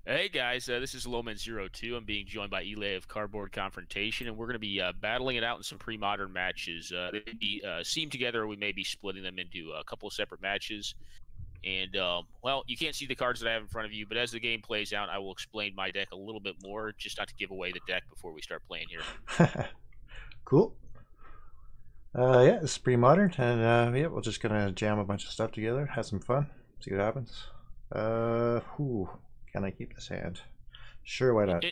Hey guys, this is lowman02. I'm being joined by Eli of Cardboard Confrontation, and we're going to be battling it out in some pre-modern matches. They be seam together, or we may be splitting them into a couple of separate matches. And well, you can't see the cards that I have in front of you, but as the game plays out, I will explain my deck a little bit more, just not to give away the deck before we start playing here. Cool. Yeah, it's pretty modern, and yeah, we're just gonna jam a bunch of stuff together, have some fun, see what happens. Can I keep this hand? Sure, why not?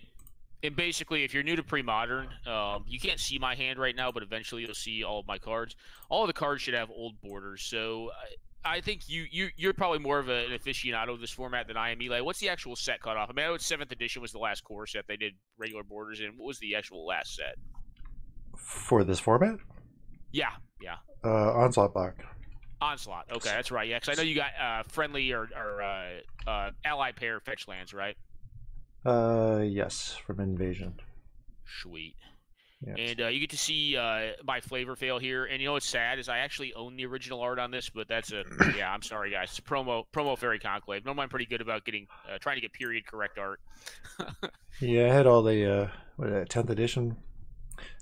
And basically, if you're new to Premodern, you can't see my hand right now, but eventually you'll see all of my cards. All of the cards should have old borders, so I think you're probably more of an aficionado of this format than I am, Eli. What's the actual set cutoff? I mean, I know 7th edition was the last core set. They did regular borders, and what was the actual last set? For this format? Yeah, yeah. Onslaught block. Onslaught. Okay, that's right. Yeah, because I know you got friendly or ally pair fetch lands, right? Yes, from Invasion. Sweet. Yes. And you get to see my flavor fail here. And you know what's sad is I actually own the original art on this, but that's a yeah. I'm sorry, guys. It's a promo Fairy Conclave. Normally, I'm pretty good about getting trying to get period correct art. Yeah, I had all the 10th edition.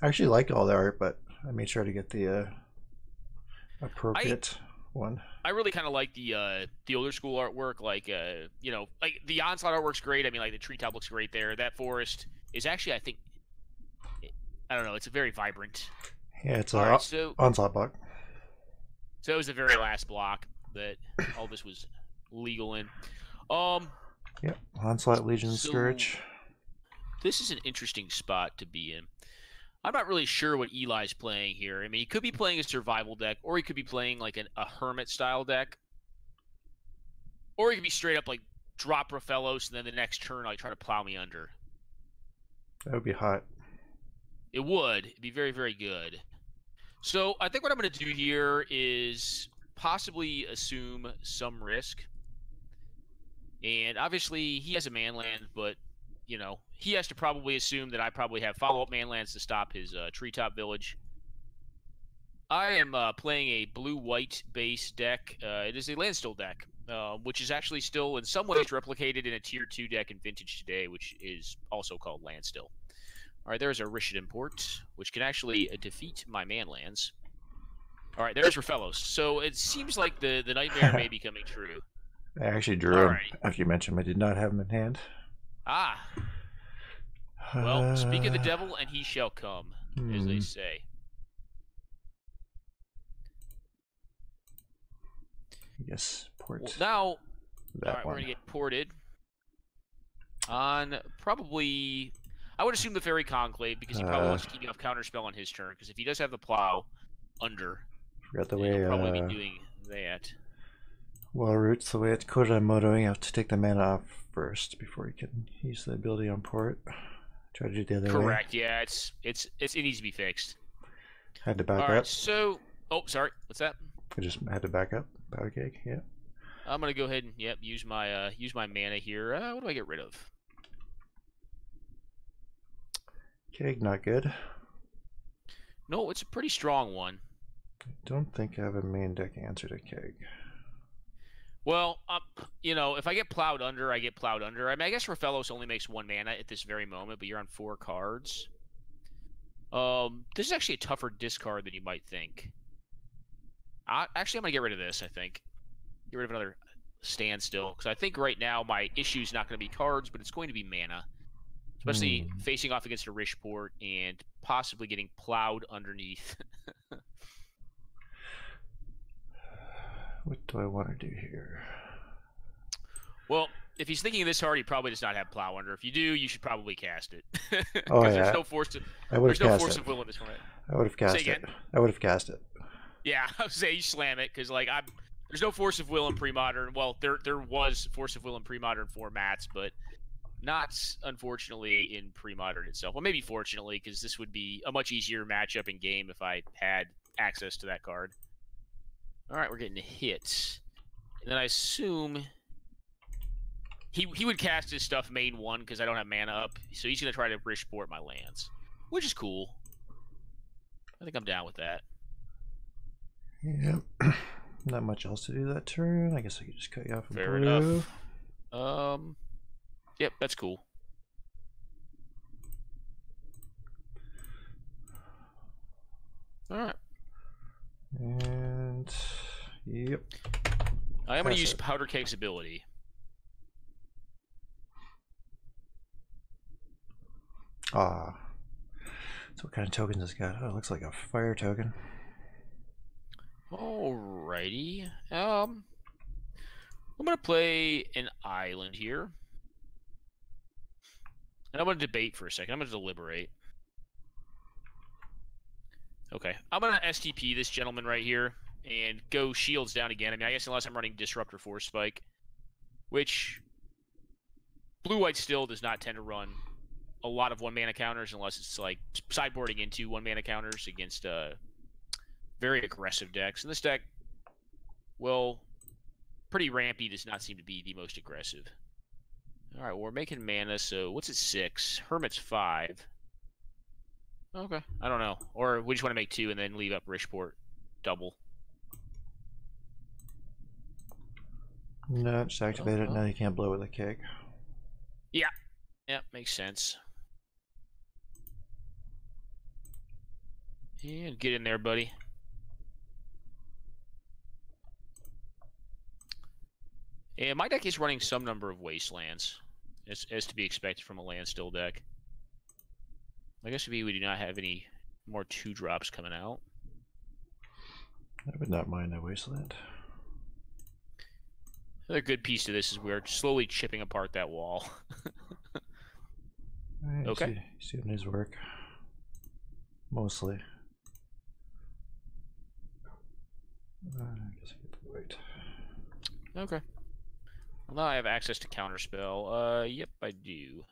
I actually liked all the art, but I made sure to get the appropriate one. I really kind of like the older school artwork, like you know, like the Onslaught artwork's great. I mean, like the treetop looks great there. That forest is actually, I think, I don't know, it's a very vibrant. Yeah, it's All a right, so Onslaught block. it was the very last block that all this was legal in. Yep, Onslaught, Legion, So Scourge. this is an interesting spot to be in. I'm not really sure what Eli's playing here. I mean, he could be playing a survival deck, or he could be playing like a hermit style deck, or he could be straight up like drop Raphellos and then the next turn like try to plow me under. That would be hot. It would. It'd be very, very good. So I think what I'm going to do here is possibly assume some risk. And obviously he has a man land, but you know, he has to probably assume that I probably have follow-up man lands to stop his treetop village. I am playing a blue-white base deck. It is a landstill deck, which is actually still in some ways replicated in a tier 2 deck in Vintage today, which is also called landstill. All right, there's a Rishid Import, which can actually defeat my man lands. All right, there's Raphellos. So it seems like the nightmare may be coming true. I actually drew him after you mentioned him. I did not have him in hand. Ah. Well, speak of the devil, and he shall come, as they say. Yes, port. Well, now, all right, we're going to get ported on probably, I would assume the Fairy Conclave, because he probably wants to keep me off counterspell on his turn, because if he does have the plow under, forgot the way he'll probably be doing that. Well, Roots, the way it's coded on Moto, you have to take the mana off first before you can use the ability on port. Try to do the other way. Correct, yeah, it needs to be fixed. Had to back All right, up. so, oh, sorry, what's that? I just had to back up. Powder cake, yeah. I'm gonna go ahead and use my mana here. What do I get rid of? Keg, not good. No, it's a pretty strong one. I don't think I have a main deck answer to Keg. Well, you know, if I get plowed under, I get plowed under. I mean, I guess Raphellos only makes 1 mana at this very moment, but you're on 4 cards. This is actually a tougher discard than you might think. Actually, I'm going to get rid of this, I think. Get rid of another standstill, because I think right now my issue is not going to be cards, but it's going to be mana. Especially facing off against a Rishport and possibly getting plowed underneath. What do I want to do here? Well, if he's thinking this hard, he probably does not have plow under. If you do, you should probably cast it. Oh yeah. There's no force to. There's no force of will in this format. I would have cast it. I would have cast it. Yeah, I would say you slam it because like there's no force of will in pre-modern. Well, there was force of will in pre-modern formats, but not unfortunately in pre-modern itself. Well, maybe fortunately, because this would be a much easier matchup in game if I had access to that card. All right, we're getting a hit, and then I assume he would cast his stuff main 1 because I don't have mana up, so he's gonna try to Rishport my lands, which is cool. I think I'm down with that. Yeah, not much else to do that turn. I guess I could just cut you off. Fair enough. Yep, that's cool. All right. And yep. I am going to use Powder Cake's ability. Ah. So what kind of tokens this got? Oh, it looks like a fire token. Alrighty. I'm going to play an island here. And I'm going to debate for a second. I'm going to deliberate. Okay. I'm going to STP this gentleman right here and go shields down again. I mean, I guess unless I'm running Disruptor Force Spike, which blue-white still does not tend to run a lot of one-mana counters unless it's like sideboarding into one-mana counters against very aggressive decks. And this deck, well, pretty rampy does not seem to be the most aggressive. All right, well, we're making mana, so what's it, 6? Hermit's 5. Okay, I don't know. Or we just want to make 2 and then leave up Rishport double. No, just activate it. Now you can't blow with a kick. Yeah. Yeah, makes sense. And get in there, buddy. And my deck is running some number of wastelands, as to be expected from a land still deck. I guess we do not have any more 2-drops coming out. I would not mind a wasteland. Another good piece to this is we're slowly chipping apart that wall. Right, okay. He's doing his work. Mostly. I guess I get to wait. Okay. Well, now I have access to Counterspell. Yep, I do.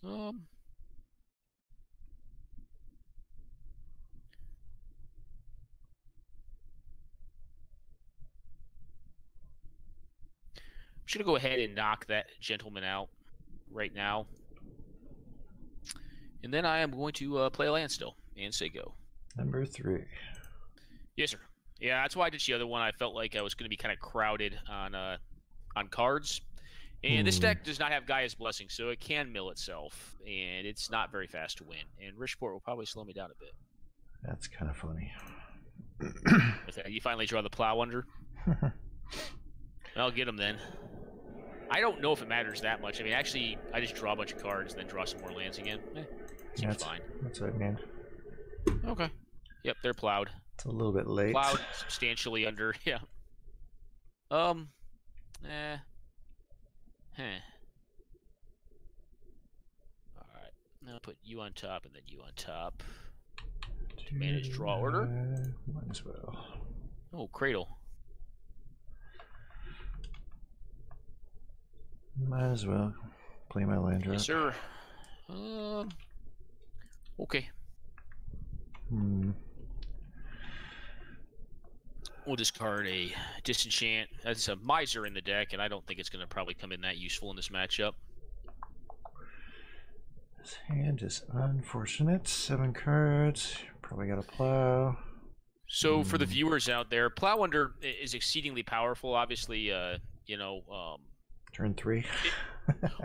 I'm just gonna go ahead and knock that gentleman out right now. And then I am going to play a land still and say go. Number 3. Yes, sir. Yeah, that's why I did the other one. I felt like I was going to be kind of crowded on cards. And this deck does not have Gaia's Blessing, so it can mill itself, and it's not very fast to win. And Rishport will probably slow me down a bit. That's kind of funny. You finally draw the Plow Under? I'll get him then. I don't know if it matters that much. I mean, actually, I just draw a bunch of cards and then draw some more lands again. Seems fine. That's what I mean. Okay. Yep, they're plowed. It's a little bit late. Plowed substantially under, yeah. Huh. Alright. Now I'll put you on top and then you on top. Manage draw order. Might as well. Oh, Cradle. Might as well play my land drop. Yes, sir. Okay. We'll discard a Disenchant. That's a Miser in the deck, and I don't think it's going to probably come in that useful in this matchup. This hand is unfortunate. 7 cards. Probably got a Plow. So for the viewers out there, Plow Under is exceedingly powerful. Obviously, Turn 3.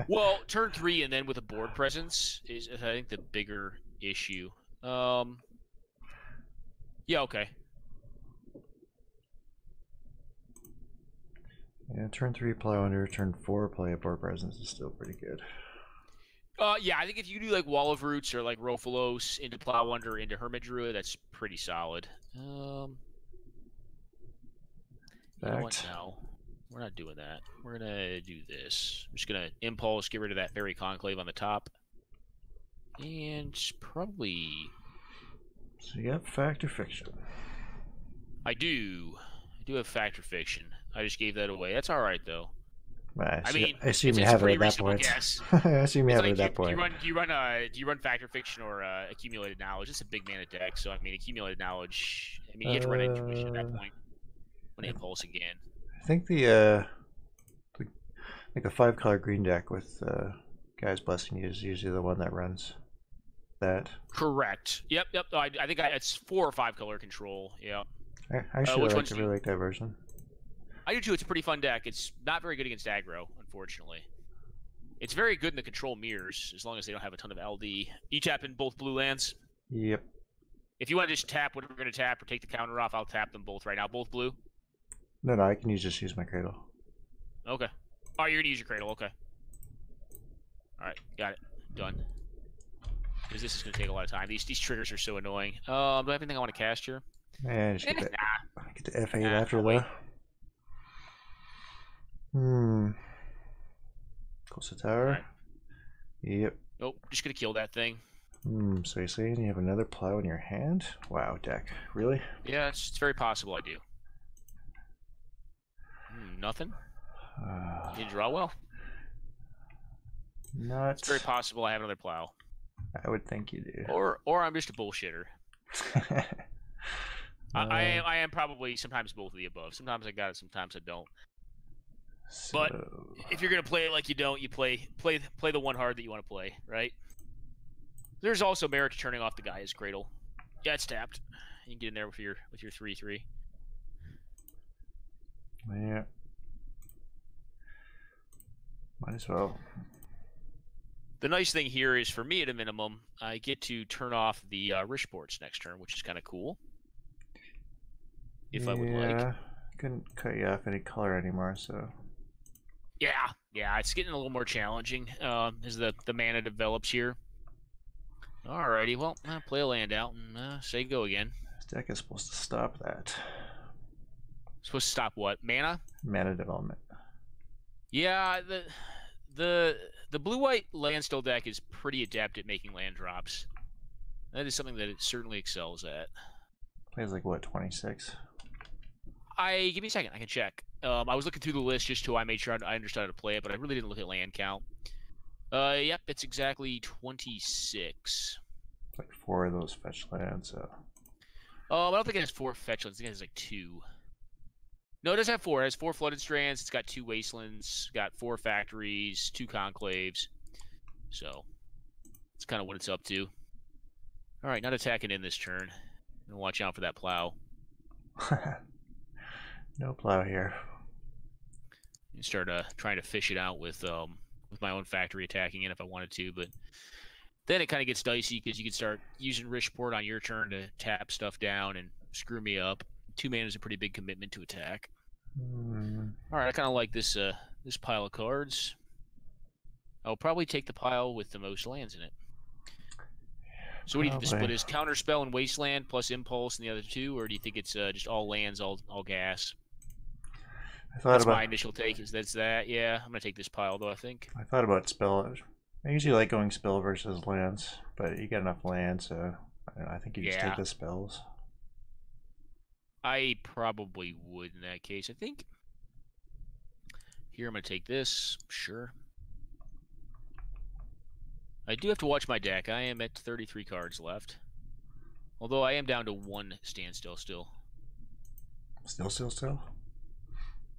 Well, turn 3 and then with a board presence is, I think, the bigger issue. Yeah, okay. Yeah, turn 3 Plow Under, turn 4 play a board presence is still pretty good. Yeah, I think if you do like Wall of Roots or like Rofalos into Plow Under into Hermit Druid, that's pretty solid. You know what? No, we're not doing that. We're gonna do this. I'm just gonna Impulse, get rid of that Fairy Conclave on the top, and probably. So you got Fact or Fiction. I do have Fact or Fiction. I just gave that away. That's all right though. I mean, I assume you have it at that point. I assume you have it at that point. Do you run Fact or Fiction or Accumulated Knowledge? It's a big mana deck, so I mean, Accumulated Knowledge. I mean, you have to run Intuition at that point. When Impulse again. I think the 5-color green deck with Guy's Blessing is usually the one that runs that. Correct. Yep. I think it's 4 or 5 color control. Yeah. I actually really like that version. I do too. It's a pretty fun deck. It's not very good against aggro, unfortunately. It's very good in the control mirrors, as long as they don't have a ton of LD. You tap in both blue lands? Yep. If you want to just tap whatever we're going to tap or take the counter off, I'll tap them both right now. Both blue? No, I can just use my cradle. Okay. Oh, you're going to use your cradle. Okay. All right. Got it. Done. Because this is going to take a lot of time. These triggers are so annoying. Do I have anything I want to cast here? Man, just get to F8 after wait. though. Close the tower. Right. Yep. Nope. Just going to kill that thing. So you're saying you have another plow in your hand? Wow, deck. Really? Yeah, it's very possible I do. Nothing? You didn't draw well? Not. It's very possible I have another plow. I would think you do. Or I'm just a bullshitter. I am probably sometimes both of the above. Sometimes I got it, sometimes I don't. So... But if you're gonna play it like you don't, you play the one hard that you want to play, right? There's also merit to turning off the guy's cradle. Yeah, it's tapped. You can get in there with your 3/3. Yeah. Might as well. The nice thing here is, for me at a minimum, I get to turn off the Rish boards next turn, which is kind of cool. If I would like. Yeah, couldn't cut you off any color anymore, so. Yeah, it's getting a little more challenging as the mana develops here. Alrighty, well, I'll play a land out and say go again. This deck is supposed to stop that. Supposed to stop what? Mana? Mana development. Yeah, the blue-white landstill deck is pretty adept at making land drops. That is something that it certainly excels at. Plays like what, 26? Give me a second, I can check. I was looking through the list just to I made sure I understood how to play it, but I really didn't look at land count. Yep, it's exactly 26. Like 4 of those fetch lands, so. I don't think it has 4 fetch lands. I think it has like 2. No, it does have 4. It has 4 flooded strands. It's got 2 wastelands. Got 4 factories, 2 conclaves. So that's kind of what it's up to. All right, not attacking in this turn. And watch out for that plow. No plow here. And start trying to fish it out with my own factory attacking in if I wanted to, but then it kind of gets dicey because you can start using Rishport on your turn to tap stuff down and screw me up. 2 mana is a pretty big commitment to attack. All right, I kind of like this this pile of cards. I'll probably take the pile with the most lands in it. So what do you think the split is? Counterspell and Wasteland plus Impulse and the other 2, or do you think it's just all lands, all gas? That's my initial take. Is that? Yeah, I'm gonna take this pile though. I think. I thought about spell. I usually like going spell versus lands, but you got enough lands, so I think you just take the spells. I probably would in that case. I think. Here I'm gonna take this. Sure. I do have to watch my deck. I am at 33 cards left. Although I am down to 1 standstill still. Still?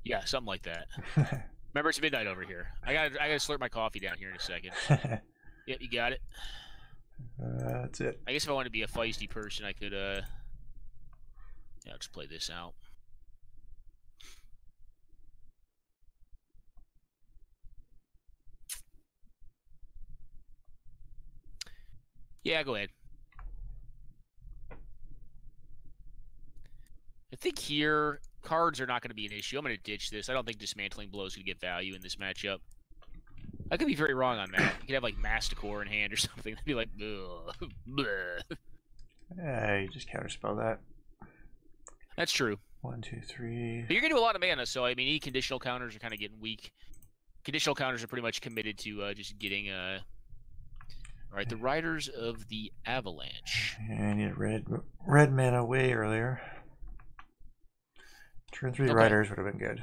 Yeah, something like that. Remember, it's midnight over here. I gotta slurp my coffee down here in a second. Yep, you got it. That's it. I guess if I wanted to be a feisty person, I could, yeah, I'll just play this out. Yeah, go ahead. I think here, cards are not going to be an issue. I'm going to ditch this. I don't think Dismantling Blows could get value in this matchup. I could be very wrong on that. You could have, like, Masticore in hand or something. It'd be like, bleh. Yeah, you just counterspell that. That's true. 1, 2, 3. But you're going to do a lot of mana, so, I mean, any conditional counters are kind of getting weak. Conditional counters are pretty much committed to just getting, Alright, the Riders of the Avalanche. And I need red mana way earlier. Turn 3 Riders would have been good.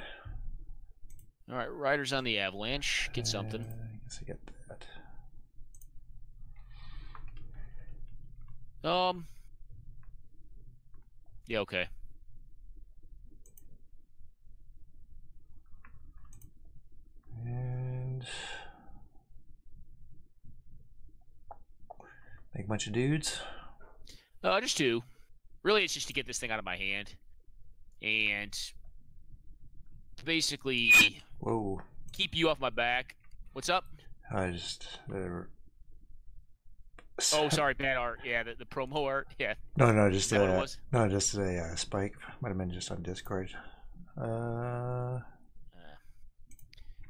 Alright, Riders on the Avalanche. Get something. I guess I get that. Yeah, okay. And make a bunch of dudes. Just 2. Really, it's just to get this thing out of my hand. And basically Whoa. keep you off my back. What's up? I just. Oh, sorry, bad art. Yeah, the promo art. Yeah. No, just Is that what it was? No, just a spike. Might have been just on Discord. Now,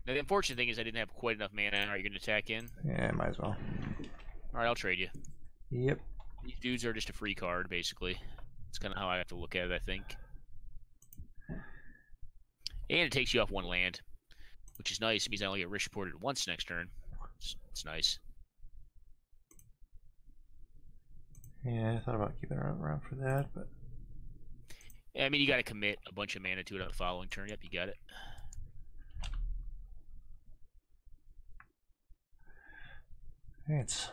the unfortunate thing is I didn't have quite enough mana. Are you going to attack in? Yeah, might as well. All right, I'll trade you. Yep. These dudes are just a free card, basically. That's kind of how I have to look at it, I think. And it takes you off one land, which is nice. It means I only get risk reported once next turn. It's nice. Yeah, I thought about keeping it around for that, but... Yeah, I mean, you got to commit a bunch of mana to it on the following turn. Yep, you got it. Hey, it's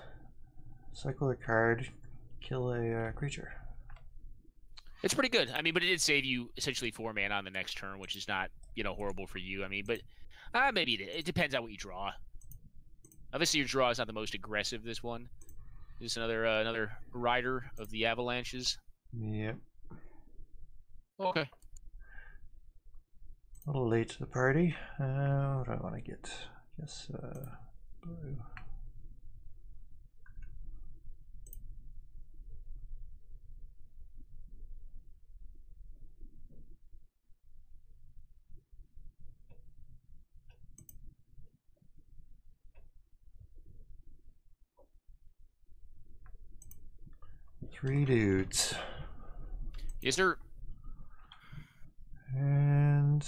cycle a card, kill a creature. It's pretty good. I mean, but it did save you essentially 4 mana on the next turn, which is not, horrible for you. I mean, but maybe it depends on what you draw. Obviously, your draw is not the most aggressive. This one is another rider of the avalanches. Yep. Okay. A little late to the party. What do I want to get? I guess blue. Three dudes. Yes, sir. And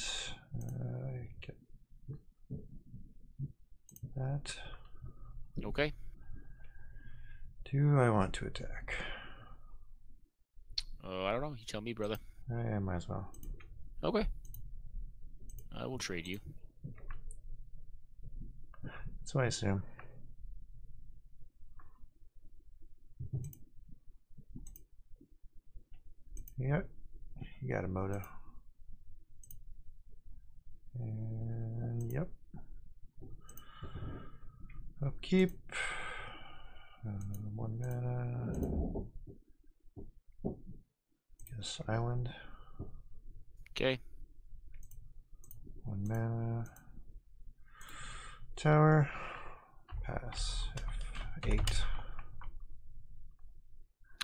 get that. Okay. Do I want to attack? I don't know. You tell me, brother. I might as well. Okay. I will trade you. That's what I assume. Yep, you got a moto. And yep. Upkeep. 1 mana. Guess island. Okay. 1 mana. Tower. Pass. F8.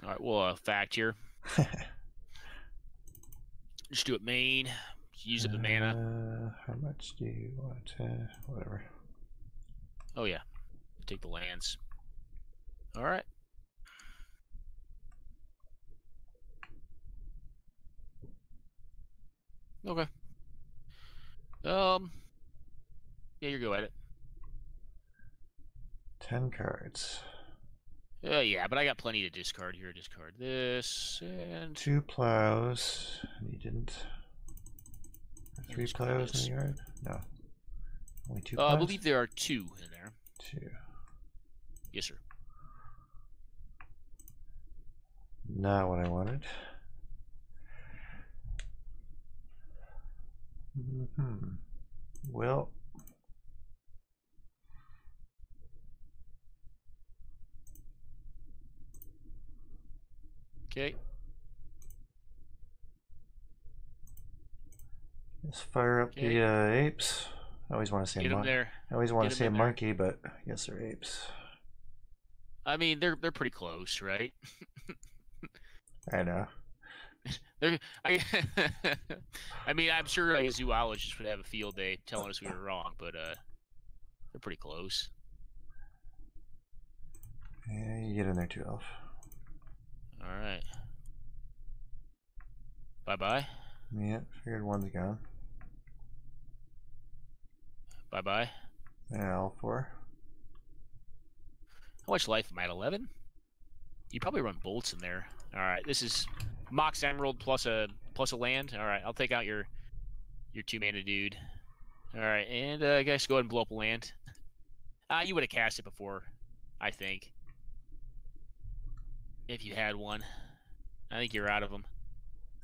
All right, we'll fact here. Just do it main. Use up the mana. How much do you want? Whatever. Oh yeah, take the lands. All right. Okay. Yeah, you go at it. 10 cards. Yeah, but I got plenty to discard here. Discard this and 2 plows. You didn't. 3 plows in the yard? No. Only 2 plows? I believe there are 2 in there. 2. Yes, sir. Not what I wanted. Well. Okay. Let's fire up the apes. I always want to say monkey. I always want to say monkey, but I guess they're apes. I mean, they're pretty close, right? I know. I mean, I'm sure a zoologist would have a field day telling us we were wrong, but they're pretty close. Yeah, you get in there too, Elf. All right. Bye-bye. Yeah, figured one's gone. Bye-bye. Yeah, all 4. How much life am I at? 11? You probably run bolts in there. All right, this is Mox Emerald plus a land. All right, I'll take out your 2 mana dude. All right, and I guess go ahead and blow up a land. You would have cast it before, I think. If you had one. I think you're out of them.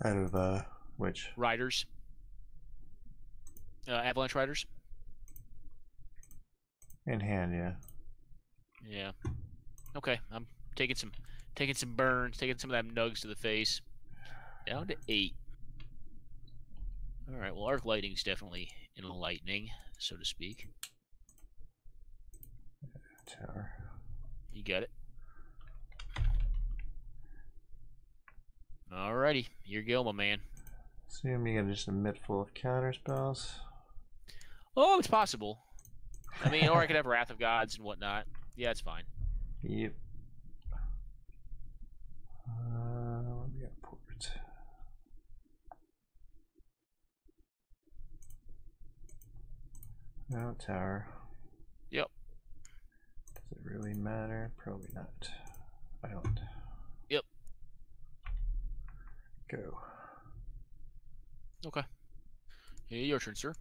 Out of which? Riders. Avalanche Riders. In hand, yeah. Yeah. Okay, I'm taking some burns, taking some of them nugs to the face. Down to 8. All right. Well, arc lightning's definitely enlightening, so to speak. Tower. You got it. Alrighty, your go, my man. Assume you got just a mid full of counter spells. Oh, it's possible. I mean, or I could have Wrath of Gods and whatnot. Yeah, it's fine. Yep. We got port. No tower. Yep. Does it really matter? Probably not. Island. Yep. Go. Okay. Yeah, your turn, sir.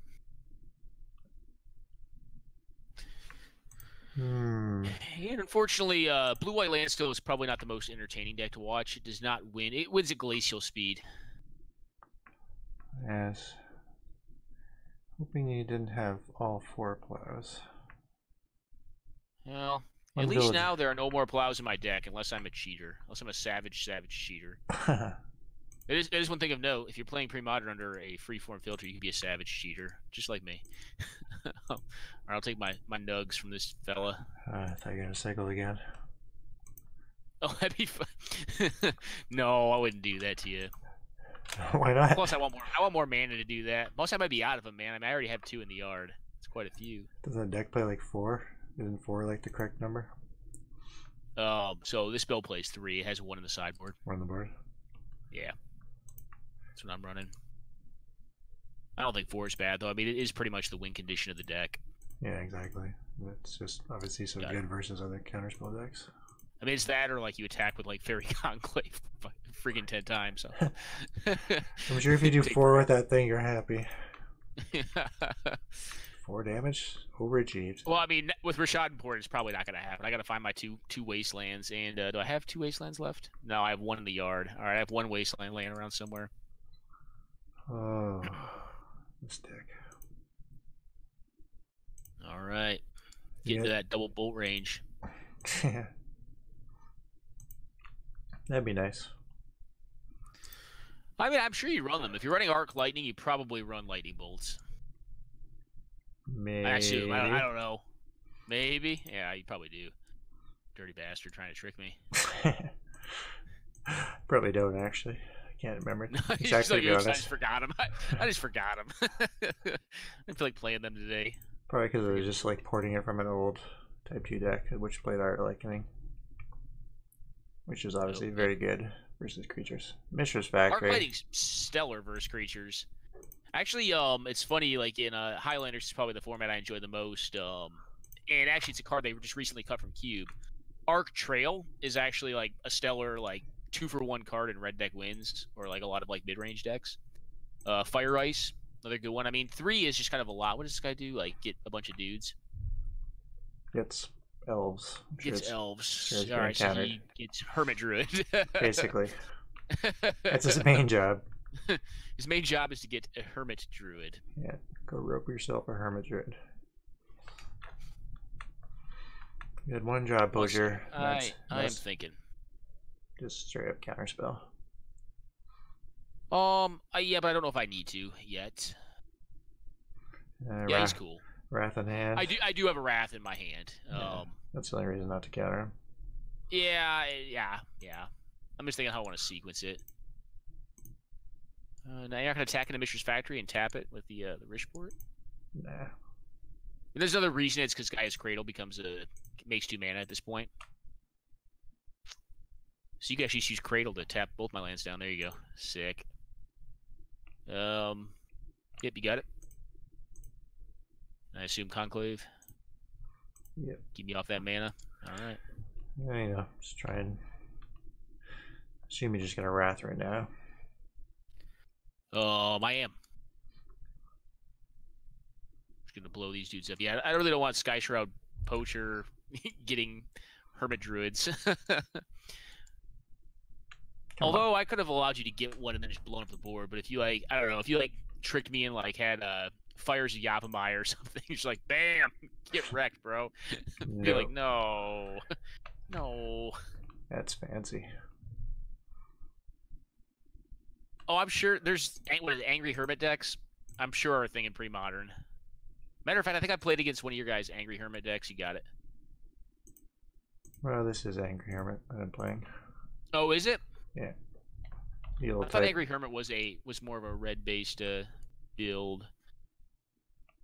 And unfortunately, Blue-White Landstill is probably not the most entertaining deck to watch. It does not win. It wins at glacial speed. Yes. Hoping you didn't have all 4 plows. Well, at least now there are no more plows in my deck, unless I'm a cheater. Unless I'm a savage cheater. It is one thing of note. If you're playing Premodern under a freeform filter, you can be a savage cheater, just like me. Or I'll take my nugs from this fella. I thought you were gonna cycle again. Oh, that'd be fun. No, I wouldn't do that to you. Why not? Plus, I want more mana to do that. Most I might be out of them, man. I mean, I already have 2 in the yard. It's quite a few. Doesn't the deck play like 4? Isn't 4 like the correct number? So this spell plays 3. It has 1 in the sideboard. 1 on the board? Yeah. That's what I'm running. I don't think 4 is bad, though. I mean, it is pretty much the win condition of the deck. Yeah, exactly. It's just obviously so good versus other counterspell decks. I mean, it's that or like you attack with like Fairy Conclave freaking 10 times. So. I'm sure if you do 4 with that thing, you're happy. 4 damage? Overachieved. Well, I mean, with Rashad and Port, it's probably not going to happen. I got to find my two wastelands. And do I have 2 wastelands left? No, I have 1 in the yard. All right, I have 1 wasteland laying around somewhere. Oh, this deck. All right. Get into that double bolt range. Yeah. That'd be nice. I mean, I'm sure you run them. If you're running Arc Lightning, you probably run Lightning Bolts. Maybe. I assume. I don't know. Maybe. Yeah, you probably do. Dirty bastard trying to trick me. Probably don't, actually. I can't remember exactly, to be honest. I just forgot him. I just forgot him. I didn't feel like playing them today. Probably because I was just like porting it from an old Type 2 deck, which played Art Awakening. Which is obviously very good versus creatures. Mishra's Factory. Arc Lightning's stellar versus creatures. Actually, it's funny, like in Highlanders is probably the format I enjoy the most. And actually it's a card they just recently cut from Cube. Arc Trail is actually like a stellar like 2-for-1 card in red deck wins, or like a lot of like mid-range decks. Fire Ice, another good one. I mean, 3 is just kind of a lot. What does this guy do? Like get a bunch of dudes? Gets elves. Gets elves. All right, so he gets Hermit Druid. Basically. That's his main job. His main job is to get a Hermit Druid. Yeah, go rope yourself a Hermit Druid. You had 1 job, Poacher. I am thinking. Just straight up counterspell. Yeah, but I don't know if I need to yet. Yeah, he's cool. Wrath in hand. I do have a Wrath in my hand. Yeah, that's the only reason not to counter him. Yeah. I'm just thinking how I want to sequence it. Now you're not going to attack into Mishra's Factory and tap it with the Rishport? Nah. And there's another reason. It's because Gaia's Cradle makes 2 mana at this point. So you can actually use Cradle to tap both my lands down. There you go. Sick. Yep, you got it. I assume Conclave. Yep. Keep me off that mana. All right. Yeah, you know, just try and assume you're just gonna Wrath right now. I am. Just gonna blow these dudes up. Yeah, I really don't want Sky Shroud Poacher getting Hermit Druids. Although I could have allowed you to get one and then just blown up the board, but if you like, I don't know, if you like tricked me and like had Fires of Yapamai or something, you're just like, bam, get wrecked, bro. No. Be like, no. That's fancy. Oh, I'm sure there's Angry Hermit decks. I'm sure are a thing in Premodern. Matter of fact, I think I played against one of your guys' Angry Hermit decks. You got it. Well, this is Angry Hermit that I'm playing. Oh, is it? Yeah. I thought Angry Hermit was more of a red based build.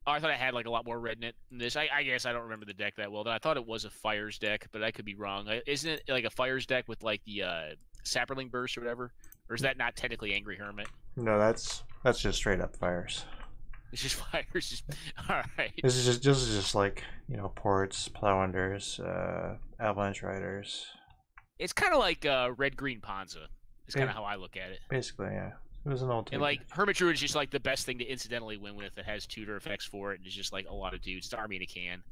Oh, I thought it had like a lot more red in it than this. I guess I don't remember the deck that well. I thought it was a Fires deck, but I could be wrong. Isn't it like a Fires deck with like the Sapperling Burst or whatever? Or is that not technically Angry Hermit? No, that's just straight up Fires. It's just Fires. All right. This is just like, you know, ports, plow unders, avalanche riders. It's kind of like red green Ponza. It's kind of how I look at it. Basically, yeah. It was an old. And like Hermit Druid is just like the best thing to incidentally win with. It has tutor effects for it, and it's just like a lot of dudes. It's army in a can.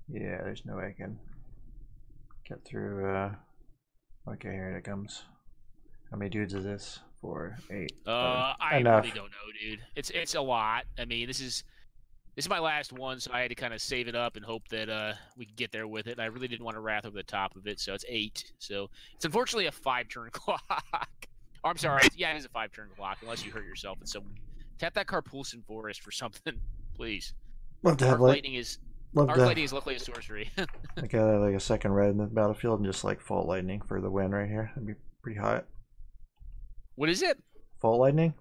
Yeah, there's no way I can get through. Okay, here it comes. How many dudes is this? 4, 8. I enough. really don't know, dude. It's a lot. I mean, this is my last one, so I had to kind of save it up and hope that we could get there with it. And I really didn't want to wrath over the top of it, so it's 8. So it's unfortunately a 5-turn clock. Oh, I'm sorry. Yeah, it is a 5-turn clock, unless you hurt yourself. And so tap that Carpulsin Forest for something, please. Love to have Lightning is Lightning is luckily a sorcery. I got like a second red in the battlefield and just like Fault Lightning for the win right here. That'd be pretty hot. What is it? Fault Lightning.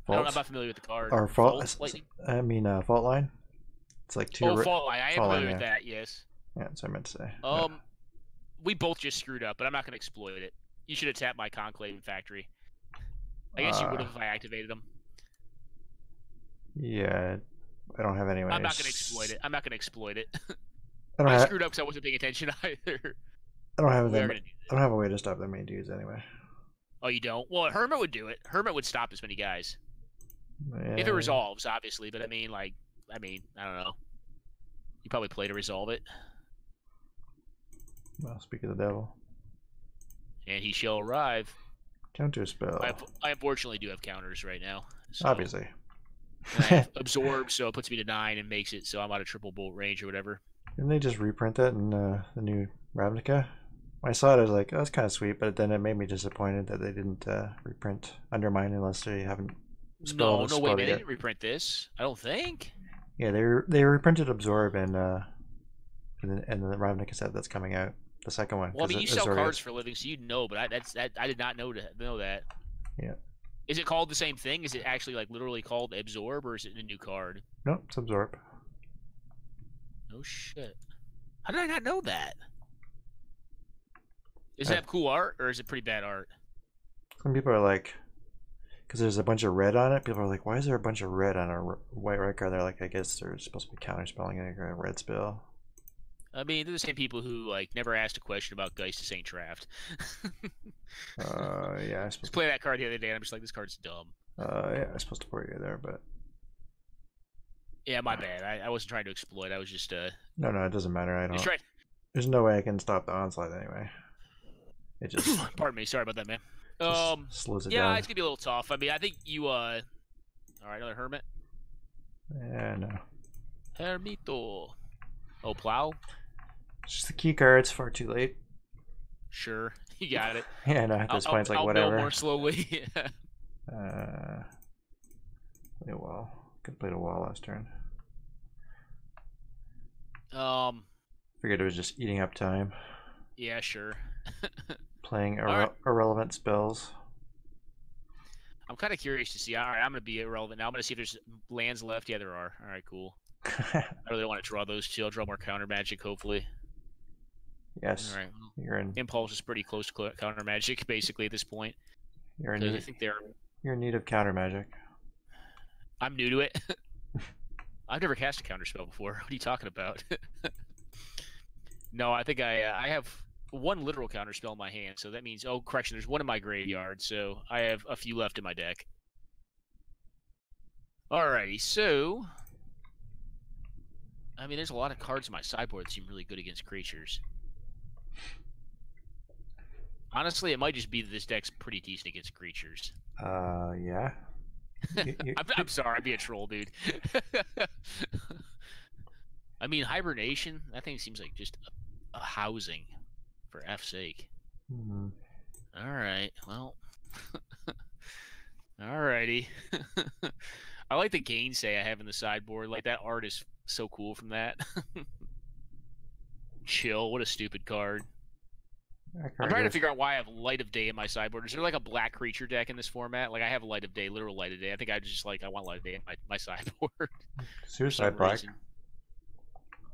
I'm not familiar with the card. Or Fault Lightning? I mean, Fault Line. It's like 2. Oh, Fault Line. I am familiar with that, yes. Yeah, that's what I meant to say. We both just screwed up, but I'm not going to exploit it. You should have tapped my Conclave and Factory. I guess you would have if I activated them. Yeah, I don't have any ways. I'm not going to exploit it. I'm not going to exploit it. I screwed up because I wasn't paying attention either. I don't have a way to stop that many dudes anyway. Oh, you don't? Well, Hermit would do it. Hermit would stop this many guys. Yeah. If it resolves, obviously. But I mean, I don't know. You probably play to resolve it. Well, speak of the devil. And he shall arrive. Counter spell. I unfortunately do have counters right now. So. Obviously. I have absorb, so it puts me to 9 and makes it so I'm out of triple bolt range or whatever. Didn't they just reprint that in the new Ravnica? When I saw it, I was like, oh, that's kind of sweet, but then it made me disappointed that they didn't reprint Undermine unless they haven't spelled No, wait, they didn't reprint this. I don't think. Yeah, they reprinted Absorb in the Ravnica set that's coming out. The second one. Well, I mean, you sell cards for a living, so you'd know, but I did not know that. Yeah. Is it called the same thing? Is it actually like literally called Absorb, or is it a new card? No, it's Absorb. No shit. How did I not know that? Does it have cool art, or is it pretty bad art? Some people are like, because there's a bunch of red on it, people are like, why is there a bunch of red on a white red card? They're like, I guess they're supposed to be counterspelling a red spell. I mean, they're the same people who like never asked a question about Geist to Saint Traft. Yeah, I just play that card the other day, and I'm just like, this card's dumb. Yeah, I was supposed to put you there, but yeah, my bad. I wasn't trying to exploit. I was just No, it doesn't matter. I don't. There's no way I can stop the onslaught anyway. It just. Pardon me. Sorry about that, man. Slows it yeah, down. It's gonna be a little tough. I mean, I think you All right, another Hermit. Yeah, no. Hermito. Oh, Plow. Just the key cards. Far too late. Sure, you got it. Yeah, no. At this point, it's like whatever. I'll build more slowly. Play a wall. Could play a wall last turn. Figured it was just eating up time. Yeah, sure. Playing irrelevant spells. I'm kind of curious to see. All right, I'm going to be irrelevant now. I'm going to see if there's lands left. Yeah, there are. All right, cool. I really want to draw those two. I'll draw more counter magic, hopefully. Yes. All right. You're in. Impulse is pretty close to counter magic, basically, at this point. You're in need. I think they're. You're in need of counter magic. I'm new to it. I've never cast a counter spell before. What are you talking about? No, I think I have one literal counter spell in my hand, so that means correction. There's one in my graveyard, so I have a few left in my deck. Alrighty, so I mean, there's a lot of cards in my sideboard that seem really good against creatures. Honestly, it might just be that this deck's pretty decent against creatures. Yeah. I'm sorry, I'm being a troll, dude. I mean, Hibernation, that thing seems like just a housing, for F's sake. Mm-hmm. All right, well. Alrighty. I like the gainsay I have in the sideboard. Like, that art is so cool from that. Chill. What a stupid card. I'm trying to figure out why I have Light of Day in my sideboard. Is there like a black creature deck in this format? Like, I have Light of Day, literal Light of Day. I think I just like, I want Light of Day in my sideboard. Suicide Black. Reason.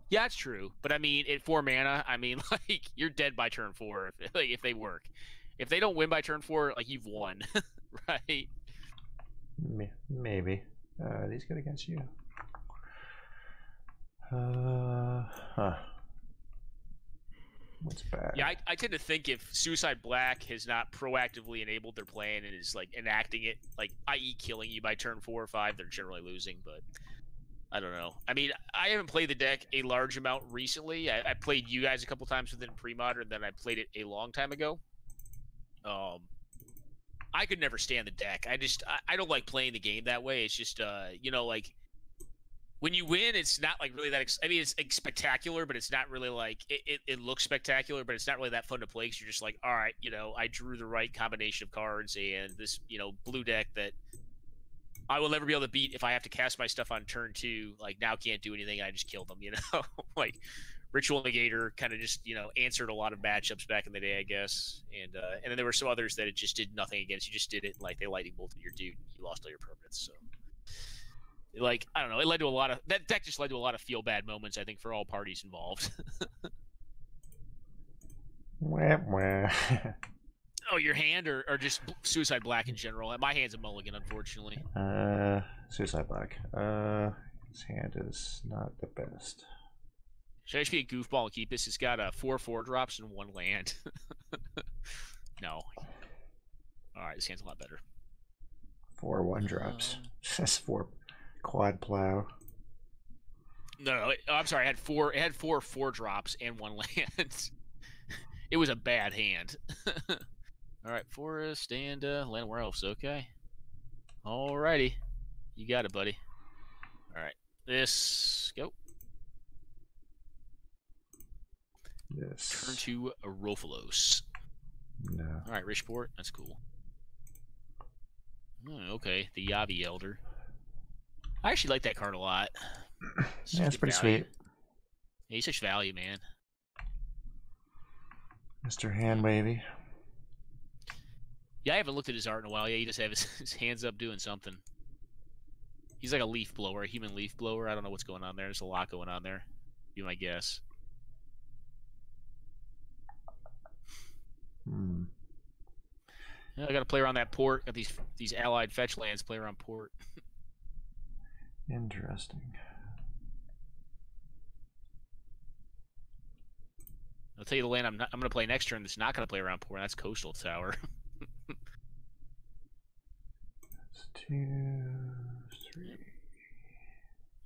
Yeah, it's true. But I mean, at 4 mana, I mean, like, you're dead by turn 4 if they work. If they don't win by turn 4, like, you've won. Right? Maybe. These good against you. Huh. What's bad? Yeah, I tend to think if Suicide Black has not proactively enabled their plan and is, like, enacting it, like, i.e. killing you by turn 4 or 5, they're generally losing, but I don't know. I mean, I haven't played the deck a large amount recently. I played you guys a couple times within Premodern, then I played it a long time ago. I could never stand the deck. I don't like playing the game that way. It's just, you know, like, when you win, it's not like really that. I mean, it's like, spectacular, but it's not really like it looks spectacular, but it's not really that fun to play because you're just like, all right, you know, I drew the right combination of cards and this, you know, blue deck that I will never be able to beat if I have to cast my stuff on turn 2. Like, now can't do anything. I just killed them, you know. Like, Ritual Negator kind of just, you know, answered a lot of matchups back in the day, I guess. And then there were some others that it just did nothing against. You just did it, like, they lightning bolted your dude. You lost all your permanents, so. Like, I don't know. It led to a lot of that deck. Just led to a lot of feel bad moments, I think, for all parties involved. Oh, your hand, or just Suicide Black in general? My hand's a mulligan, unfortunately. Suicide Black. His hand is not the best. Should I just be a goofball and keep this? It's got 4 4-drops and 1 land. No. All right, this hand's a lot better. 4 1-drops. That's 4 quad plow. No, I'm sorry. It had 4 4-drops and 1 land. It was a bad hand. All right, forest and land werewolves. Okay. Alrighty, you got it, buddy. All right, this go. Yes. Turn to Rofalos. No. All right, Richport. That's cool. Oh, okay, the Yavi Elder. I actually like that card a lot. Yeah, it's pretty value. sweet. Yeah, he's such value, man. Mr. Hand Wavy. Yeah, I haven't looked at his art in a while. Yeah, he just have his hands up doing something. He's like a leaf blower, a human leaf blower. I don't know what's going on there. There's a lot going on there. Be my guess. Yeah, I got to play around that port. Got these allied fetch lands. Play around port. Interesting. I'll tell you the land I'm going to play next turn that's not going to play around port. That's Coastal Tower. That's 2, 3.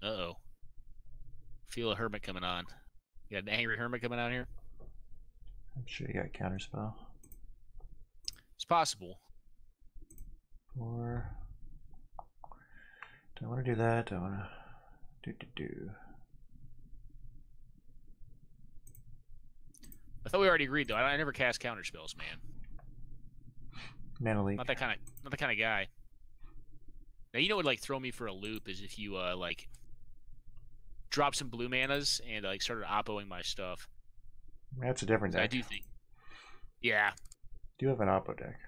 Uh-oh. Feel a Hermit coming on. You got an angry Hermit coming out here? I'm sure you got Counterspell. It's possible. 4. Don't want to do that. Don't want to do. I thought we already agreed though. I never cast counterspells, man. Mana Leak. Not the kind of guy. Now you know what would like throw me for a loop is if you like drop some blue manas and like started oppoing my stuff. That's a different deck. I do think. Yeah. Do you have an oppo deck?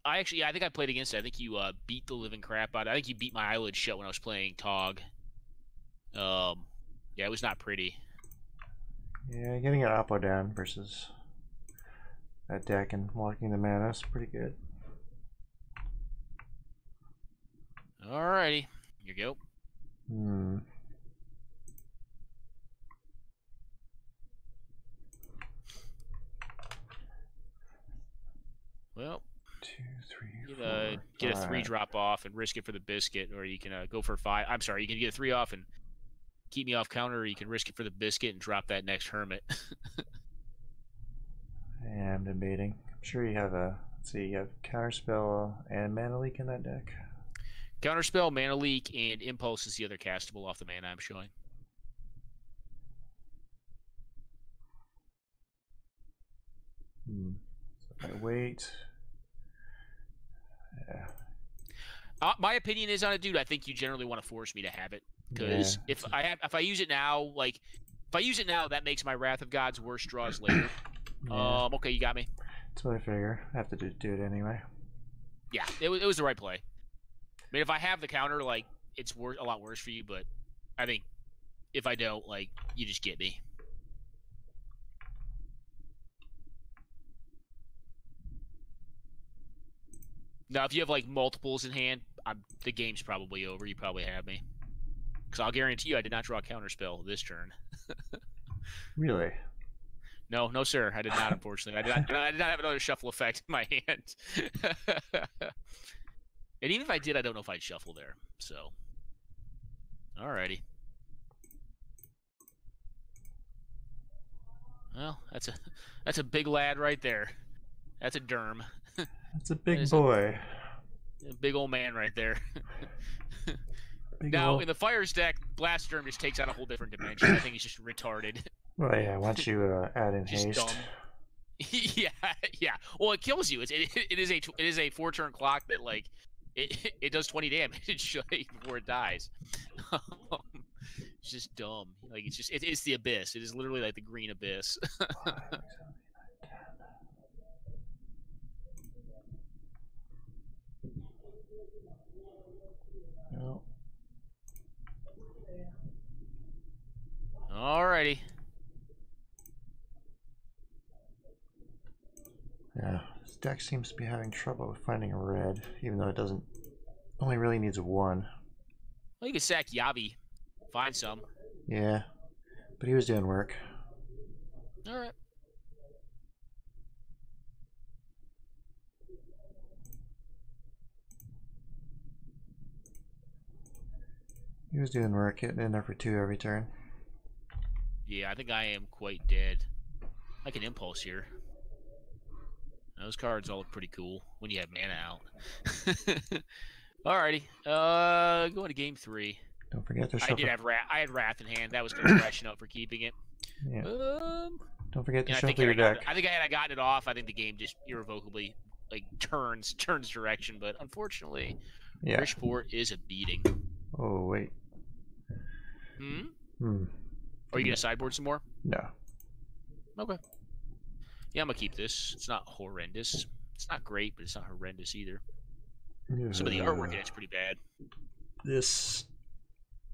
I think I played against it. I think you beat the living crap out of it. I think you beat my eyelid shut when I was playing Tog. Yeah, it was not pretty. Yeah, getting an oppo down versus that deck and blocking the mana is pretty good. Alrighty. Here you go. Well, 2, 3, you 4, get a 5. 3-drop off and risk it for the biscuit, or you can go for 5. I'm sorry, you can get a 3 off and keep me off counter, or you can risk it for the biscuit and drop that next Hermit. Yeah, I'm debating. I'm sure you have a. Let's see, you have Counterspell and Mana Leak in that deck. Counterspell, Mana Leak, and Impulse is the other castable off the mana I'm showing. So if I wait. Yeah. My opinion is on it, dude. I think you generally want to force me to have it because if I use it now, that makes my Wrath of Gods worse draws later. Yeah. Okay, you got me. That's what I figure. I have to do it anyway. Yeah, it was the right play. I mean, if I have the counter, like, it's a lot worse for you, but I think if I don't, like, you just get me. Now, if you have, like, multiples in hand, the game's probably over. You probably have me. Because I'll guarantee you I did not draw a counter spell this turn. Really? No, sir. I did not, unfortunately. I did not have another shuffle effect in my hand. And even if I did, I don't know if I'd shuffle there. So, alrighty. Well, that's a big lad right there. That's a derm. That's a big boy. A big old man right there. Now, in the Fires deck, Blast Derm just takes on a whole different dimension. I think he's just retarded. Well, yeah, once you add in just haste. Dumb. yeah. Well, it kills you. It is a 4-turn clock that, like, it does 20 damage before it dies. It's just dumb. Like, it's the abyss. It is literally like the green abyss. No. Alrighty. Yeah, this deck seems to be having trouble with finding a red, even though it doesn't. Only really needs a 1. Well, you can sack Yavi. Find some. Yeah, but he was doing work. Alright. He was doing work, getting in there for 2 every turn. Yeah, I think I am quite dead. I can impulse here. Those cards all look pretty cool when you have mana out. Alrighty. Going to game 3. Don't forget to shuffle. I had Wrath in hand. That was going to freshen up for keeping it. Yeah. Don't forget to shuffle your deck. deck. I think had I gotten it off, I think the game just irrevocably like turns direction. But unfortunately, Bridgeport is a beating. Oh wait. Are you gonna sideboard some more? No. Okay. Yeah, I'm gonna keep this. It's not horrendous. It's not great, but it's not horrendous either. Some of the artwork in it's pretty bad. This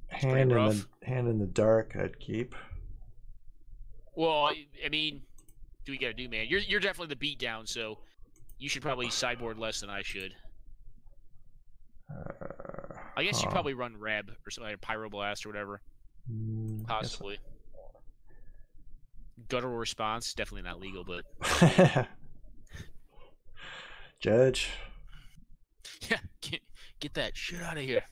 hand in the dark I'd keep. Well, I mean, do we gotta do, man? You're definitely the beatdown, so you should probably sideboard less than I should. I guess you probably run Reb or something like Pyroblast or whatever. Possibly. Guttural Response, definitely not legal, but Judge. Yeah, get that shit out of here.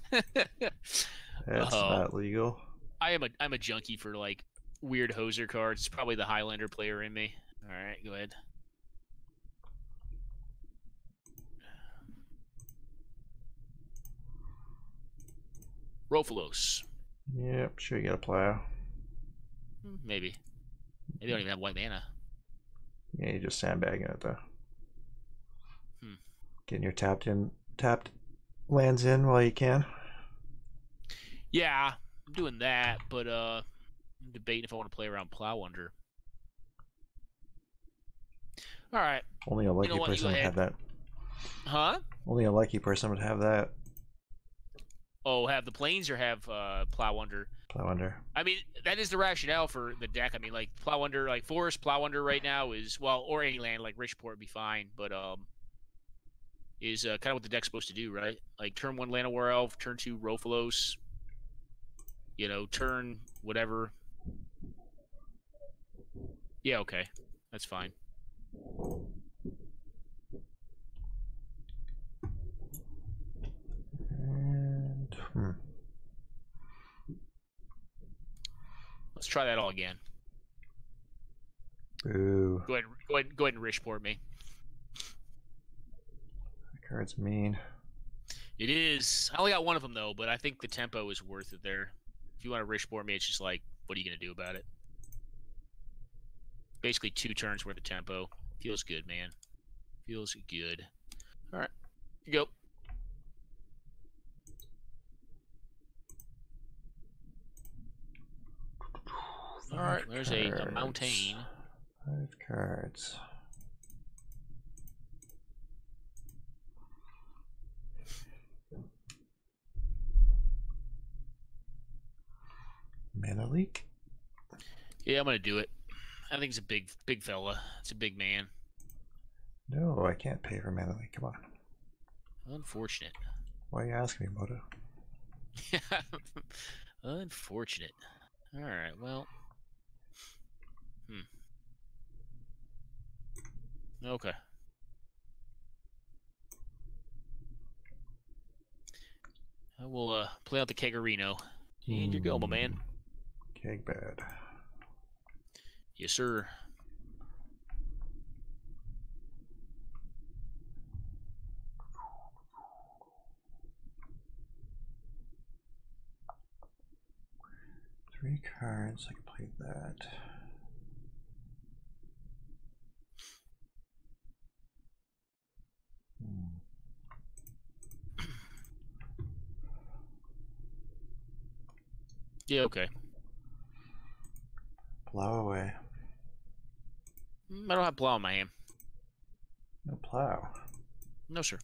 That's not legal. I'm a junkie for like weird hoser cards. It's probably the Highlander player in me. All right, go ahead. Rofalos. Yep, sure you got a plow. Maybe. Maybe they don't even have white mana. Yeah, you're just sandbagging it though. Getting your tapped lands in while you can. Yeah, I'm doing that, but I'm debating if I want to play around Plow Under. All right. Only a lucky person would have that. Huh? Only a lucky person would have that. Oh, have the planes or have Plow Under? Plow Under. I mean, that is the rationale for the deck. I mean, like Plow Under, like Forest Plow Under right now is, well, or any land like Richport would be fine, but is kind of what the deck's supposed to do, right? Like turn 1 Llanowar Elf, turn 2 Rofalos, you know, turn whatever. Yeah, okay, that's fine. And let's try that all again. Boo. Go ahead and Richport me. That card's mean. It is. I only got one of them though, but I think the tempo is worth it there. If you want to Richport me, it's just like, what are you gonna do about it? Basically 2 turns worth of tempo. Feels good, man. Feels good. All right, you go. All right, there's a mountain. 5 cards. Mana leak? Yeah, I'm gonna do it. I think it's a big fella. It's a big man. No, I can't pay for mana leak. Come on. Unfortunate. Why are you asking me, Moto? Unfortunate. All right, well. Okay. I will play out the Kegarino. And you go, my man. Keg bad. Yes, sir. Three cards. I can play that. Yeah, okay. Plow away. I don't have plow in my hand. No plow. No, sir.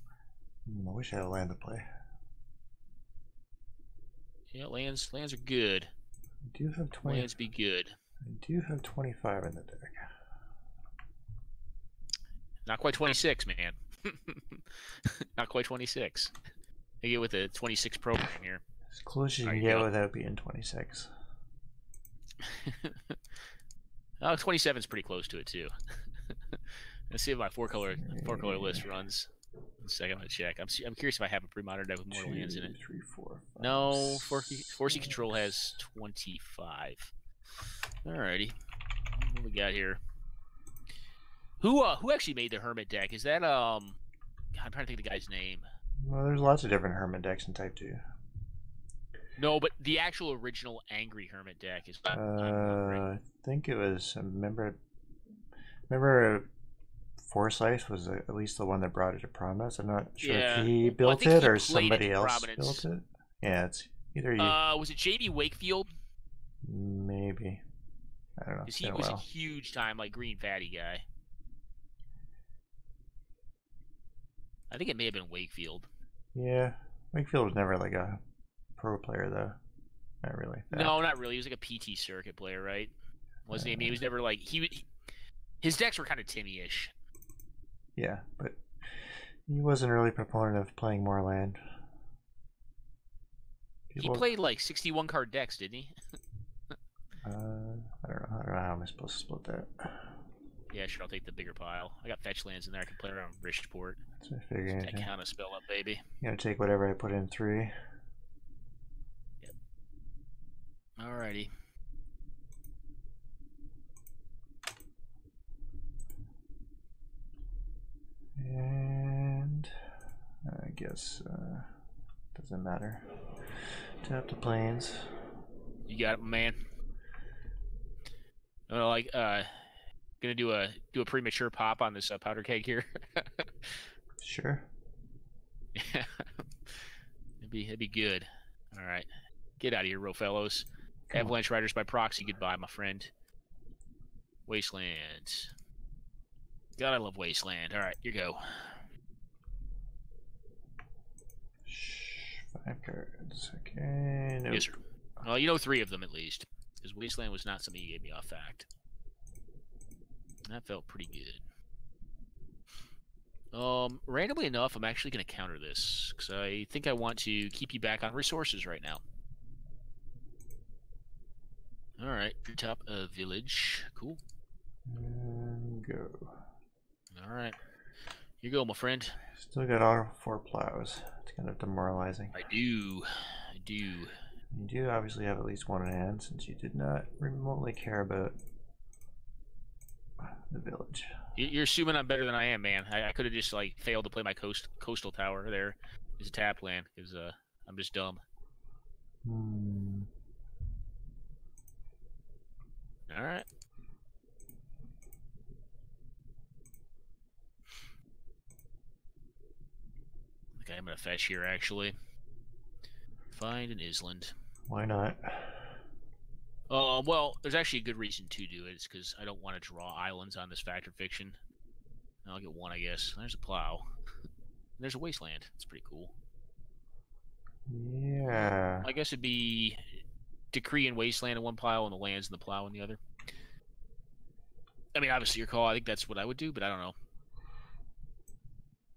I wish I had a land to play. Yeah, lands are good. I do have 20. Lands be good. I do have 25 in the deck. Not quite 26, man. Not quite 26. I get with the 26 program here. As close as you can get without being 26. 27 is pretty close to it too. Let's see if my four color list runs. One second, I'm gonna check. I'm curious if I have a pre-modern deck with more lands in it. 3, 4, 5, No, Forcey Control has 25. Alrighty, what we got here? Who actually made the Hermit deck? Is that I'm trying to think of the guy's name. Well, there's lots of different Hermit decks in Type 2. No, but the actual original Angry Hermit deck is. I think it was. Remember, Forsyth was at least the one that brought it to prominence. I'm not sure if he built it or somebody else built it. Yeah, it's either you. Was it Jamie Wakefield? Maybe. I don't know. Because he was a huge time like green fatty guy. I think it may have been Wakefield. Yeah, Wakefield was never like a pro player though. Not really. No, not really. He was like a PT circuit player, right? Wasn't he? I mean, he was never like his decks were kind of Timmy-ish. Yeah, but he wasn't really a proponent of playing more land. He played like 61 card decks, didn't he? I don't know. I don't know how I'm supposed to split that. Yeah, sure. I'll take the bigger pile. I got fetch lands in there. I can play around Richtport. That's what I figured. That kind of spell up, baby. You gotta take whatever I put in 3. Yep. Alrighty. And I guess doesn't matter. Tap the plains. You got it, man. Gonna do a premature pop on this powder keg here. Sure. Yeah, it'd be good. All right, get out of here, fellows. Avalanche Riders by proxy. Goodbye, my friend. Wasteland. God, I love Wasteland. All right, you go. 5 cards. Okay. Nope. Yes, sir. Well, you know 3 of them at least, because Wasteland was not something you gave me off fact. That felt pretty good. Randomly enough, I'm actually going to counter this, because I think I want to keep you back on resources right now. Alright, top of village. Cool. And go. Alright. You go, my friend. Still got all 4 plows. It's kind of demoralizing. I do. You do obviously have at least 1 in hand, since you did not remotely care about the village. You're assuming I'm better than I am, man. I could have just like failed to play my coastal tower there as a tap land because I'm just dumb. All right. Okay, I'm gonna fetch here actually. Find an island. Why not? Well, there's actually a good reason to do it. It's because I don't want to draw islands on this fact or fiction. I'll get one, I guess. There's a plow. There's a wasteland. That's pretty cool. Yeah. I guess it'd be decree and wasteland in one pile, and the lands and the plow in the other. I mean, obviously your call. I think that's what I would do, but I don't know.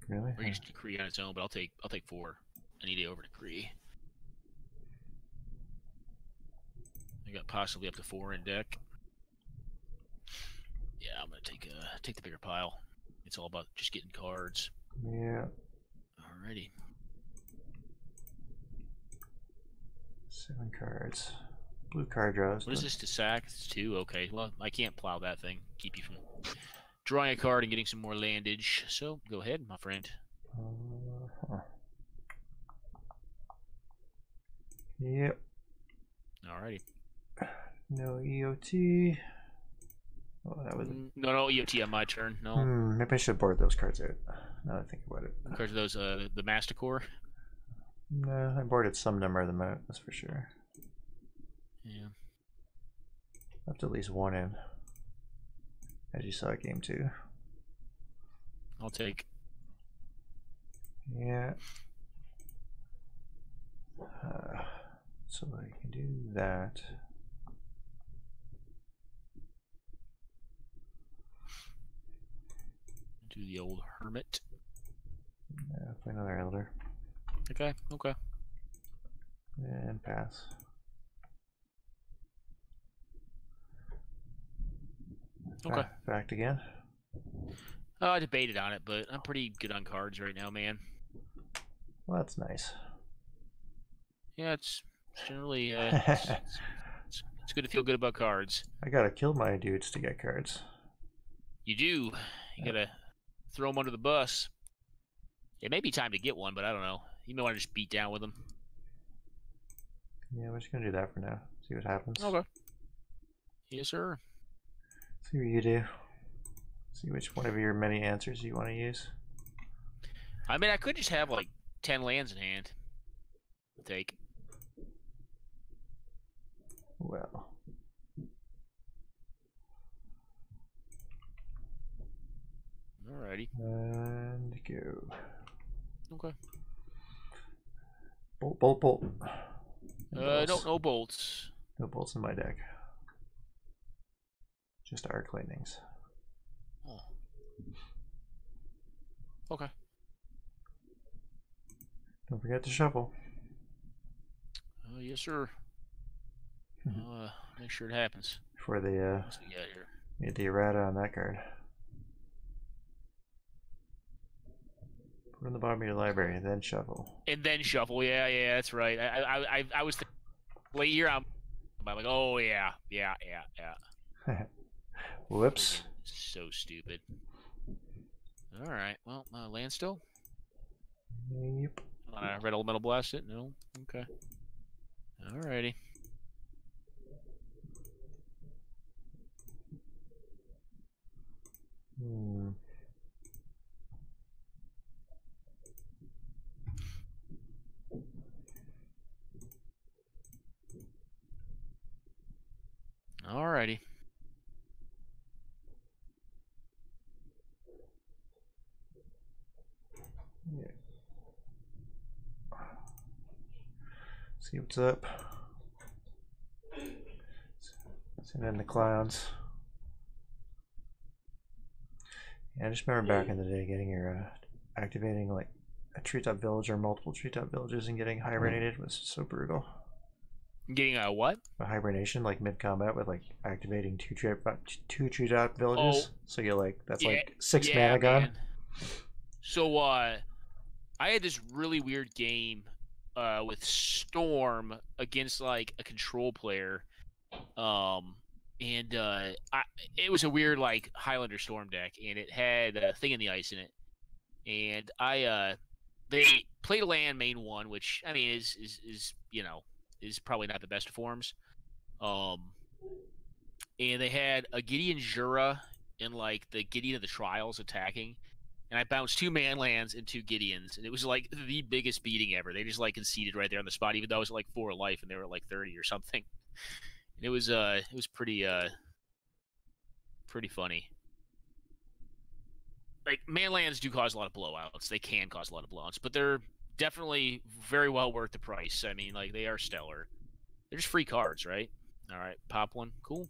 Really? Or you just decree on its own, but I'll take 4 any day over decree. I got possibly up to 4 in deck. Yeah, I'm gonna take the bigger pile. It's all about just getting cards. Yeah. Alrighty. 7 cards. Blue card draws. What is this to sack? It's 2. Okay. Well, I can't plow that thing. Keep you from drawing a card and getting some more landage. So go ahead, my friend. Yep. Alrighty. No EOT. Oh, that was no EOT on my turn. No. Maybe I should board those cards out. Now that I think about it. Cards of those the Masticore. No, I boarded some number of them out. That's for sure. Yeah. Left at least 1 in. As you saw at game 2. I'll take. Yeah. So I can do that. Do the old hermit. Yeah, play another elder. Okay. Okay. And pass. Okay. Fact again. I debated on it, but I'm pretty good on cards right now, man. Well, that's nice. Yeah, it's generally it's good to feel good about cards. I gotta kill my dudes to get cards. You do. You gotta throw them under the bus. It may be time to get one, but I don't know. You may want to just beat down with them. Yeah, we're just gonna do that for now. See what happens. Okay. Yes, sir. See what you do. See which one of your many answers you want to use. I mean, I could just have like 10 lands in hand. I'll take. Well. Alrighty. And go. Okay. Bolt, bolt, bolt. No bolts. No bolts in my deck. Just arc lightnings. Oh. Okay. Don't forget to shuffle. Yes, sir. Make sure it happens. Before they What's we got here? made the errata on that card. Put it in the bottom of your library, then shuffle. And then shuffle. Yeah, that's right. I was late here. I'm like, oh yeah. Whoops. So stupid. All right. Well, land still. Yep. Red Elemental Blast it? No. Okay. Alrighty. Alrighty. Yeah. See what's up. Send in the clowns. Yeah, I just remember back in the day getting your activating like a treetop village or multiple treetop villages and getting hibernated was so brutal. Getting a what? A hibernation like mid combat with like activating two treetop villages. Oh, so you're like that's yeah, like 6 mana gone. So I had this really weird game with Storm against like a control player. It was a weird like Highlander Storm deck, and it had a Thing in the Ice in it. And they played a land main 1, which I mean is is probably not the best of forms. And they had a Gideon Jura and like the Gideon of the Trials attacking. And I bounced 2 man lands and 2 Gideons, and it was like the biggest beating ever. They just like conceded right there on the spot, even though I was at like 4 life and they were at like 30 or something. It was pretty funny. Like, manlands do cause a lot of blowouts. They can cause a lot of blowouts, but they're definitely very well worth the price. I mean, like, they are stellar. They're just free cards, right? All right, pop one. Cool.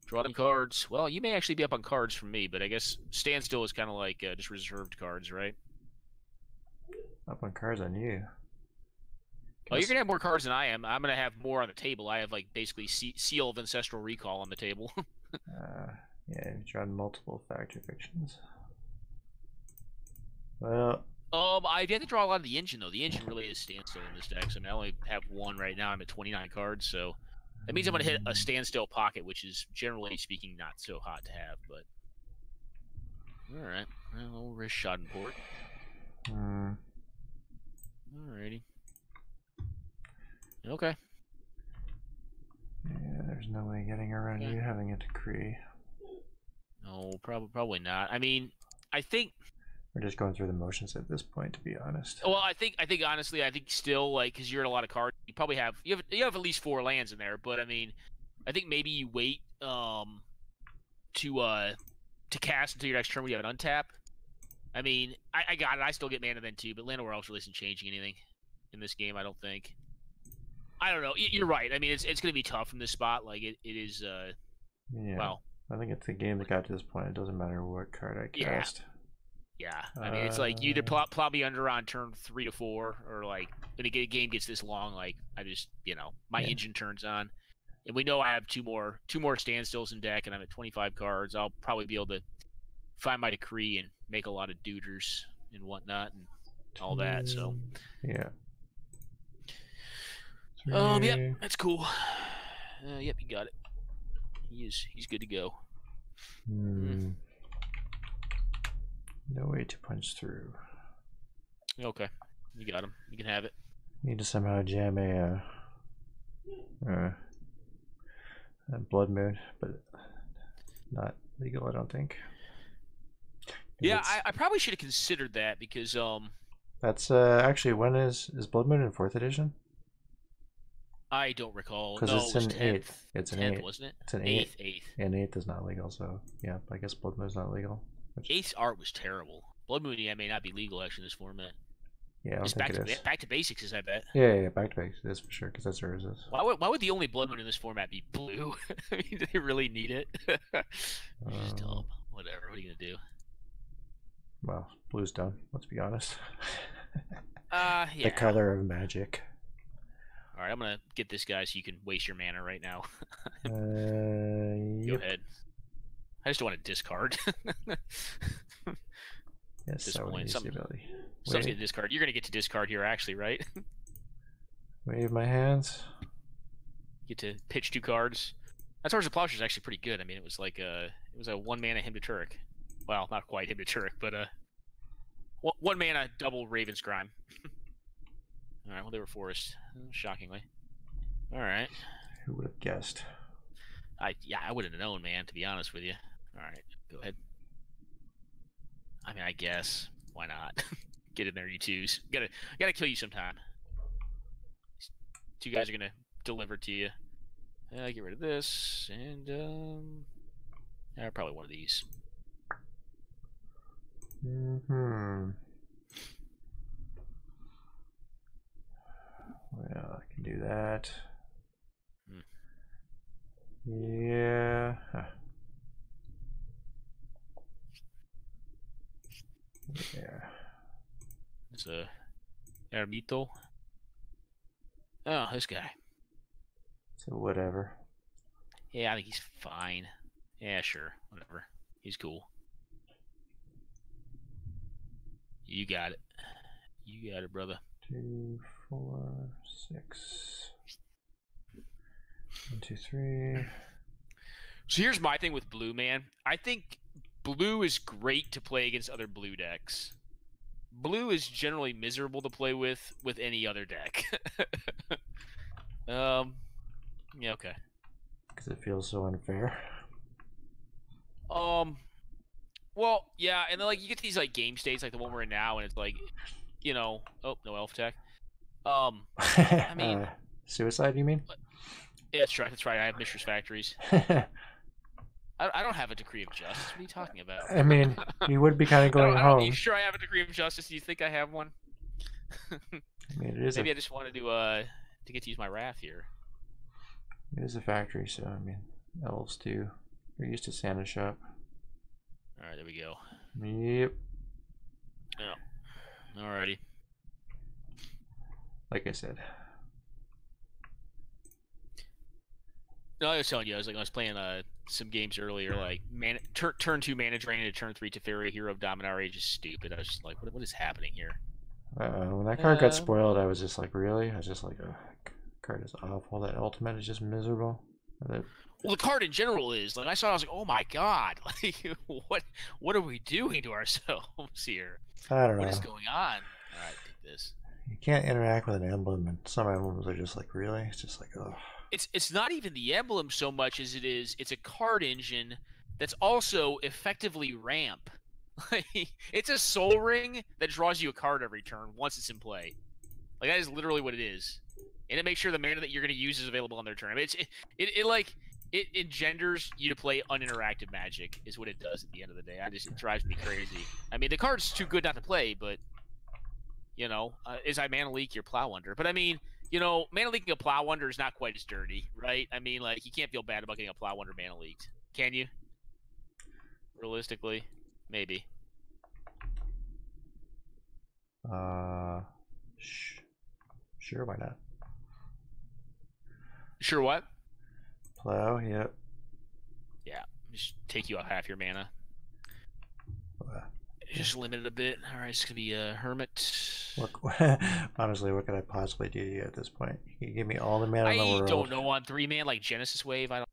Draw them cards. Well, you may actually be up on cards from me, but I guess standstill is kind of like just reserved cards, right? Up on cards on you. Oh, you're gonna have more cards than I am. I'm gonna have more on the table. I have like basically Seal of Ancestral Recall on the table. Yeah, you've drawn multiple factor fictions. Well, I had to draw a lot of the engine though. The engine really is standstill in this deck. So I only have one right now. I'm at 29 cards, so that means I'm gonna hit a standstill pocket, which is generally speaking not so hot to have. But all right, well, wrist shot and port. Alrighty. Okay. Yeah, there's no way getting around you having a decree. No, probably not. I mean, I think we're just going through the motions at this point, to be honest. Well, I think honestly, I think still, like, because you're in a lot of cards, you probably have you have at least 4 lands in there. But I mean, I think maybe you wait to cast until your next turn when you have an untap. I mean, I got it. I still get mana then too, but Land of Elves really isn't changing anything in this game. I don't think. I don't know. You're right. I mean, it's going to be tough from this spot. Like it is. Yeah. Well, I think it's the game that got to this point. It doesn't matter what card I cast. Yeah. I mean, it's like you either plot me under on turn 3 to 4, or like when the game gets this long, like I just my engine turns on, and we know I have two more standstills in deck, and I'm at 25 cards. I'll probably be able to find my decree and make a lot of duders and whatnot and all that. So yeah. Yep, that's cool. Yep, you got it. He's good to go. No way to punch through. Okay, you got him. You can have it. Need to somehow jam a blood moon, but not legal, I don't think. Yeah, I probably should have considered that because that's actually, when is Blood Moon in 4th edition? I don't recall. Because no, it's an 8th. It's an 8th, wasn't it? It's an 8th. 8th. And 8th is not legal, so yeah, I guess Blood Moon is not legal. 8th art was terrible. Blood Moon may not be legal actually in this format. Yeah, I don't think it is. Back to basics is, I bet. Yeah, back to basics is for sure, because that's where it is. Why would the only Blood Moon in this format be blue? I mean, do they really need it? Just dumb. Whatever. What are you gonna do? Well, blue's done. Let's be honest. Yeah. The color of magic. All right, I'm gonna get this guy so you can waste your mana right now. Go ahead. I just don't want to discard. Yes, this point, someone's gonna discard. You're gonna get to discard here, actually, right? Wave my hands. Get to pitch 2 cards. That Swords of Plowshare is actually pretty good. I mean, it was like a 1 mana Hymn to Turek. Well, not quite Hymn to Turek, but 1 mana double Raven's Crime. All right. Well, they were forest, shockingly. All right. Who would have guessed? I wouldn't have known, man. To be honest with you. All right, go ahead. I mean, I guess why not? Get in there, you twos. Gotta kill you sometime. These 2 guys are gonna deliver to you. Get rid of this, and probably one of these. Well, I can do that. Yeah. Yeah. It's a Ermito. Oh, this guy. So whatever. Yeah, I think he's fine. Yeah, sure. Whatever. He's cool. You got it. You got it, brother. 2, 4, 6. 1, 2, 3. So here's my thing with blue, man. I think blue is great to play against other blue decks. Blue is generally miserable to play with any other deck. Yeah, okay. Because it feels so unfair. Well, yeah, and then like you get these like game states like the one we're in now, and it's like, oh, no elf tech. I mean, suicide, you mean? Yeah, that's right. That's right. I have Mishra's Factories. I don't have a decree of justice. What are you talking about? I mean, you would be kind of going I home. Are you sure I have a decree of justice? Do you think I have one? I mean, it is Maybe I just wanted to get to use my wrath here. It is a factory, so I mean, elves too. They're used to Santa's shop. All right, there we go. Yep. Yeah. Alrighty. Like I said. No, I was telling you, I was playing some games earlier, like turn 2 mana drain into turn 3 Teferi, Hero of Dominaria, just stupid. I was just like, what is happening here? When that card got spoiled, I was just like, really? I was just like, oh, card is awful. That ultimate is just miserable. Well, the card in general is like I saw. I was like, oh my god, like what are we doing to ourselves here? I don't know. What is going on? All right, take this. You can't interact with an emblem, and some emblems are just like, really? It's just like, oh. It's not even the emblem so much as it's a card engine that's also effectively ramp. It's a soul ring that draws you a card every turn once it's in play. Like that is literally what it is, and it makes sure the mana that you're going to use is available on their turn. I mean, it engenders you to play uninteractive Magic is what it does at the end of the day. It drives me crazy. I mean, the card's too good not to play, but you know, is I mana leak your Plow Under? But I mean, you know, mana leaking a Plow Under is not quite as dirty, right? I mean, like you can't feel bad about getting a Plow Under mana leaked, can you? Realistically, maybe. Sure, why not? Sure what? Plow, yep. Yeah, just take you out half your mana. Just limit it a bit. All right, it's gonna be a Hermit. Honestly, what could I possibly do to you at this point? You can give me all the mana in the world. I don't know on 3-man like Genesis Wave. I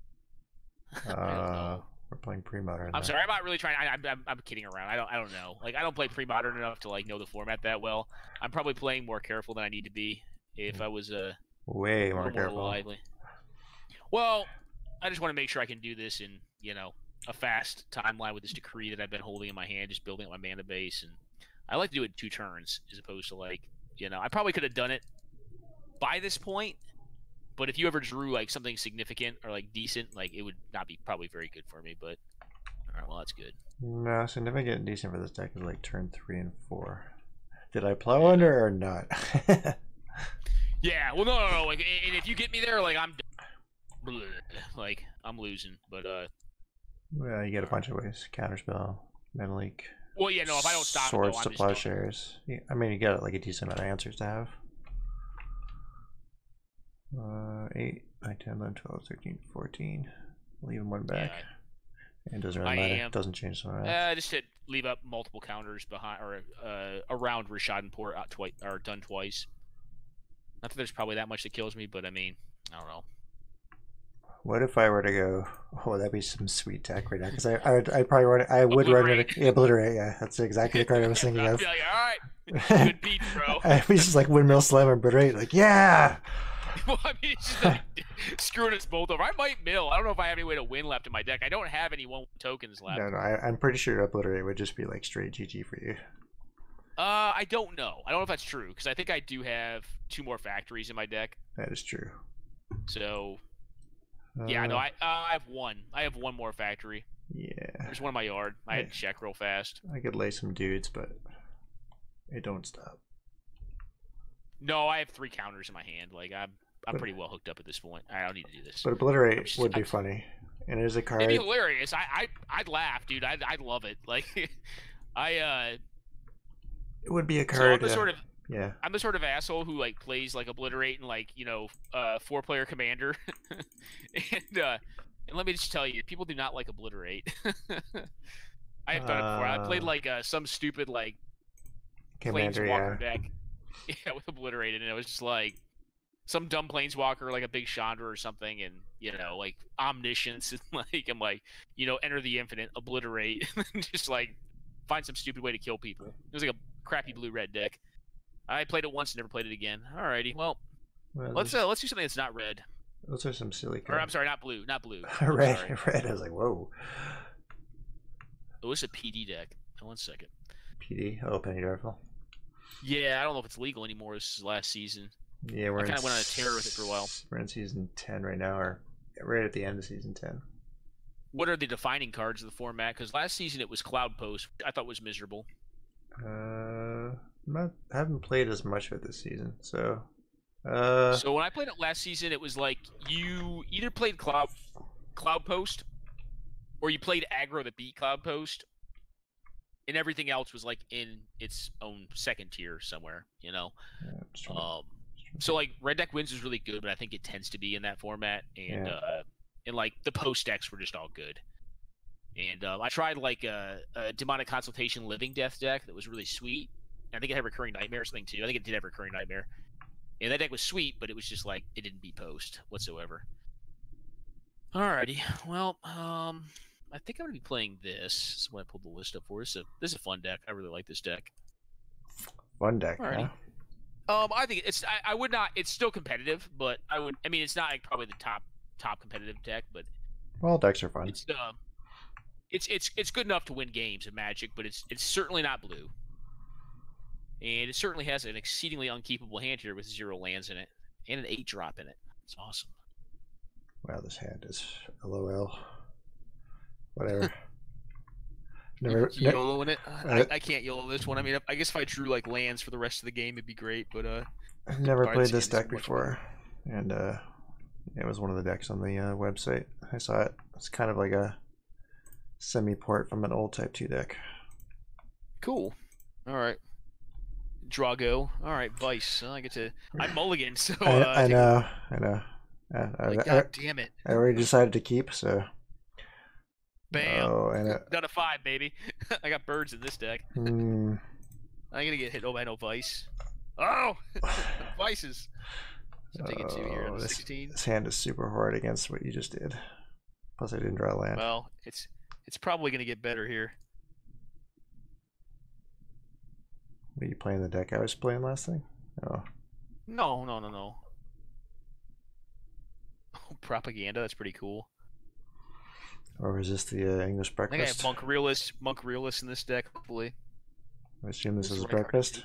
don't know. We're playing Premodern. I'm sorry, I'm not really trying. I'm kidding around. I don't know. Like I don't play Premodern enough to like know the format that well. I'm probably playing more careful than I need to be. If I was way more careful. Lively. Well, I just want to make sure I can do this in a fast timeline with this decree that I've been holding in my hand, just building up my mana base, and I like to do it in 2 turns as opposed to like I probably could have done it by this point. But if you ever drew like something significant or like decent, like it would not be probably very good for me. But all right, well that's good. No, significant and decent for this deck is like turn 3 and 4. Did I Plow Under or not? Yeah, well no. Like, and if you get me there, like I'm losing. But well, you get a bunch of ways: counterspell, mana leak. Well, yeah, no. If I don't stop, swords to plowshares. I mean, you get like a decent amount of answers to have. 8, 9, 10, 11, 12, 13, 14. Leaving one back. Yeah. It doesn't really matter. It doesn't change so much. Just to leave up multiple counters behind or around Rashad and Port done twice. Not that there's probably that much that kills me, but I mean, I don't know. What if I were to go? Oh, that'd be some sweet tech right now. Because I probably run. I would run it. Obliterate. Yeah, that's exactly the card I was thinking of. I'd be like, all right, good beat, bro. I'd be just like windmill slam and obliterate. Like, yeah. Well, I mean, it's just like screwing us both over. I might mill. I don't know if I have any way to win left in my deck. I don't have any 1 tokens left. No, I'm pretty sure obliterate would just be like straight GG for you. I don't know. I don't know if that's true because I think I do have 2 more factories in my deck. That is true. So. Yeah, no, I have 1. I have 1 more factory. Yeah. There's one in my yard. I had to check real fast. I could lay some dudes, but it don't stop. No, I have 3 counters in my hand. Like I'm pretty well hooked up at this point. I don't need to do this. But obliterate would be funny, and it is a card. It'd be hilarious. I'd laugh, dude. I'd love it. Like It would be a card. So I'm the sort of. Yeah. I'm the sort of asshole who like plays like obliterate and like 4-player commander, and let me just tell you, people do not like obliterate. I have done it before. I played like some stupid like planeswalker deck, with obliterated, and it was just like some dumb planeswalker like a big Chandra or something, and like omniscience, and like I'm like enter the infinite, obliterate, and just like find some stupid way to kill people. It was like a crappy blue-red deck. I played it once and never played it again. Alrighty, well let's do something that's not red. Those are some silly cards. Or I'm sorry, not blue. Red. I was like, whoa. Oh, it's a PD deck. 1 second. PD? Oh, Penny Darful. Yeah, I don't know if it's legal anymore. This is last season. Yeah, I kind of went on a tear with it for a while. We're in season 10 right now, or right at the end of season 10. What are the defining cards of the format? Because last season it was Cloud Post, which I thought was miserable. Haven't played as much of it this season, so. So when I played it last season, it was like you either played Cloud Post, or you played aggro that beat Cloud Post, and everything else was like in its own second tier somewhere, you know. Yeah, so like Red Deck Wins is really good, but I think it tends to be in that format, and like the post decks were just all good. And I tried like a Demonic Consultation Living Death deck that was really sweet. I think it had Recurring Nightmare or something too. I think it did have Recurring Nightmare. And that deck was sweet, but it was just like it didn't beat post whatsoever. Alrighty, well, I think I'm gonna be playing this. This is when I pulled the list up for. This is a fun deck. I really like this deck. Fun deck, Alrighty. huh? I think it's. I would not. It's still competitive, but I would. I mean, it's not like probably the top competitive deck, but well, decks are fun. It's good enough to win games in Magic, but it's certainly not blue. And it certainly has an exceedingly unkeepable hand here with 0 lands in it and an 8-drop in it. It's awesome. Wow, this hand is LOL. Whatever. YOLOing it. I can't YOLO this one. I mean, I guess if I drew like lands for the rest of the game, it'd be great. But I've never played this deck before, and it was one of the decks on the website. I saw it. It's kind of like a semi-port from an old Type 2 deck. Cool. All right. Drago. All right, Vice. I get to. I'm mulligan, so. I know. God damn it! I already decided to keep, so. Bam! Oh, and down to 5, baby. I got birds in this deck. I'm gonna get hit by no Vice. Oh, Vices. So I'm taking 2 here on 16. This hand is super hard against what you just did. Plus, I didn't draw land. Well, it's probably gonna get better here. Were you playing the deck I was playing last thing? Oh. No. Oh, Propaganda, that's pretty cool. Or is this the English Breakfast? I think I have Monk Realist in this deck, hopefully. I assume this is a Breakfast?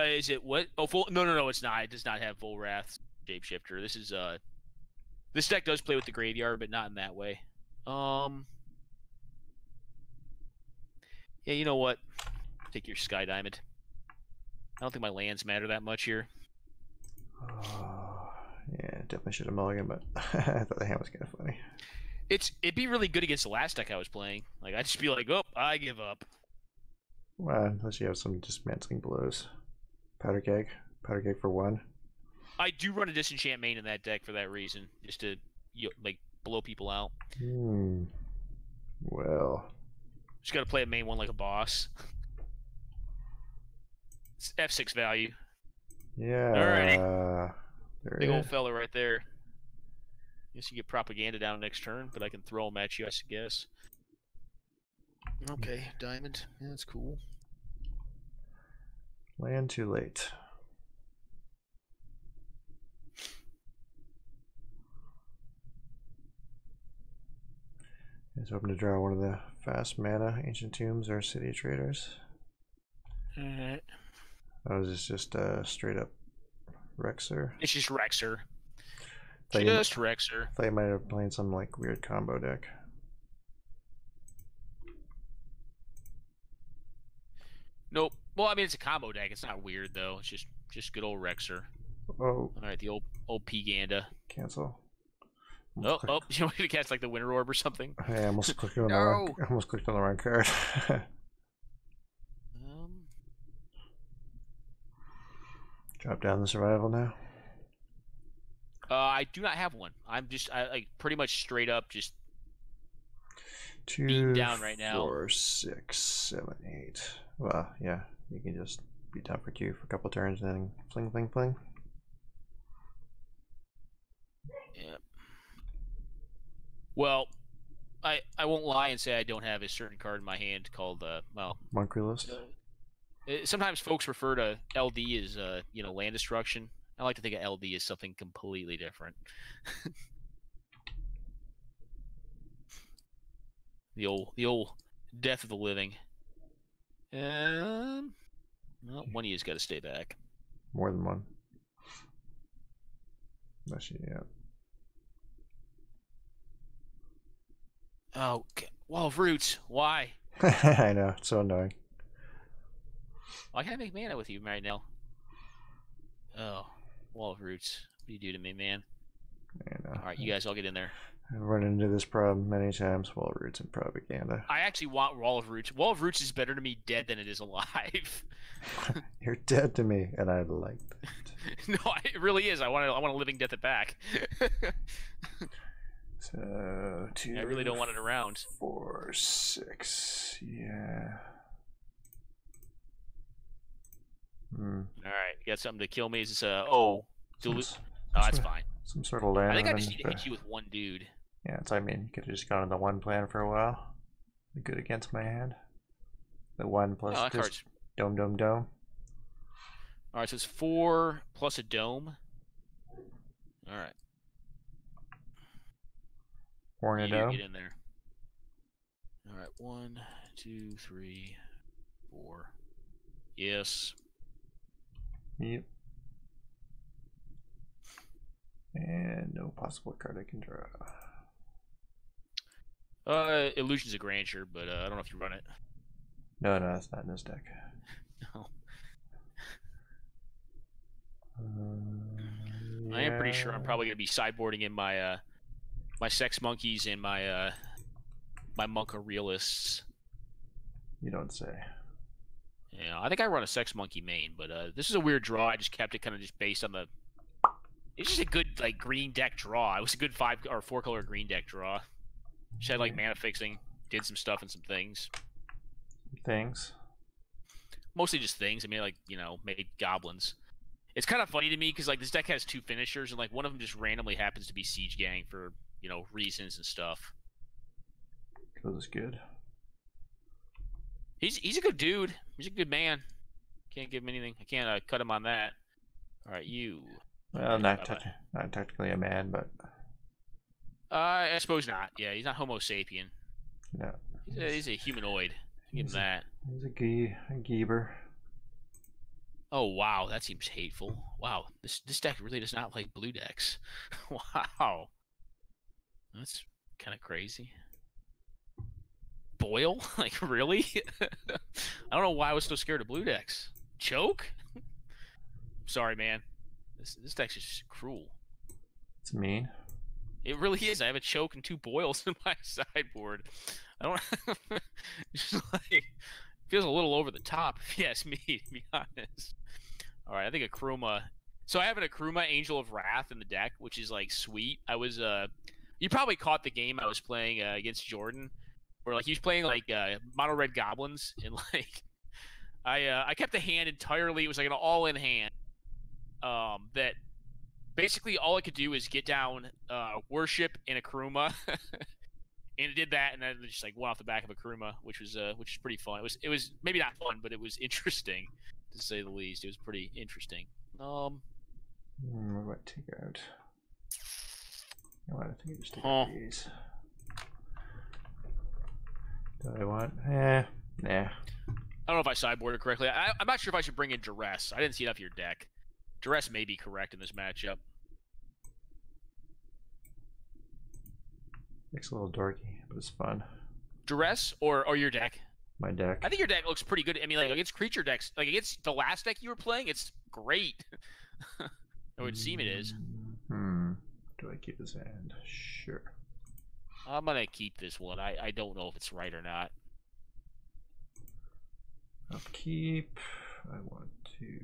Is it what? Oh, full? No, it's not. It does not have Full Wrath Shapeshifter. This is, this deck does play with the graveyard, but not in that way. Yeah, you know what? Take your Sky Diamond. I don't think my lands matter that much here. Yeah, definitely should have mulliganed, but I thought the hand was kind of funny. It'd be really good against the last deck I was playing. Like, I'd just be like, oh, I give up. Well, unless you have some dismantling blows. Powder keg for 1. I do run a disenchant main in that deck for that reason, just to like blow people out. Well, just gotta play a main one like a boss. It's F6 value. Yeah. Alrighty. Big old fella right there. Guess you get Propaganda down next turn, but I can throw them at you, I guess. Okay, Diamond. Yeah, that's cool. Land too late. He's hoping to draw one of the fast mana Ancient Tombs or City Traders. Alright. Oh, is this just straight up Rexer? It's just Rexer. Rexer. I thought you might have played some like weird combo deck. Nope. Well, I mean, it's a combo deck. It's not weird though. It's just good old Rexer. Oh. All right, the old Pganda. Cancel. You want me to cast like the Winter Orb or something? Hey, I almost clicked on the wrong card. Drop down the survival now. I do not have one. I'm just like pretty much straight up just 2 down right now. 4 6 7 8. Well, yeah, you can just be down for Q for a couple turns and then fling. Yeah. Well, I won't lie and say I don't have a certain card in my hand called Monk Realist. Sometimes folks refer to LD as land destruction. I like to think of LD as something completely different. the old death of the living. Well, one of you's got to stay back. More than one. Yeah. Oh, Wall of Roots. Why? I know, it's so annoying. Why can't I make mana with you right now? Oh, Wall of Roots. What do you do to me, man? I know. All right, you guys all get in there. I've run into this problem many times. Wall of Roots and propaganda. I actually want Wall of Roots. Wall of Roots is better to me dead than it is alive. You're dead to me, and I like that. No, it really is. I want a living death it back. So 2. I really don't want it around. 4, 6. Yeah. All right, you got something to kill me? Is this oh, that's fine. Some sort of land. I think I just need to hit you with one dude. Yeah, I mean, you could have just gone on the one plan for a while. Be good against my hand. The 1 plus this dome. All right, so it's 4 plus a dome. All right. Hornado. Get in there. All right, 1, 2, 3, 4. Yes. Yep. And no possible card I can draw. Illusion's a Grandeur, but I don't know if you run it. No, that's not in this deck. No. Yeah. I am pretty sure I'm probably gonna be sideboarding in my my Sex Monkeys and my my Monka Realists. You don't say. Yeah, I think I run a Sex Monkey main, but this is a weird draw. I just kept it kind of just based on the. It's just a good like green deck draw. It was a good 5 or 4 color green deck draw. Just had like mana fixing, did some stuff and some things. Mostly just things. I mean, like made goblins. It's kind of funny to me because like this deck has 2 finishers, and like one of them just randomly happens to be Siege Gang for reasons and stuff. That was good. He's a good dude. He's a good man. Can't give him anything. I can't cut him on that. All right, you. Well, not technically a man, but. I suppose not. Yeah, he's not Homo sapien. No. He's a humanoid. Give him that. He's a Geeber. Oh wow, that seems hateful. Wow, this deck really does not like blue decks. Wow, that's kind of crazy. Boil? Like really? I don't know why I was so scared of blue decks. Choke? Sorry, man. This deck's just cruel. It's mean. It really is. I have a choke and 2 boils in my sideboard. I don't. Just like feels a little over the top, if you ask me, to be honest. All right, I think Akruma. So I have an Akruma Angel of Wrath in the deck, which is like sweet. I was you probably caught the game I was playing against Jordan, where like he was playing like mono red goblins, and like I kept the hand entirely. It was like an all-in hand. That basically all I could do is get down Worship and Akruma. And it did that, and then it just like went off the back of Akruma, which is pretty fun. It was maybe not fun, but it was interesting to say the least. It was pretty interesting. What do I take out? I think I just take out these. Do I want? Nah. I don't know if I sideboarded correctly. I'm not sure if I should bring in Duress. I didn't see enough of your deck. Duress may be correct in this matchup. It's a little dorky, but it's fun. Duress or your deck? My deck. I think your deck looks pretty good. I mean, like against creature decks, like against the last deck you were playing, it's great. It would seem it is. Do I keep this hand? Sure. I'm gonna keep this one. I don't know if it's right or not. Upkeep. I want to.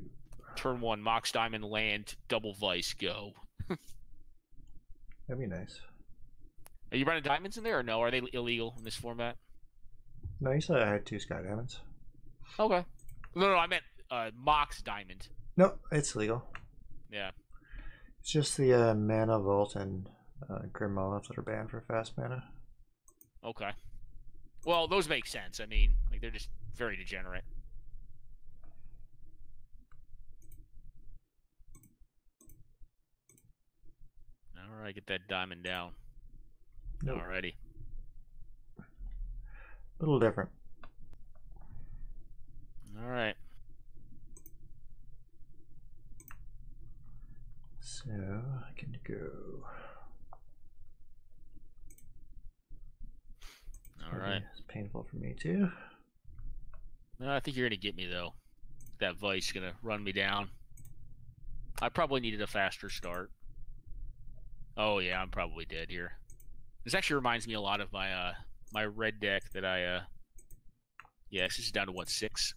Turn 1, Mox Diamond land, double Vice, go. That'd be nice. Are you running diamonds in there or no? Are they illegal in this format? No, you said I had 2 Sky Diamonds. Okay. No, I meant Mox Diamond. No, it's legal. Yeah. It's just the Mana Vault and Grim Mollups that are banned for fast mana. Okay. Well, those make sense. I mean, like they're just very degenerate. All right, get that diamond down. Nope. Alrighty. A little different. All right. So I can go. All right. It's painful for me too. No, I think you're gonna get me though. That vice gonna run me down. I probably needed a faster start. Oh yeah, I'm probably dead here. This actually reminds me a lot of my my red deck that I yeah, this is down to what, 6?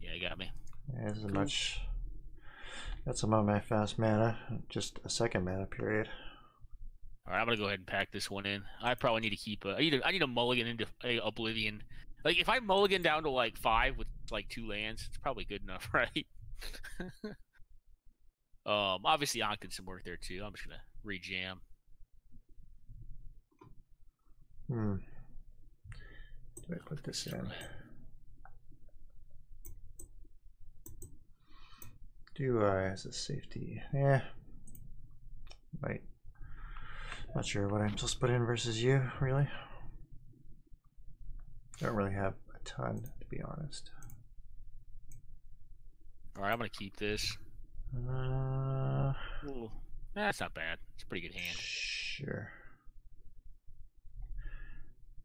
Yeah, you got me. Yeah, this is much. That's some of my fast mana. Just a second mana period. All right, I'm gonna go ahead and pack this one in. I probably need to keep. I need a mulligan into Oblivion. Like if I mulligan down to like 5 with like 2 lands, it's probably good enough, right? Obviously Ankh did some work there too. I'm just gonna rejam. Do I put this in? Do I as a safety? Yeah. Might. Not sure what I'm supposed to put in versus you, really. I don't really have a ton, to be honest. Alright, I'm gonna keep this. Ooh, that's not bad. It's a pretty good hand. Sure.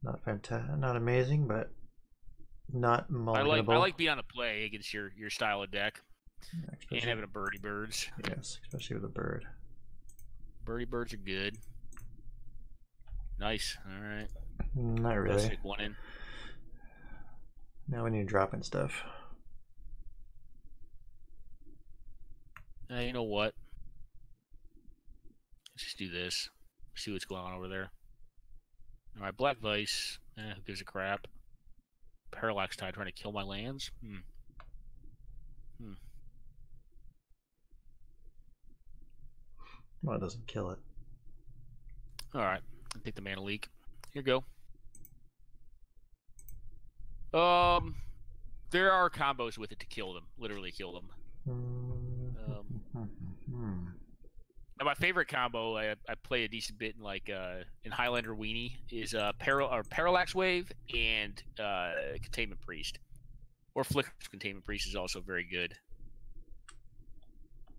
Not fantastic, not amazing, but not mulliganable. I like being on the play against your style of deck. Yeah, and having a birdie birds. Yes, especially with a bird. Birdie birds are good. Nice. All right. Not really. Let's stick one in. Now we need dropping stuff. You know what? Let's just do this. See what's going on over there. All right, Black Vice. Who gives a crap? Parallax Tide trying to kill my lands. Well, it doesn't kill it. All right. I take the mana leak. Here you go. There are combos with it to kill them. Literally kill them. Now my favorite combo I play a decent bit in like in Highlander Weenie is Parallax Wave and Containment Priest. Or Flicker's Containment Priest is also very good.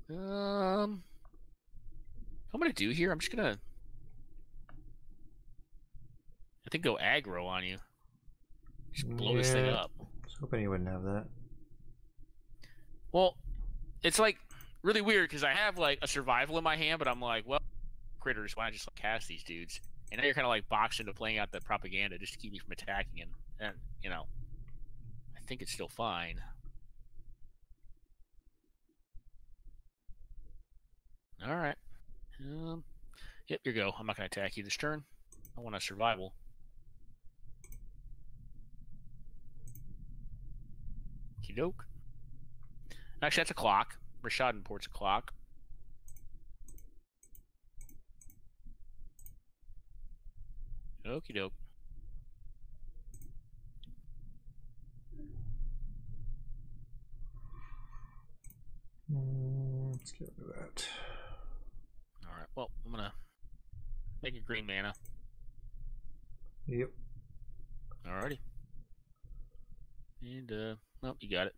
What I'm gonna do here, I'm just gonna I think go aggro on you. Just blow this thing up. I was hoping you wouldn't have that. Well, it's like really weird because I have like a survival in my hand, but I'm like, well, critters, why not just like cast these dudes? And now you're kind of like boxed into playing out the propaganda just to keep me from attacking, and you know, I think it's still fine. All right. Yep, here you go. I'm not gonna attack you this turn. I want a survival. Okey-doke. Actually, that's a clock. Rashad imports a clock. Okie doke. Let's get rid of that. Alright, well, I'm gonna make a green mana. Yep. Alrighty. And, nope, you got it.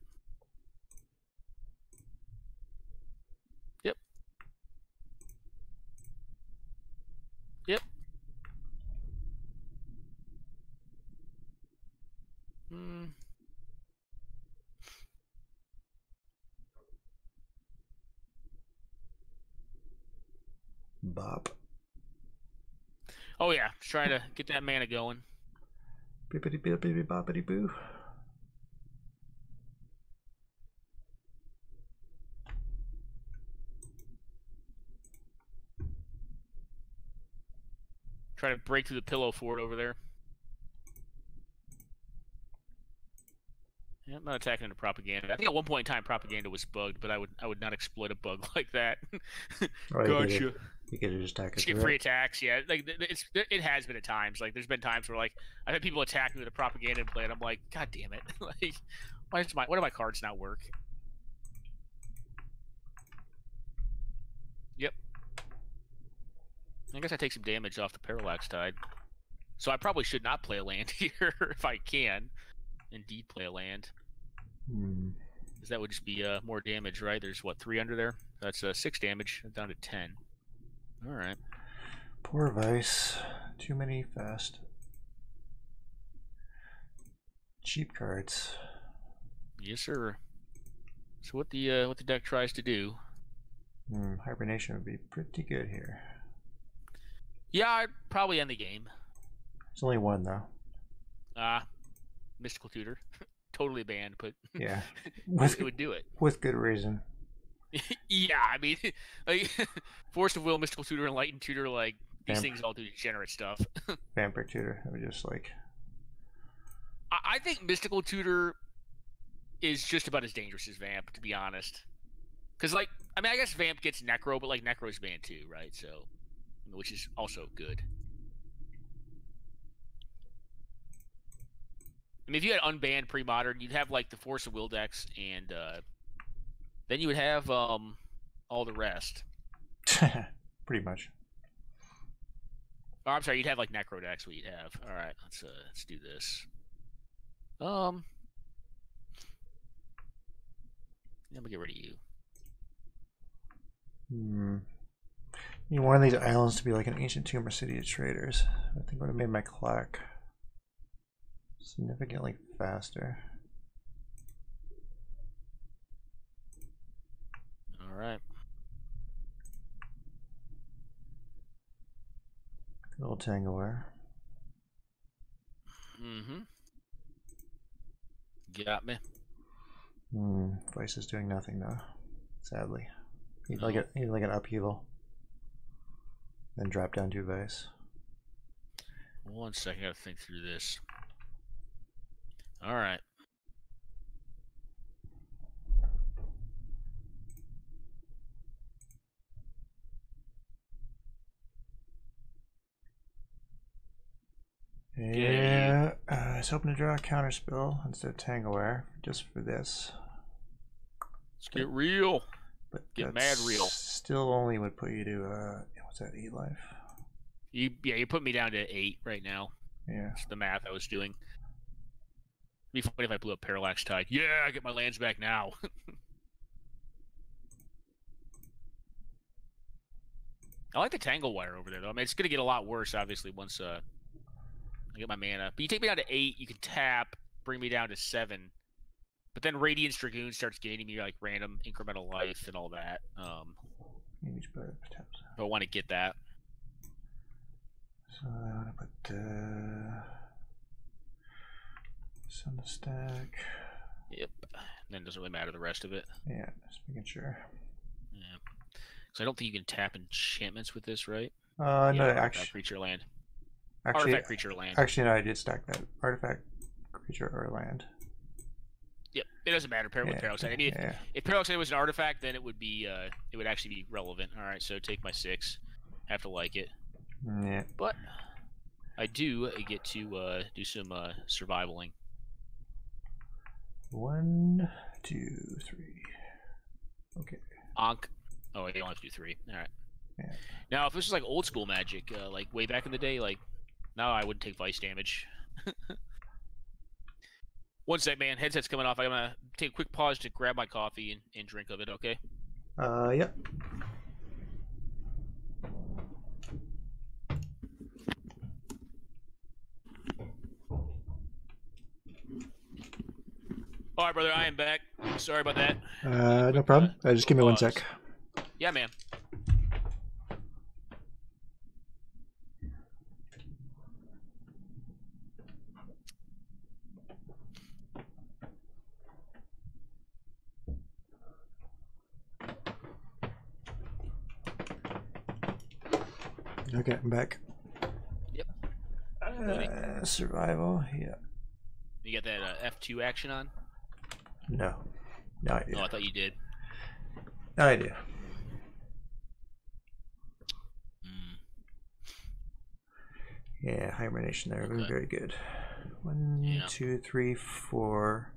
Yep. Yep. Bop. Oh yeah, just trying to get that mana going. Bippity bippity boppity boo. Try to break through the pillow fort over there. Yeah, I'm not attacking into propaganda. I think at one point in time propaganda was bugged, but I would not exploit a bug like that. Gotcha. You could just attack it. Get free attacks, yeah. Like it has been at times. Like there's been times where like I've had people attack me with a propaganda in play, and I'm like, God damn it! Like, why do my cards not work? Yep. I guess I take some damage off the Parallax Tide. So I probably should not play a land here if I can. Indeed, play a land. Because that would just be more damage, right? There's, what, 3 under there? That's 6 damage, down to 10. All right. Poor Vice. Too many fast. Cheap cards. Yes, sir. So what the deck tries to do... Hibernation would be pretty good here. Yeah, I'd probably end the game. There's only one, though. Mystical Tutor. Totally banned, but yeah, it would do it. With good reason. Yeah, I mean, like, Force of Will, Mystical Tutor, Enlightened Tutor, like, these things all do degenerate stuff. Vampire Tutor, I would just like... I think Mystical Tutor is just about as dangerous as Vamp, to be honest. Because, like, I mean, I guess Vamp gets Necro, but, like, Necro's banned too, right? So, which is also good. I mean, if you had unbanned Premodern, you'd have, like, the Force of Will decks, and then you would have all the rest. Pretty much. Oh, I'm sorry, you'd have, like, Necro decks, what you'd have. All right, let's do this. I'm gonna get rid of you. You want these islands to be like an ancient tomb or city of traders. I think would have made my clock significantly faster. All right. Little Tangler. Got me. Vice is doing nothing though. Sadly, he'd like an upheaval. Then drop down 2 Vice. 1 second, I gotta think through this. All right. Yeah, I was hoping to draw a counterspell instead of Tangler just for this. Let's get real. But get mad real. Still only would put you to what's that, 8 life? You put me down to 8 right now. Yeah. That's the math I was doing. It'd be funny if I blew up Parallax Tide. Yeah, I get my lands back now. I like the Tangle Wire over there though. I mean, it's gonna get a lot worse obviously once I get my mana. But you take me down to 8, you can tap, bring me down to 7. But then Radiance Dragoon starts getting me like random incremental life and all that. I want to get that. So I want to put this on the stack. Yep. Then it doesn't really matter the rest of it. Yeah, just making sure. Yeah. So I don't think you can tap enchantments with this, right? No, actually. Creature land. Actually, artifact creature land. Actually, no, I did stack that. Artifact creature or land. Yep, it doesn't matter. With Parallax Tide. I mean, if Parallax Tide was an artifact, then it would be it would actually be relevant. All right, so take my 6. Have to like it. Yeah. But I do get to do some survivaling. 1, 2, 3. Okay. Onk. Oh, you don't have to do 3. All right. Yeah. Now, if this was like old school Magic, like way back in the day, like now I wouldn't take Vice damage. 1 sec, man. Headset's coming off. I'm gonna take a quick pause to grab my coffee and drink of it. Okay. Yep. All right, brother. I am back. Sorry about that. No problem. Just give me 1 sec. Yeah, man. Okay, I'm back. Yep. Survival, yeah. You got that F2 action on? No. No idea. Oh, I thought you did. No idea. Yeah, hibernation there. Okay. Very good. 1, 2, 3, 4,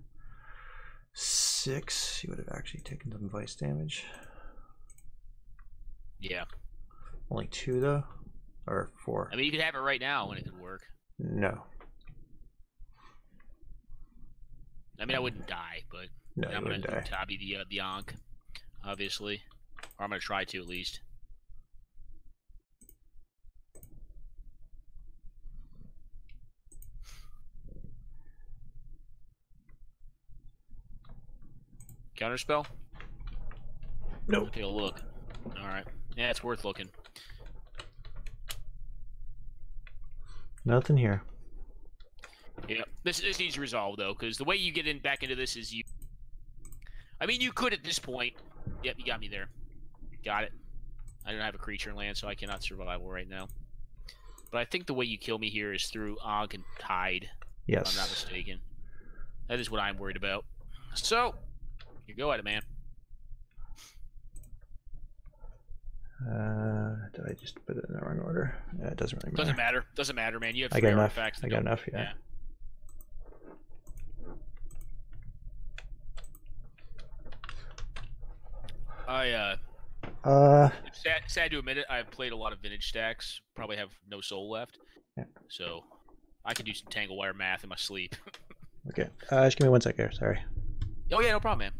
6. You would have actually taken some Vice damage. Yeah. Only 2 though? Or 4? I mean, you could have it right now and it could work. No. I mean, I wouldn't die, but... No, I'm you wouldn't die. Tabby the Ankh, obviously. Or I'm gonna try to at least. Counterspell? Nope. Take a look. Alright. Yeah, it's worth looking. Nothing here. Yeah. This needs resolve though, because the way you get back into this is you. I mean, you could at this point. Yep, you got me there. Got it. I don't have a creature in land, so I cannot survival right now. But I think the way you kill me here is through Og and Tide. Yes. If I'm not mistaken. That is what I'm worried about. So, you go at it, man. Did I just put it in the wrong order? Yeah, it doesn't really matter. Doesn't matter. Doesn't matter, man. You have I three got enough. artifacts. I got enough, yeah. Sad to admit it, I've played a lot of vintage stacks. Probably have no soul left. Yeah. So, I can do some tangle wire math in my sleep. Okay. Just give me 1 sec here. Sorry. Oh yeah, no problem, man.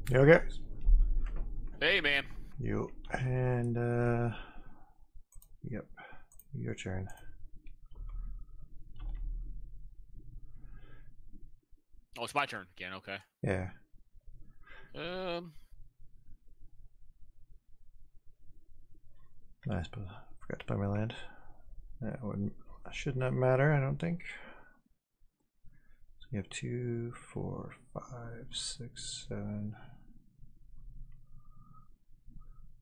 You okay? Hey, man. You and yep, your turn. Oh, it's my turn again. Okay. Yeah. I suppose I forgot to play my land. That should not matter, I don't think. So you have 2, 4, 5, 6, 7.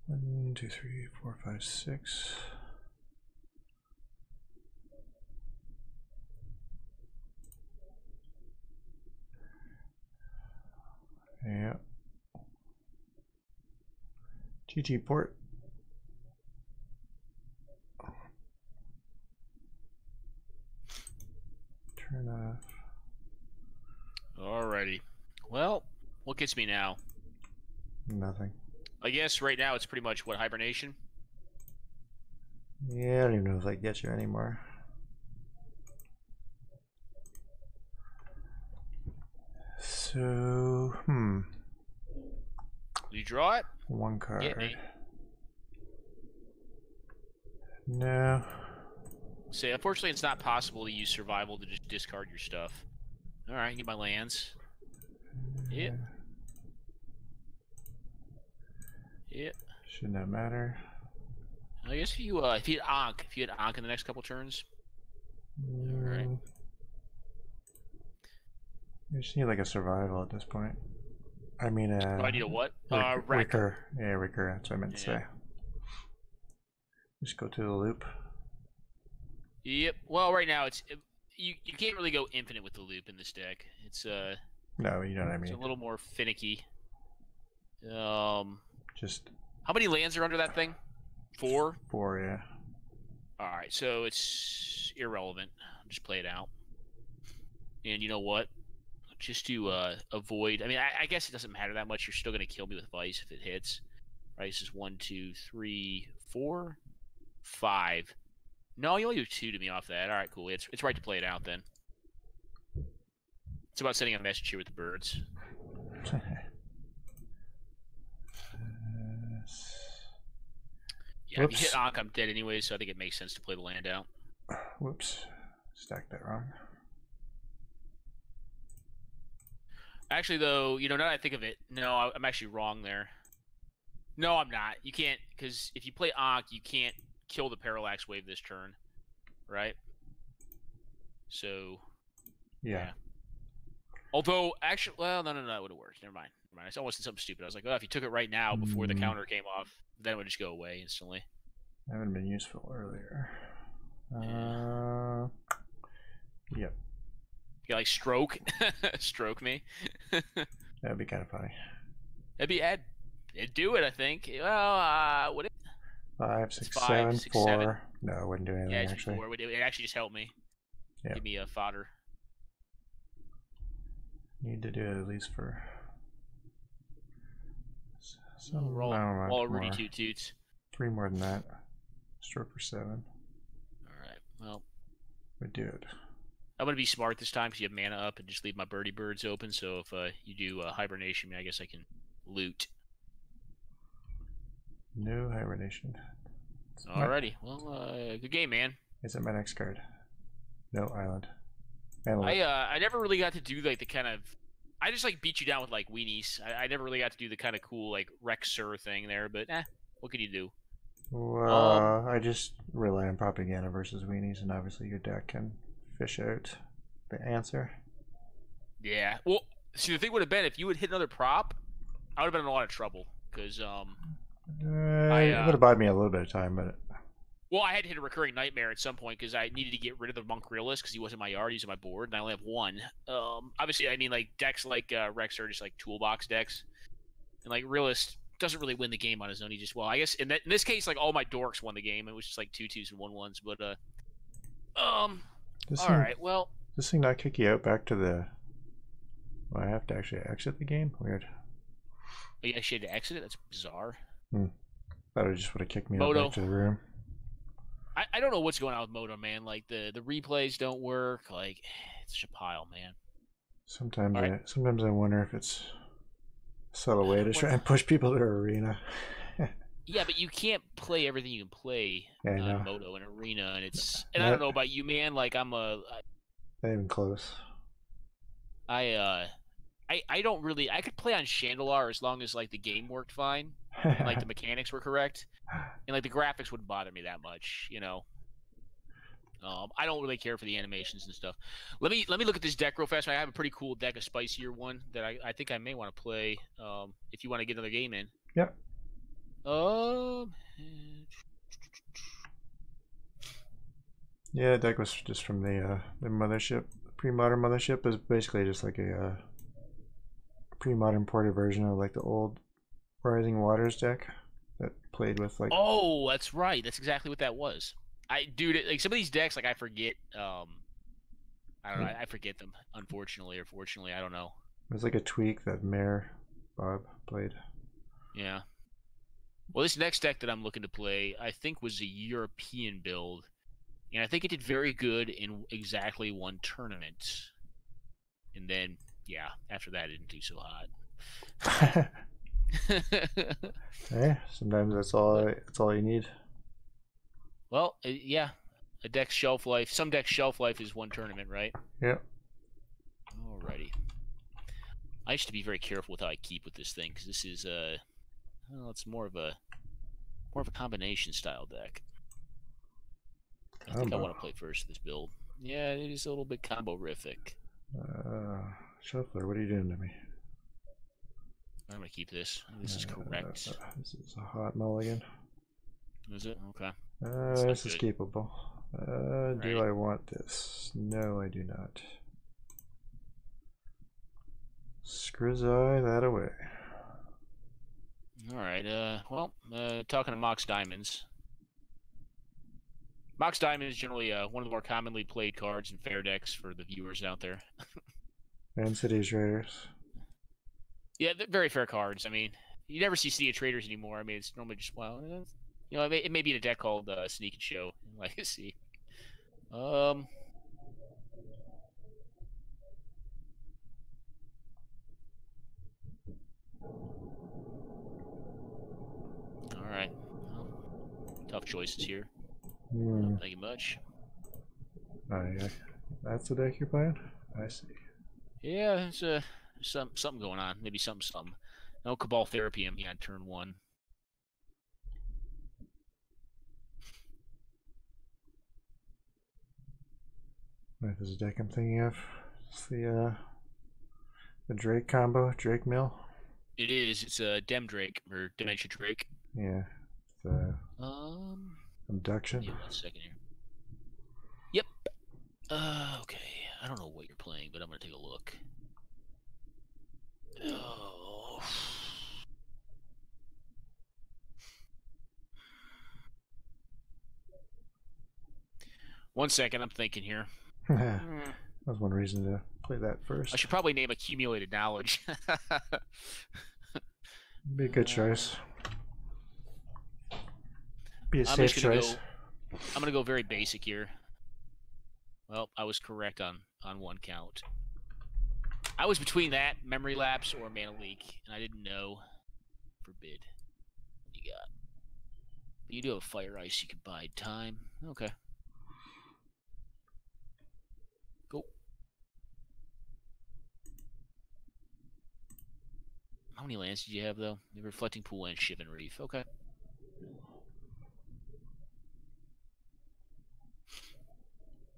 1, 2, 3, 4, 5, 6. Yeah. GG port. Turn off. Alrighty. Well, what gets me now? Nothing. I guess right now it's pretty much what, hibernation? Yeah, I don't even know if that gets you anymore. So, You draw it? 1 card. Get me. No. See, unfortunately, it's not possible to use survival to just discard your stuff. All right, get my lands. Yep. Yep. Should not matter. I guess if you had Ankh in the next couple turns. All right. You just need like a survival at this point. I mean, I need a what? Recur. Yeah, recur. That's what I meant to say. Just go to the loop. Yep. Well, right now you can't really go infinite with the loop in this deck. It's No, you know what I mean. It's a little more finicky. Just. How many lands are under that thing? 4? 4, yeah. All right, so it's irrelevant. Just play it out. And you know what? Just to avoid. I mean, I guess it doesn't matter that much. You're still gonna kill me with Vice if it hits. Right? This is 1, 2, 3, 4, 5. No, you only do 2 to me off that. All right, cool. It's right to play it out then. It's about sending a message here with the birds. Yeah, if you hit Ankh, I'm dead anyway, so I think it makes sense to play the land out. Whoops. Stacked that wrong. Actually, though, now that I think of it, no, I'm actually wrong there. No, I'm not. You can't, because if you play Ankh, you can't kill the Parallax Wave this turn, right? So, yeah. Although, actually, well, no, it would have worked. Never mind. I almost did something stupid. I was like, oh, if you took it right now before the counter came off, then it would just go away instantly. That would have been useful earlier. Yep. You like stroke? Stroke me? That'd be kind of funny. It'd do it, I think. Well, would it? 5, 6, 7, 4. No, it wouldn't do anything, actually. 4. It actually just helped me. Yep. Give me a fodder. Need to do it at least for some roll Rudy Toot Toots. 3 more than that. Stroke for 7. Alright, well. Would do it. I'm going to be smart this time because you have mana up and just leave my birdie birds open. So if you do hibernation, I guess I can loot. No hibernation. Alrighty. Well, good game, man. Is it my next card? No island. I never really got to do like the kind of. I just like beat you down with like weenies. I never really got to do the kind of cool like Rexer thing there, but what can you do? Well, I just rely on propaganda versus weenies, and obviously your deck can fish out the answer. Yeah. Well, see, the thing would have been if you would hit another prop, I would have been in a lot of trouble because it would have bought me a little bit of time, but. Well, I had to hit a recurring nightmare at some point because I needed to get rid of the Monk Realist because he wasn't in my yard, he was on my board, and I only have 1. Obviously, I mean, like, decks like Rex are just, like, toolbox decks. And, like, Realist doesn't really win the game on his own. He just, well, I guess in this case, like, all my dorks won the game. It was just, like, 2/2s and 1/1s. But, alright, well. Does this thing not kick you out back to the... Well, I have to actually exit the game? Weird. Oh, you actually had to exit it? That's bizarre. Thought it just would have kicked me out back to the room. I don't know what's going on with Moto, man. Like, the replays don't work. Like, it's such a pile, man. Sometimes I wonder if it's a subtle way to try and push people to arena. Yeah, but you can't play everything you can play on Moto and arena, and it's... And I don't know about you, man. Like, not even close. I don't really... I could play on Chandelar as long as, like, the game worked fine. And, like, the mechanics were correct. And, like, the graphics wouldn't bother me that much, I don't really care for the animations and stuff. Let me look at this deck real fast. I have a pretty cool deck, a spicier one, that I think I may want to play if you want to get another game in. Yep. Yeah, the deck was just from the mothership. Premodern mothership is basically just like a Premodern ported version of like the old Rising Waters deck that played with like. Oh, that's right. That's exactly what that was. Dude, like some of these decks, like I forget. I don't know. I forget them. Unfortunately or fortunately, I don't know. It was like a tweak that Mayor Bob played. Yeah. Well, this next deck that I'm looking to play, I think was a European build, and I think it did very good in exactly 1 tournament. And then, yeah, after that, it didn't do so hot. Hey, sometimes that's all you need. Well, yeah, a deck's shelf life. Some deck's shelf life is 1 tournament, right? Yep. Alrighty. I used to be very careful with how I keep with this thing because this is well, it's more of a combination style deck. I think I want to play first this build. Yeah, it is a little bit combo-rific. Shuffler, what are you doing to me? I'm gonna keep this. This is correct. This is a hot mulligan. Is it? Okay. This is capable. Do I want this? No, I do not. Scrizzai that away. Alright, well, talking to Mox Diamonds. Mox Diamond is generally one of the more commonly played cards in fair decks for the viewers out there. And Cities Raiders. Yeah, they're very fair cards. I mean, you never see City of Traders anymore. I mean, it's normally just, well, it may be in a deck called Sneak and Show in Legacy. All right. Well, tough choices here. Thank you much. Oh, yeah. That's the deck you're playing? I see. Yeah, it's something going on. Maybe something. No Cabal Therapy on turn 1. What is the deck I'm thinking of? It's the Drake combo, Drake Mill. It is. It's a Dem Drake or Dementia Drake. Yeah. The abduction. Give me 1 second here. Yep. Okay. I don't know what you're playing, but I'm gonna take a look. Oh. 1 second, I'm thinking here. That was one reason to play that first. I should probably name Accumulated Knowledge. Be a good choice. Be a safe choice. I'm gonna go very basic here. Well, I was correct on one count. I was between that, Memory Lapse, or Mana Leak, and I didn't know. Forbid. What you got? You do have Fire Ice, you can bide time. Okay. Go. How many lands did you have, though? The Reflecting Pool and Shivan Reef. Okay.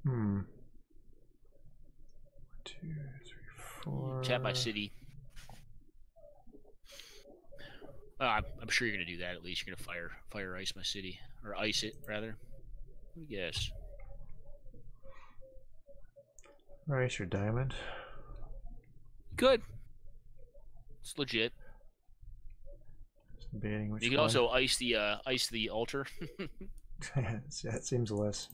One, 2, 3, 4. Tap my city. I'm sure you're gonna do that. At least you're gonna fire ice my city, or ice it rather. Yes. Ice your diamond. Good. It's legit. Debating which you can one. also ice the altar. That seems less.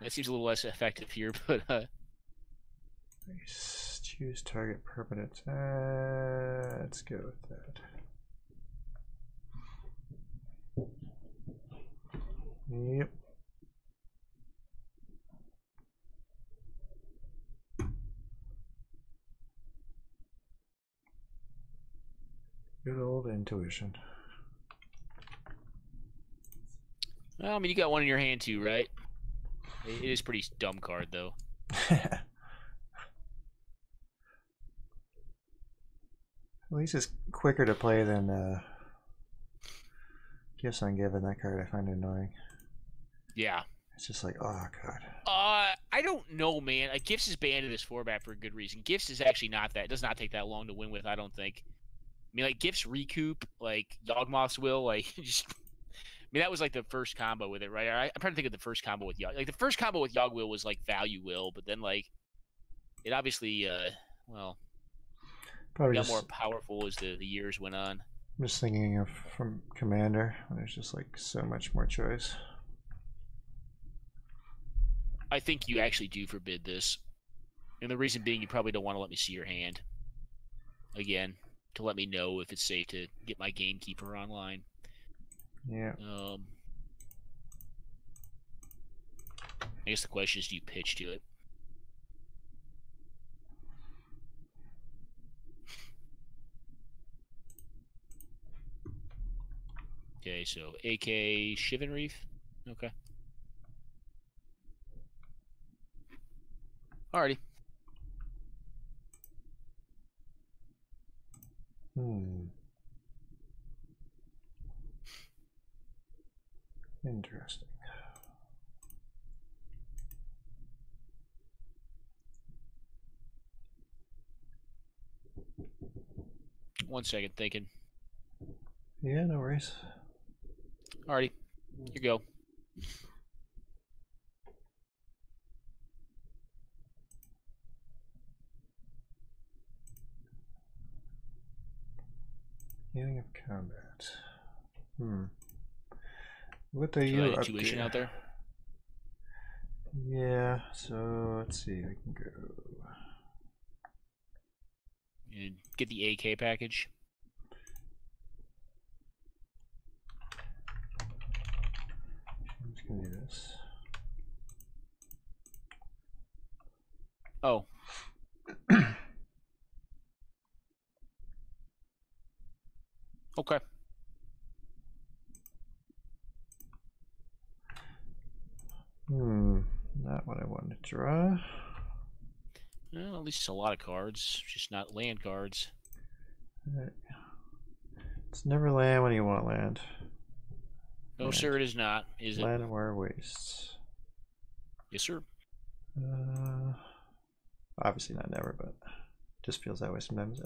That seems a little less effective here, but choose target permanent. Let's go with that. Yep. Good old intuition. well, I mean, you got one in your hand too, right? It is a pretty dumb card, though. At least it's quicker to play than Gifts Ungiven. That card I find annoying. Yeah. It's just like, oh god. I don't know, man. Gifts is banned in this format for a good reason. Gifts is actually not that. It does not take that long to win with, I don't think. I mean, like, Gifts recoup, like Yawgmoth's will, like, just... I mean, that was like the first combo with it, right? I'm trying to think of the first combo with Yawg. Like, the first combo with Yawg will was like Value Will, but then, like, it obviously, well, probably got more powerful as the years went on. I'm just thinking of from Commander, there's just like so much more choice. I think you actually do forbid this. And the reason being, you probably don't want to let me see your hand. Again, to let me know if it's safe to get my Gamekeeper online. Yeah. I guess the question is, do you pitch to it? Okay, so AK Shivan Reef. Okay. Alrighty. Interesting. One second, thinking. Yeah, no worries. Alrighty. Here you go. Beginning of combat. What are you you up intuition to? out there? Yeah, so let's see. I can go. You get the AK package. I'm just gonna do this. Oh. Okay. Not what I wanted to draw. Well, at least it's a lot of cards, just not land cards. Right. It's never land when you want land. No, land. sir, it is not. Is it? Land or wastes. Yes, sir. Obviously not never, but just feels that way sometimes.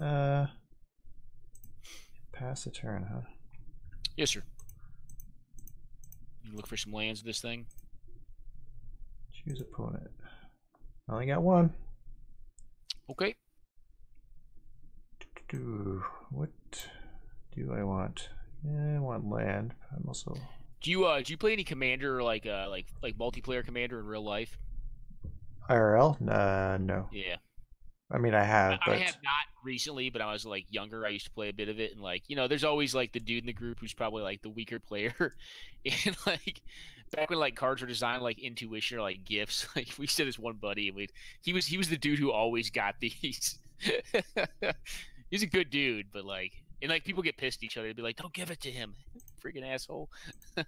Pass the turn, huh? Yes, sir. You look for some lands with this thing. Choose opponent. I only got one. Okay. What do I want? Yeah, I want land. I'm also. Do you play any commander like multiplayer commander in real life? IRL? No. Yeah. I mean, I have, I but have not recently, but I was like younger. I used to play a bit of it, and like there's always like the dude in the group who's probably like the weaker player, and like back when like cards were designed like intuition or like gifts, like we said this one buddy, and he was the dude who always got these. He's a good dude, but like people get pissed at each other. They'd be like, "Don't give it to him, freaking asshole." you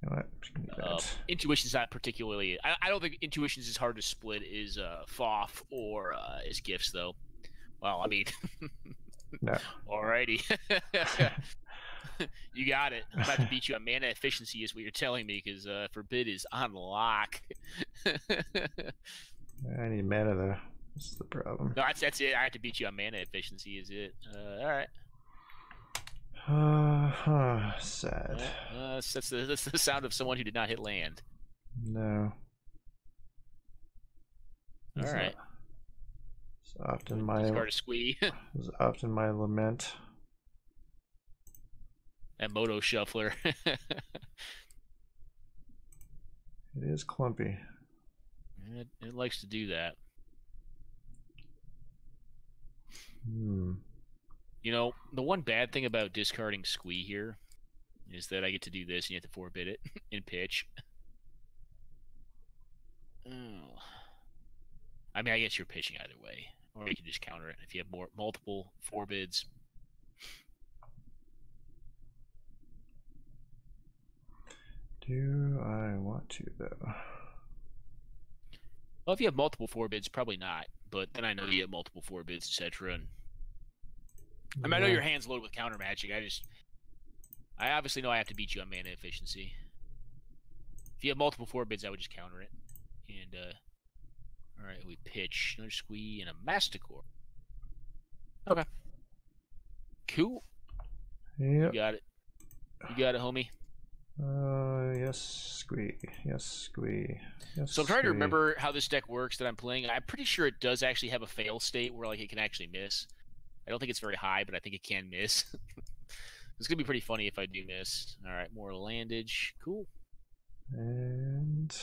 know what? Intuition's not particularly. I don't think intuition's as hard to split as FOF or as gifts, though. Well, I mean, no. Alrighty, you got it. I'm about to beat you on mana efficiency, is what you're telling me, because Forbid is on lock. I need mana though. This is the problem. No, that's it. I have to beat you on mana efficiency. Is it? All right. Sad. That's the sound of someone who did not hit land. No. All right. It's often my discard a squee. It's often my lament. That Moto Shuffler. It is clumpy. It likes to do that. You know, the one bad thing about discarding squee here is that I get to do this and you have to forbid it in pitch. Oh. I mean, I guess you're pitching either way. Or you can just counter it if you have multiple forbids. Do I want to, though? Well, if you have multiple forbids, probably not. But then I know you have multiple forbids, etc. And I mean, I know your hand's loaded with counter magic. I obviously know I have to beat you on mana efficiency. If you have multiple forbids, I would just counter it. And all right, we pitch another squee and a Masticore. Okay. Cool. Yep. You got it. You got it, homie. Yes, squee. Yes, squee. Yes. So I'm trying to remember how this deck works that I'm playing. I'm pretty sure it does actually have a fail state where like it can actually miss. I don't think it's very high, but I think it can miss. It's gonna be pretty funny if I do miss. All right, more landage. Cool. And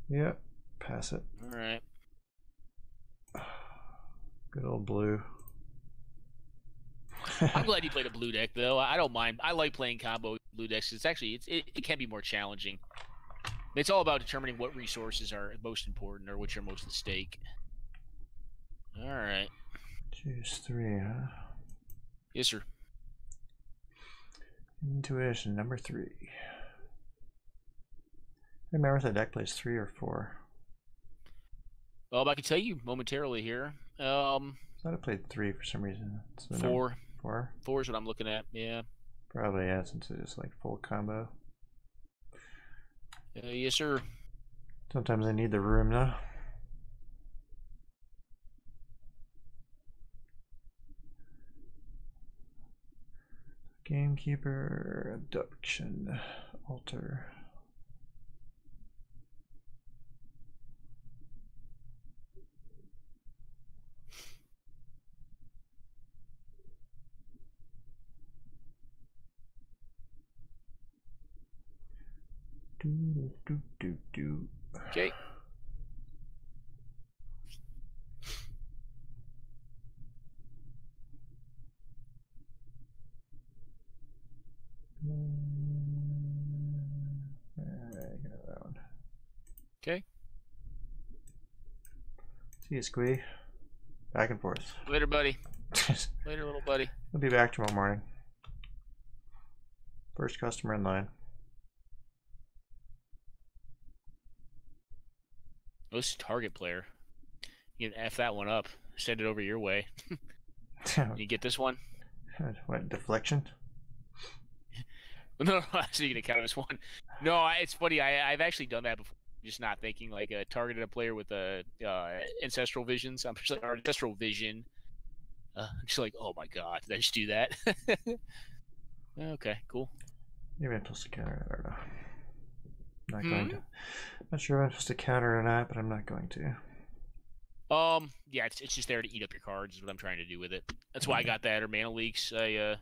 yep, pass it. All right. Good old blue. I'm glad you played a blue deck, though. I don't mind. I like playing combo blue decks. It's actually it can be more challenging. It's all about determining what resources are most important or which are most at stake. All right. Choose 3, huh? Yes, sir. Intuition number 3. I remember if the deck plays 3 or 4. Well, I can tell you momentarily here. I thought it played 3 for some reason. 4. 4? 4 is what I'm looking at. Yeah. Probably, yeah, since it's like full combo. Yes, sir. Sometimes I need the room, though. Gamekeeper, abduction, altar. Okay. Okay. See you, Squee. Back and forth. Later, buddy. Later, little buddy. I'll be back tomorrow morning. First customer in line. Oh, this is target player. You can F that one up. Send it over your way. You get this one? What, deflection? No, so you can count this one. No, it's funny. I've actually done that before. Just not thinking, like, targeted a player with ancestral visions. I'm just like, or ancestral vision. I'm just like, oh my god, did I just do that? Okay, cool. Maybe I'm supposed to counter it. I don't know. I'm not going to. Not sure if I'm supposed to counter or not, but I'm not going to. Yeah, it's just there to eat up your cards. Is what I'm trying to do with it. That's why I got that, or mana leaks. Yeah.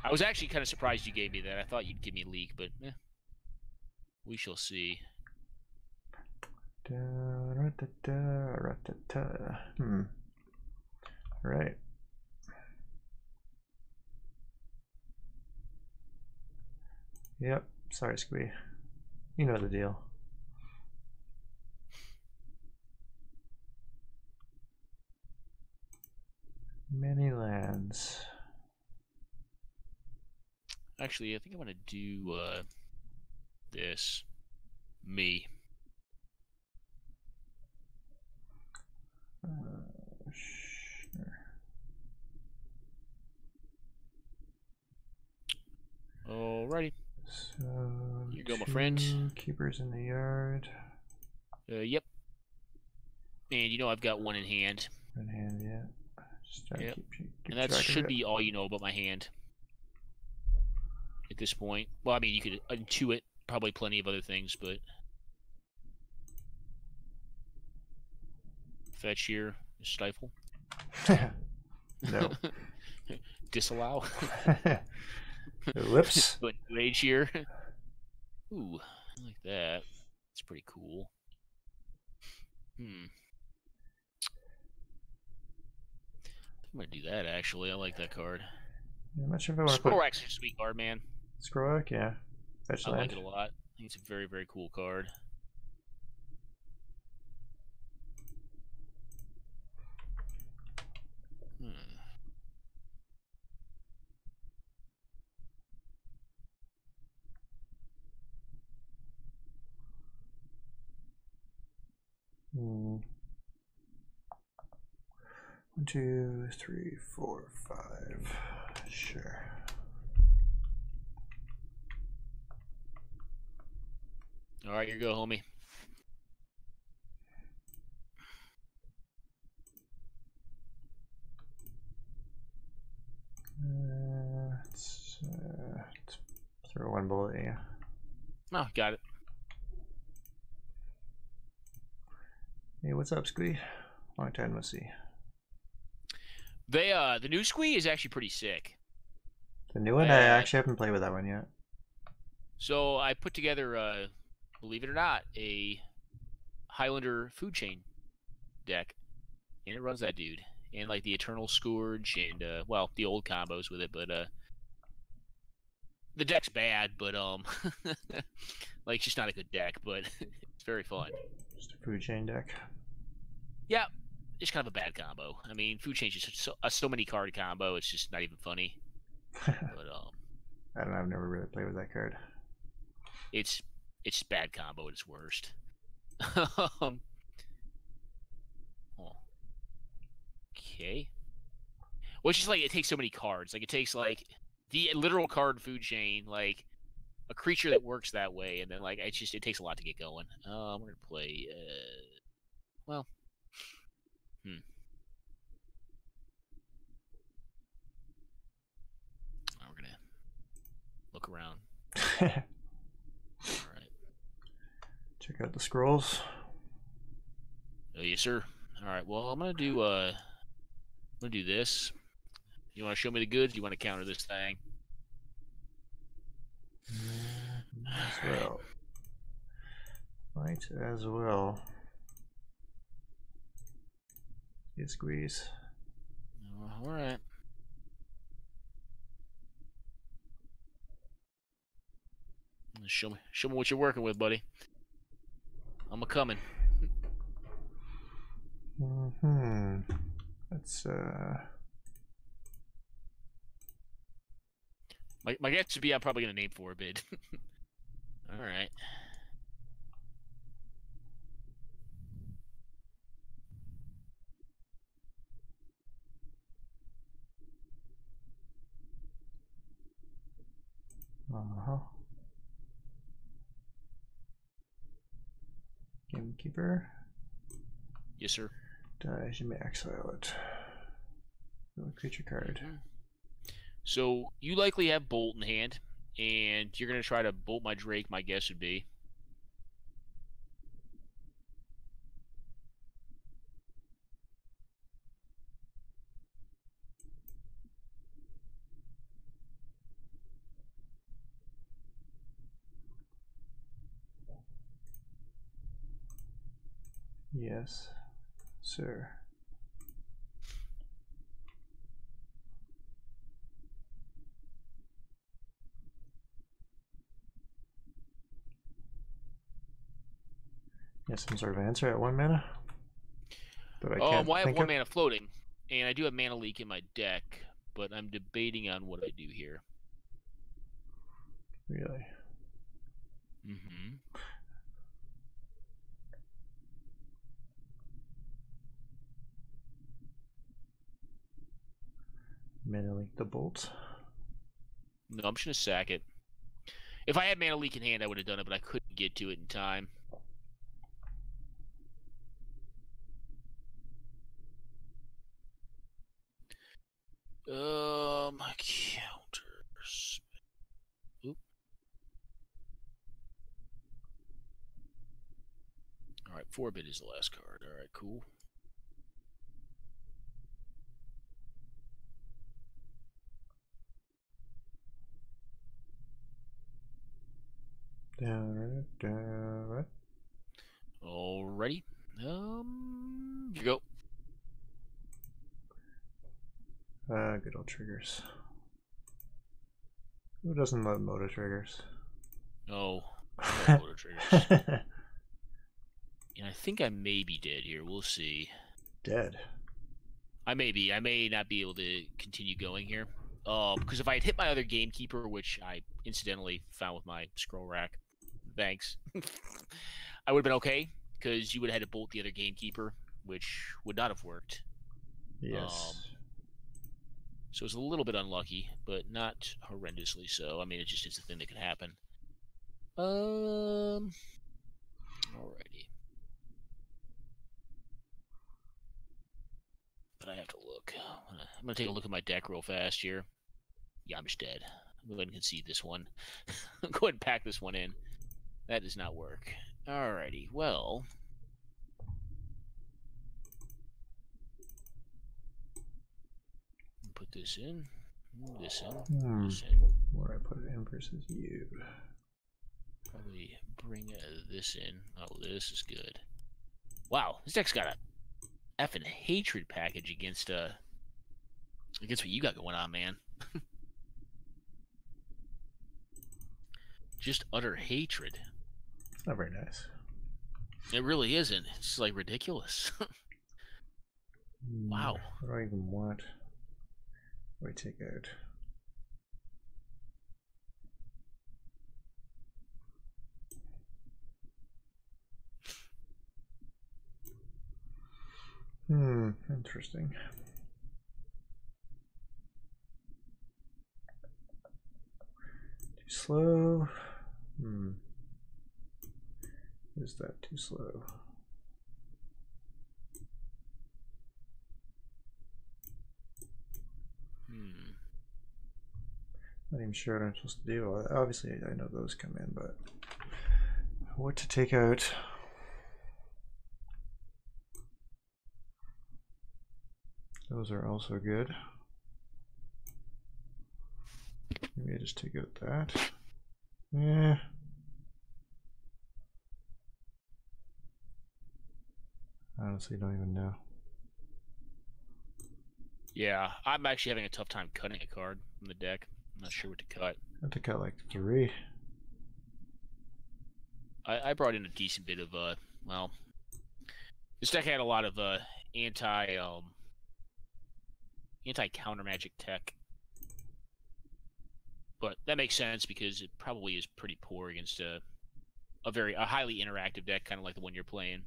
I was actually kind of surprised you gave me that. I thought you'd give me a leak, but we shall see. Right. Yep. Sorry, Squee. You know the deal. Many lands. Actually, I think I'm gonna do this. Me. Sure. Alrighty. So here you go, my friend. Keepers in the yard. Yep. And you know I've got one in hand. In hand, yeah. Just trying to keep and that should be all you know about my hand. At this point. Well, I mean, you could intuit probably plenty of other things, but... Fetch here. Stifle. No. Disallow. Ellipse. But rage here. Ooh, I like that. It's pretty cool. I'm gonna do that actually. I like that card. I'm not sure if I want to Scroll Rack's a sweet card, man. Scroll Rack, yeah. I like it a lot. I think it's a very, very cool card. One, 2, 3, 4, 5. Sure. All right, here you go, homie. Let's throw one bullet at you. Oh, got it. Hey, what's up, Squee? Long time no see. They the new Squee is actually pretty sick. The new one? I actually haven't played with that one yet. So I put together, believe it or not, a Highlander food chain deck, and it runs that dude, and like the Eternal Scourge, and well, the old combos with it, but the deck's bad, but like it's just not a good deck, but it's very fun. Just a food chain deck. Yeah, it's kind of a bad combo. I mean, food chain is just so many card combo. It's just not even funny. But I don't know. I've never really played with that card. It's bad combo at its worst. Okay. Well, it's just like it takes so many cards. Like it takes like the literal card food chain, like a creature that works that way, and then like it takes a lot to get going. We're gonna play. Well. We're gonna look around. All right. Check out the scrolls. Oh, yes, sir. All right. Well, I'm gonna do this. You want to show me the goods? You want to counter this thing? As well. Might as well. You squeeze. All right. Show me what you're working with, buddy. I'm a coming. Let's My guess would be I'm probably gonna name 4 a bid. All right. Gamekeeper. Yes, sir. Dies, you may exile it. No creature card. So you likely have Bolt in hand, and you're gonna try to bolt my Drake. My guess would be. Yes, sir. Yes, some sort of answer at 1 mana. But I can't. Well, I have 1 mana floating, and I do have mana leak in my deck, but I'm debating on what I do here. Really? Mm-hmm. Mana leak the bolt. No, I'm just gonna sack it. If I had mana leak in hand, I would have done it, but I couldn't get to it in time. Counters. Oop. All right, 4 bid is the last card. All right, cool. What? Alrighty. You go. Good old triggers. Who doesn't love motor triggers? Oh, I love motor triggers. And I think I may be dead here. We'll see. Dead? I may be. I may not be able to continue going here. Because if I had hit my other gamekeeper, which I incidentally found with my scroll rack, thanks, I would have been okay, because you would have had to bolt the other gamekeeper, which would not have worked. Yes. So it's a little bit unlucky, but not horrendously so. I mean, it's a thing that could happen. Alrighty. But I have to look. I'm gonna take a look at my deck real fast here. Yeah, I'm just dead. I'm going to go ahead and concede this one. Go ahead and pack this one in. That does not work. Alrighty, well. Put this in. This in. This in. Where I put it in versus you. Probably bring this in. Oh, this is good. Wow, this deck's got a effing hatred package against what you got going on, man. Just utter hatred. Not very nice. It really isn't. It's like ridiculous. Wow. What do I even want? What do I take out? Interesting. Too slow. Is that too slow? Not even sure what I'm supposed to do. Obviously, I know those come in, but what to take out? Those are also good. Maybe I just take out that. Yeah. Honestly, don't even know. Yeah, I'm actually having a tough time cutting a card from the deck. I'm not sure what to cut. I have to cut like 3. I brought in a decent bit of well, this deck had a lot of anti counter magic tech, but that makes sense because it probably is pretty poor against a highly interactive deck, kind of like the one you're playing.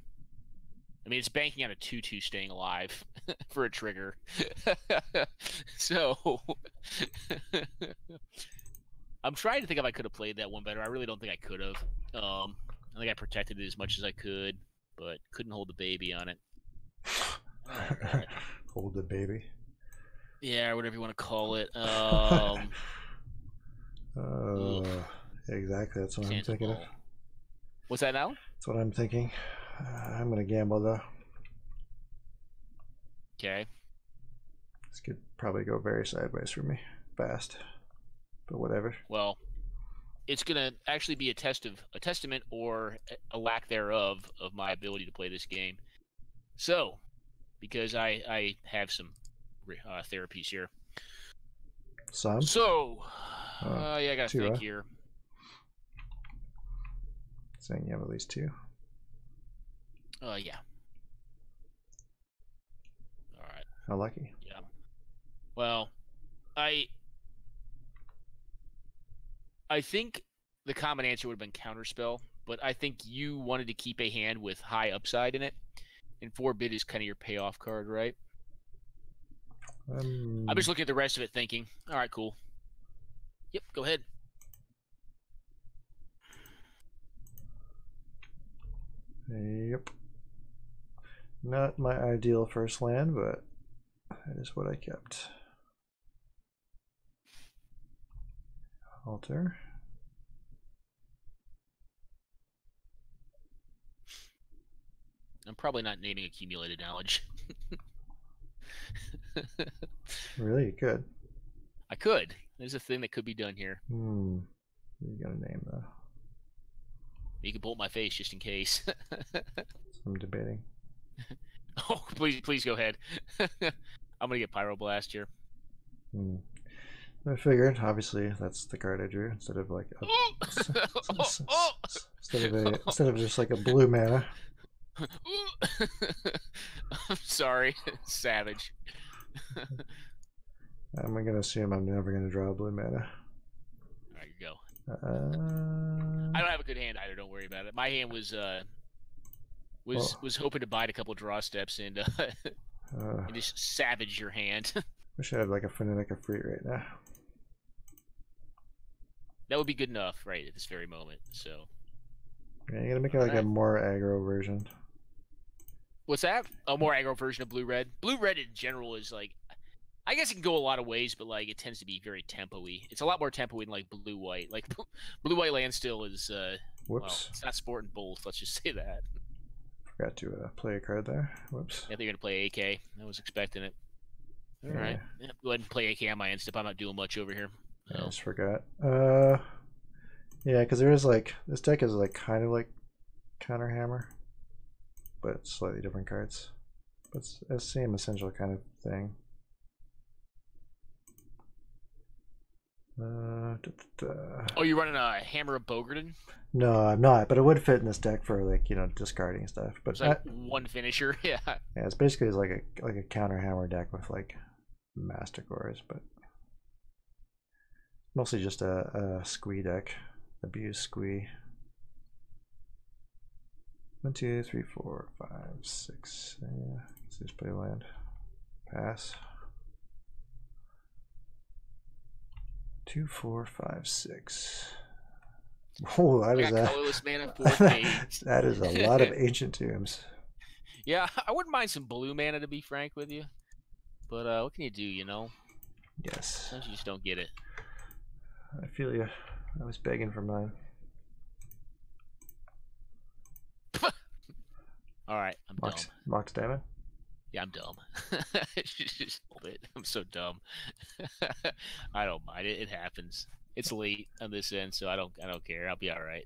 I mean, it's banking on a 2/2 staying alive for a trigger. So I'm trying to think if I could have played that one better. I really don't think I could have. I think I protected it as much as I could, but couldn't hold the baby on it. Hold the baby. Yeah, or whatever you want to call it. Exactly. That's what I'm thinking of. What's that now? That's what I'm thinking. I'm gonna gamble though. Okay. This could probably go very sideways for me, fast, but whatever. Well, it's gonna actually be a testament or a lack thereof of my ability to play this game. So, because I have some therapies here. Some. So, yeah, I gotta think here. Saying you have at least 2. Yeah. All right. How lucky. Yeah. Well, I think the common answer would have been Counterspell, but I think you wanted to keep a hand with high upside in it, and 4-bit is kind of your payoff card, right? I'm just looking at the rest of it thinking, all right, cool. Yep, go ahead. Yep. Not my ideal first land, but that is what I kept. Alter. I'm probably not naming accumulated knowledge. Really? You could. I could. There's a thing that could be done here. You got a name though. You can bolt my face just in case. I'm debating. Oh, please go ahead. I'm gonna get Pyroblast here. I figured, obviously, that's the card I drew instead of like instead of just like a blue mana. I'm sorry, savage. I'm gonna assume I'm never gonna draw a blue mana. There you go. I don't have a good hand either. Don't worry about it. My hand was hoping to bite a couple draw steps and just savage your hand. Wish I had like a Phonetic Efreet right now. That would be good enough, right at this very moment. So. Yeah, you gotta make it like a more aggro version. What's that? A more aggro version of blue-red. Blue-red in general is like, I guess it can go a lot of ways, but like it tends to be very tempo-y. It's a lot more tempo-y than like blue-white. Like blue-white land still is. Well, it's not sporting both. Let's just say that. Forgot to play a card there. Whoops. I think you're gonna play AK. I was expecting it. All right. Yeah, go ahead and play AK on my end. I'm not doing much over here. I just forgot. Yeah, because there is like this deck is like kind of like Counter Hammer, but slightly different cards. But it's the same essential kind of thing. Oh, you're running a Hammer of Bogarden? No, I'm not, but it would fit in this deck for like, you know, discarding stuff. But it's like one finisher, yeah. Yeah, it's basically like a Counter Hammer deck with like Master Cores, but mostly just a squee deck. Abuse squee. 1, 2, 3, 4, 5, 6. Yeah, let's just play land. Pass. 2, 4, 5, 6. Oh, that is colorless mana, 4 that is a lot of Ancient Tombs. Yeah, I wouldn't mind some blue mana, to be frank with you. But what can you do, you know? Yes. Sometimes you just don't get it. I feel you. I was begging for mine. All right, I'm dumb. Mox Diamond? Yeah, I'm dumb. Just hold it. I'm so dumb. I don't mind it. It happens. It's late on this end, so I don't care. I'll be all right.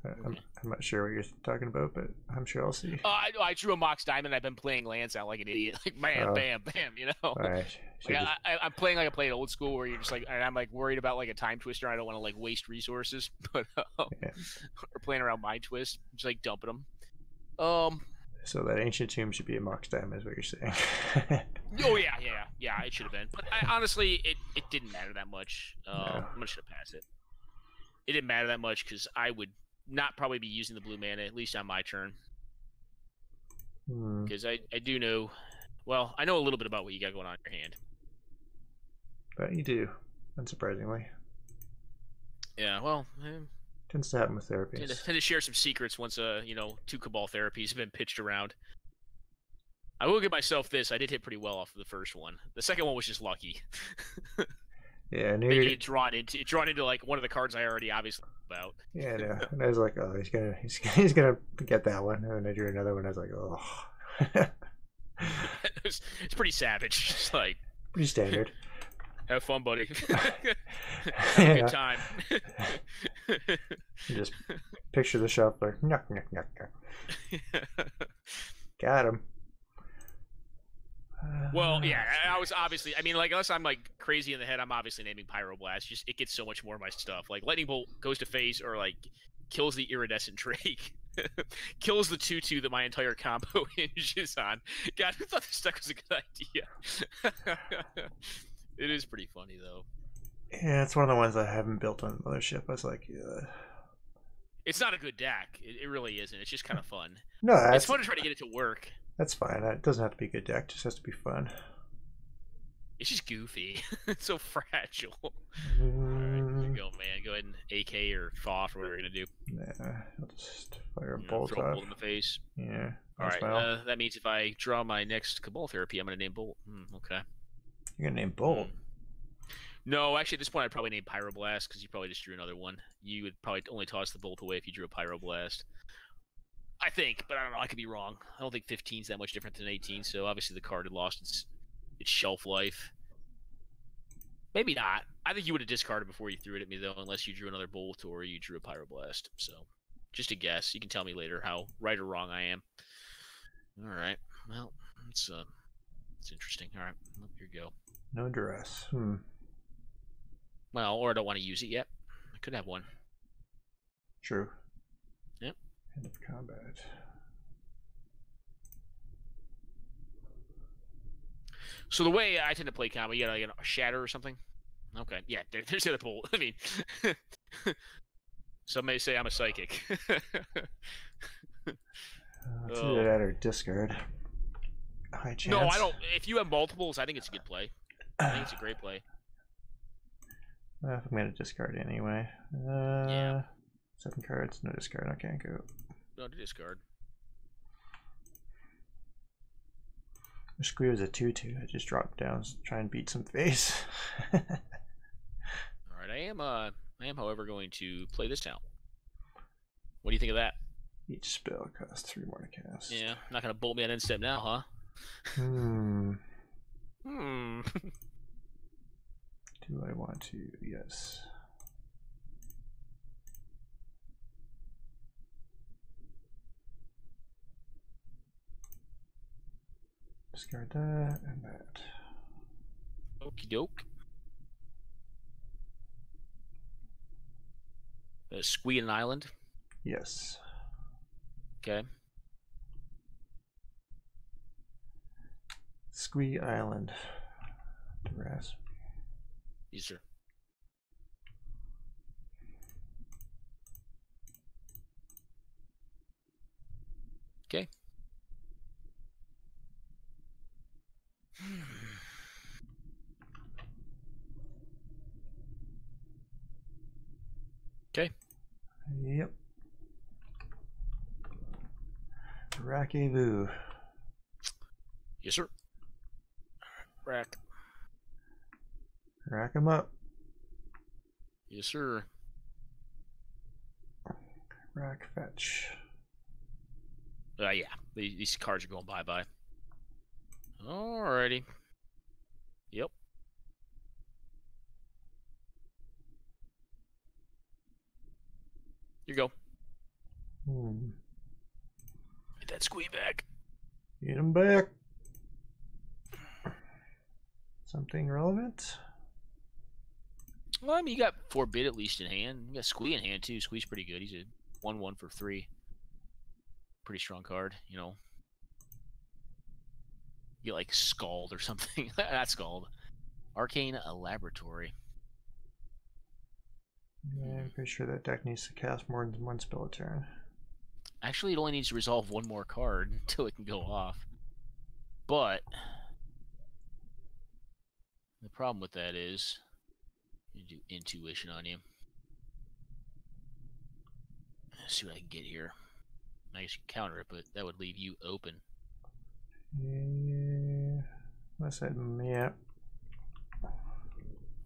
I'm not sure what you're talking about, but I'm sure I'll see. I drew a Mox Diamond. I've been playing Lance out like an idiot, like bam, bam, bam. You know. All right. Like, I'm playing like I played old school, where you're just like, and I'm like worried about like a time twister. I don't want to like waste resources, but yeah. or playing around Mind Twist, just like dumping them. So that ancient tomb should be a Mox Diamond, is what you're saying. Oh yeah. It should have been, but honestly, it didn't matter that much. No. I'm just gonna pass it. It didn't matter that much because I would not probably be using the blue mana, at least on my turn. Because I do know, well, I know a little bit about what you got going on in your hand. But you do, unsurprisingly. Yeah, well, tends to happen with therapies. Tend to share some secrets once 2 Cabal therapies have been pitched around. I will give myself this. I did hit pretty well off of the first one. The second one was just lucky. Yeah, maybe it drawn into like one of the cards I already obviously about. Yeah, no. And I was like, oh, he's gonna get that one, and then I drew another one. I was like, oh. It's pretty savage. Just like pretty standard. Have fun, buddy. Have a good time. You just picture the shuffler. Knock, knock, knock, knock. Got him. Well, yeah, I was obviously. I mean, like, unless I'm like crazy in the head, I'm obviously naming Pyroblast. Just it gets so much more of my stuff. Like Lightning Bolt goes to face, or like kills the Iridescent Drake, kills the 2/2 that my entire combo hinges on. God, who thought this deck was a good idea? It is pretty funny though. Yeah, it's one of the ones I haven't built on the mothership. I was like, it's not a good deck. It really isn't. It's just kind of fun. No, it's fun to try to get it to work. That's fine. It doesn't have to be a good deck. It just has to be fun. It's just goofy. It's so fragile. All right, here you go, man. Go ahead and AK or FOF or whatever you're gonna do. Nah, I'll just fire a bolt throw off. a bolt in the face. Yeah. All right. That means if I draw my next Cabal therapy, I'm gonna name Bolt. Okay. You're gonna name Bolt. No, actually, at this point, I'd probably name Pyroblast because you probably just drew another one. You would probably only toss the Bolt away if you drew a Pyroblast. I think, but I don't know. I could be wrong. I don't think 15 is that much different than 18, so obviously the card had lost its shelf life. Maybe not. I think you would have discarded before you threw it at me, though, unless you drew another Bolt or you drew a Pyroblast. So, just a guess. You can tell me later how right or wrong I am. All right. Well, it's interesting. All right. Well, here you go. No duress. Well, or I don't want to use it yet. I could have one. True. Yep. End of combat. So the way I tend to play combo, you got like a shatter or something? Okay, yeah, there's the other Bolt. I mean, some may say I'm a psychic. Let's either that or discard. High chance. No, I don't. If you have multiples, I think it's a good play. I think it's a great play. I'm going to discard anyway. Yeah. 7 cards, no discard. I can't go. No discard. The squeeze was a 2/2. I just dropped down to try and beat some face. All right, I am, however, going to play this out. What do you think of that? Each spell costs 3 more to cast. Yeah, not going to bolt me on end step now, huh? Do I want to? Yes. Discard that and that. Okie doke. Squee an island? Yes. Okay. Squee Island. Duress. Yes, sir. Okay. Okay. Yep. Rack-a-voo. Yes, sir. Rack. Rack 'em up. Yes, sir. Rack fetch. Yeah. These cards are going bye-bye. Alrighty. Yep. you go. Hmm. Get that squee back. Get him back. Something relevant? Well, I mean, you got Forbid at least in hand. You got Squee in hand, too. Squee's pretty good. He's a 1/1 for 3. Pretty strong card, you know. You get, like, Scald or something. Not Scald. Arcane Laboratory. Yeah, I'm pretty sure that deck needs to cast more than one spell a turn. Actually, it only needs to resolve one more card until it can go off. But the problem with that is you do Intuition on you. Let's see what I can get here. I guess you can counter it, but that would leave you open. Yeah. Unless I, yeah.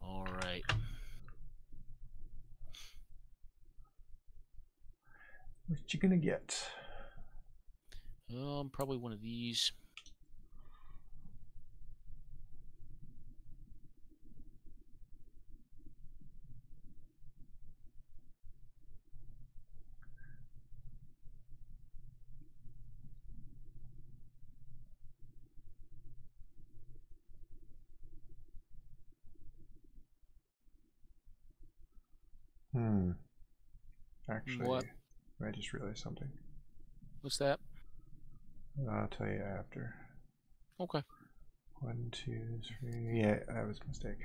All right. What you gonna get? Probably one of these. Actually, What? I just realized something. What's that? I'll tell you after. Okay. 1, 2, 3. Yeah, that was a mistake.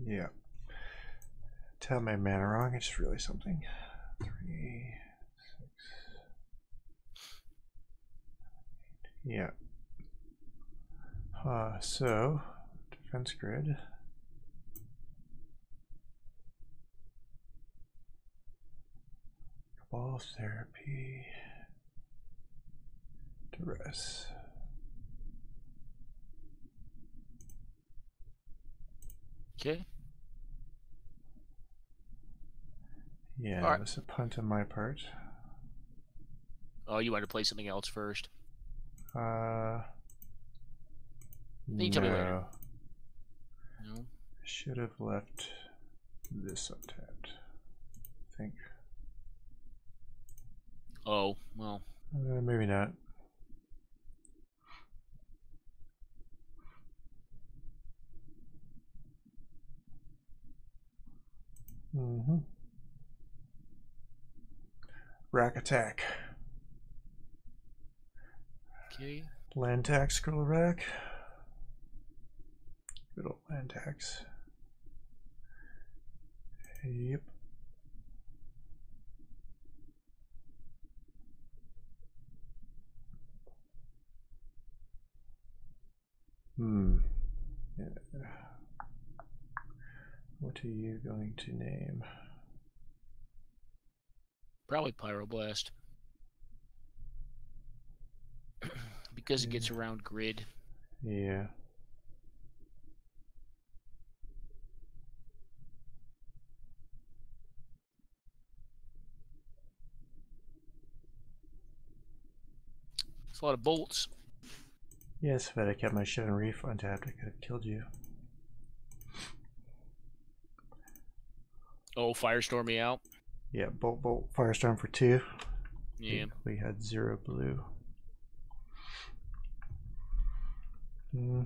Yeah. Tell my mana wrong. I just realized something. 3, 6. Yeah. So, defense grid. Ball therapy. Duress. Okay. Yeah, All right. that's a punt on my part. Oh, you want to play something else first? No. You tell me later. No. I should have left this untapped. I think. Oh, well. Maybe not. Rack attack. Okay. Land tax, scroll rack. Good old land tax. Yep. Yeah. What are you going to name? Probably Pyroblast. Because it gets around grid. Yeah. It's a lot of bolts. Yes, if I had kept my shit on reef untapped, I could have killed you. Oh, Firestorm me out. Yeah, bolt, firestorm for 2. Yeah. We had 0 blue. So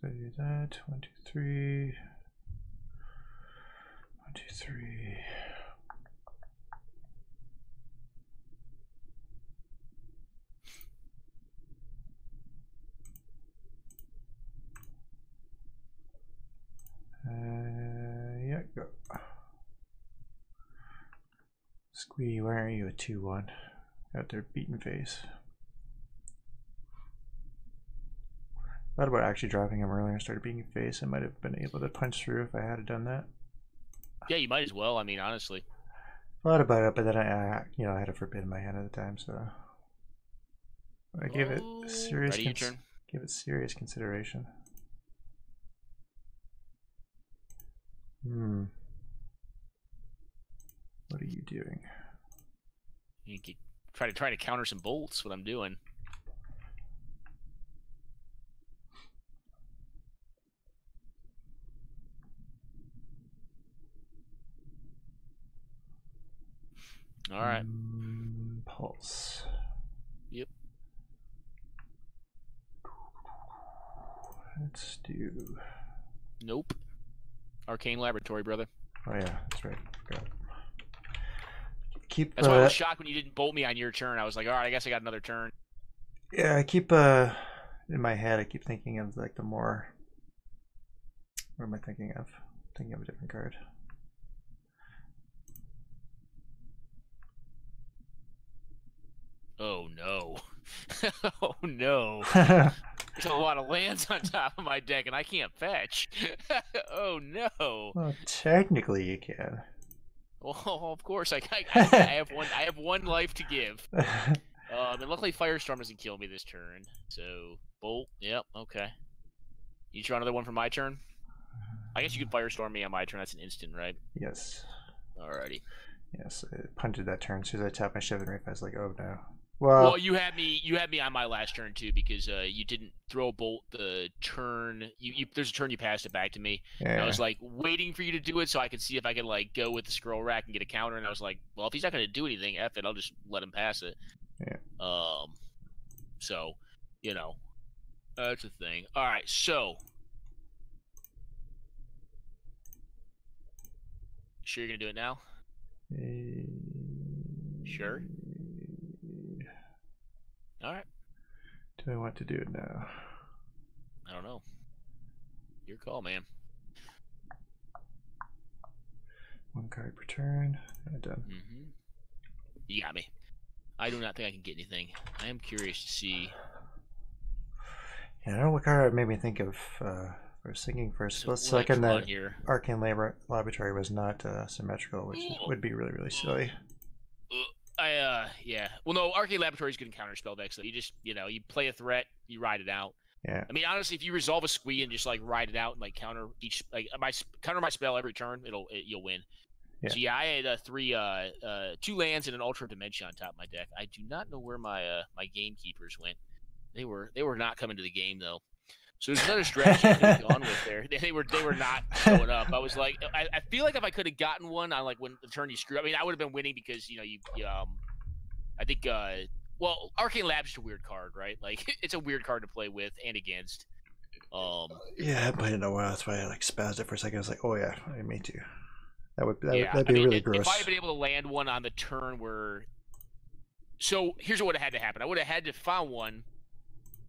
they do that. 1, 2, 3. 1, 2, 3. Yeah, go. Squee, why are you a 2/1? Out there beating face. Thought about actually dropping him earlier and started beating face. I might have been able to punch through if I had done that. Yeah, you might as well. I mean, honestly. Thought about it, but then I had a forbid in my hand at the time, so I gave it serious ready, your turn. give it serious consideration. Hmm. What are you doing? You can try to counter some bolts. What I'm doing. All right. Pulse. Yep. Let's do. Nope. Arcane Laboratory, brother. Oh yeah, that's right. Got it. Keep. That's why I was shocked when you didn't bolt me on your turn. I was like, all right, I guess I got another turn. Yeah, I keep in my head. I keep thinking of like the more. What am I thinking of? Thinking of a different card. Oh no. Oh no. There's a lot of lands on top of my deck and I can't fetch. Oh no. Well, technically you can. Well, of course I have one. I have one life to give. And luckily Firestorm doesn't kill me this turn. So bolt. Yep. Okay. You draw another one for my turn. I guess you can Firestorm me on my turn. That's an instant, right? Yes. Alrighty. Yes, it punted that turn. As soon as I tapped my Shivan Reef, I was like, oh no. Well, you had me on my last turn too because you didn't throw a bolt the turn. There's a turn you passed it back to me. Yeah. And I was like waiting for you to do it so I could see if I could like go with the scroll rack and get a counter. And I was like, well, if he's not going to do anything, F it, I'll just let him pass it. Yeah. So, you know, that's a thing. All right, so. Sure you're going to do it now? Sure. All right. Do I want to do it now? I don't know. Your call, man. One card per turn. Done. Mm-hmm. You got me. I do not think I can get anything. I am curious to see. Yeah, I don't know what card made me think of. I was thinking for a split second that Arcane Laboratory was not symmetrical, which would be really, really silly. Yeah. Well, no, Arcane Laboratory is good in counterspell decks. So you just, you play a threat, you ride it out. Yeah. I mean, honestly, if you resolve a squee and just like ride it out and like counter my spell every turn, you'll win. Yeah. So yeah, I had 2 lands and an Ultra Dimension on top of my deck. I do not know where my my gamekeepers went. They were not coming to the game though. So there's another strategy I could have gone with there. They were not showing up. I was like, I feel like if I could have gotten one on like when the turn you screw. I mean, I would have been winning because you I think well, Arcane Lab's just a weird card, right? Like it's a weird card to play with and against. Yeah, I haven't played in a while. That's why I like spazzed it for a second. I was like, oh yeah, me too. That'd be really gross. If I had been able to land one on the turn where, so here's what would have had to happen. I would have had to found one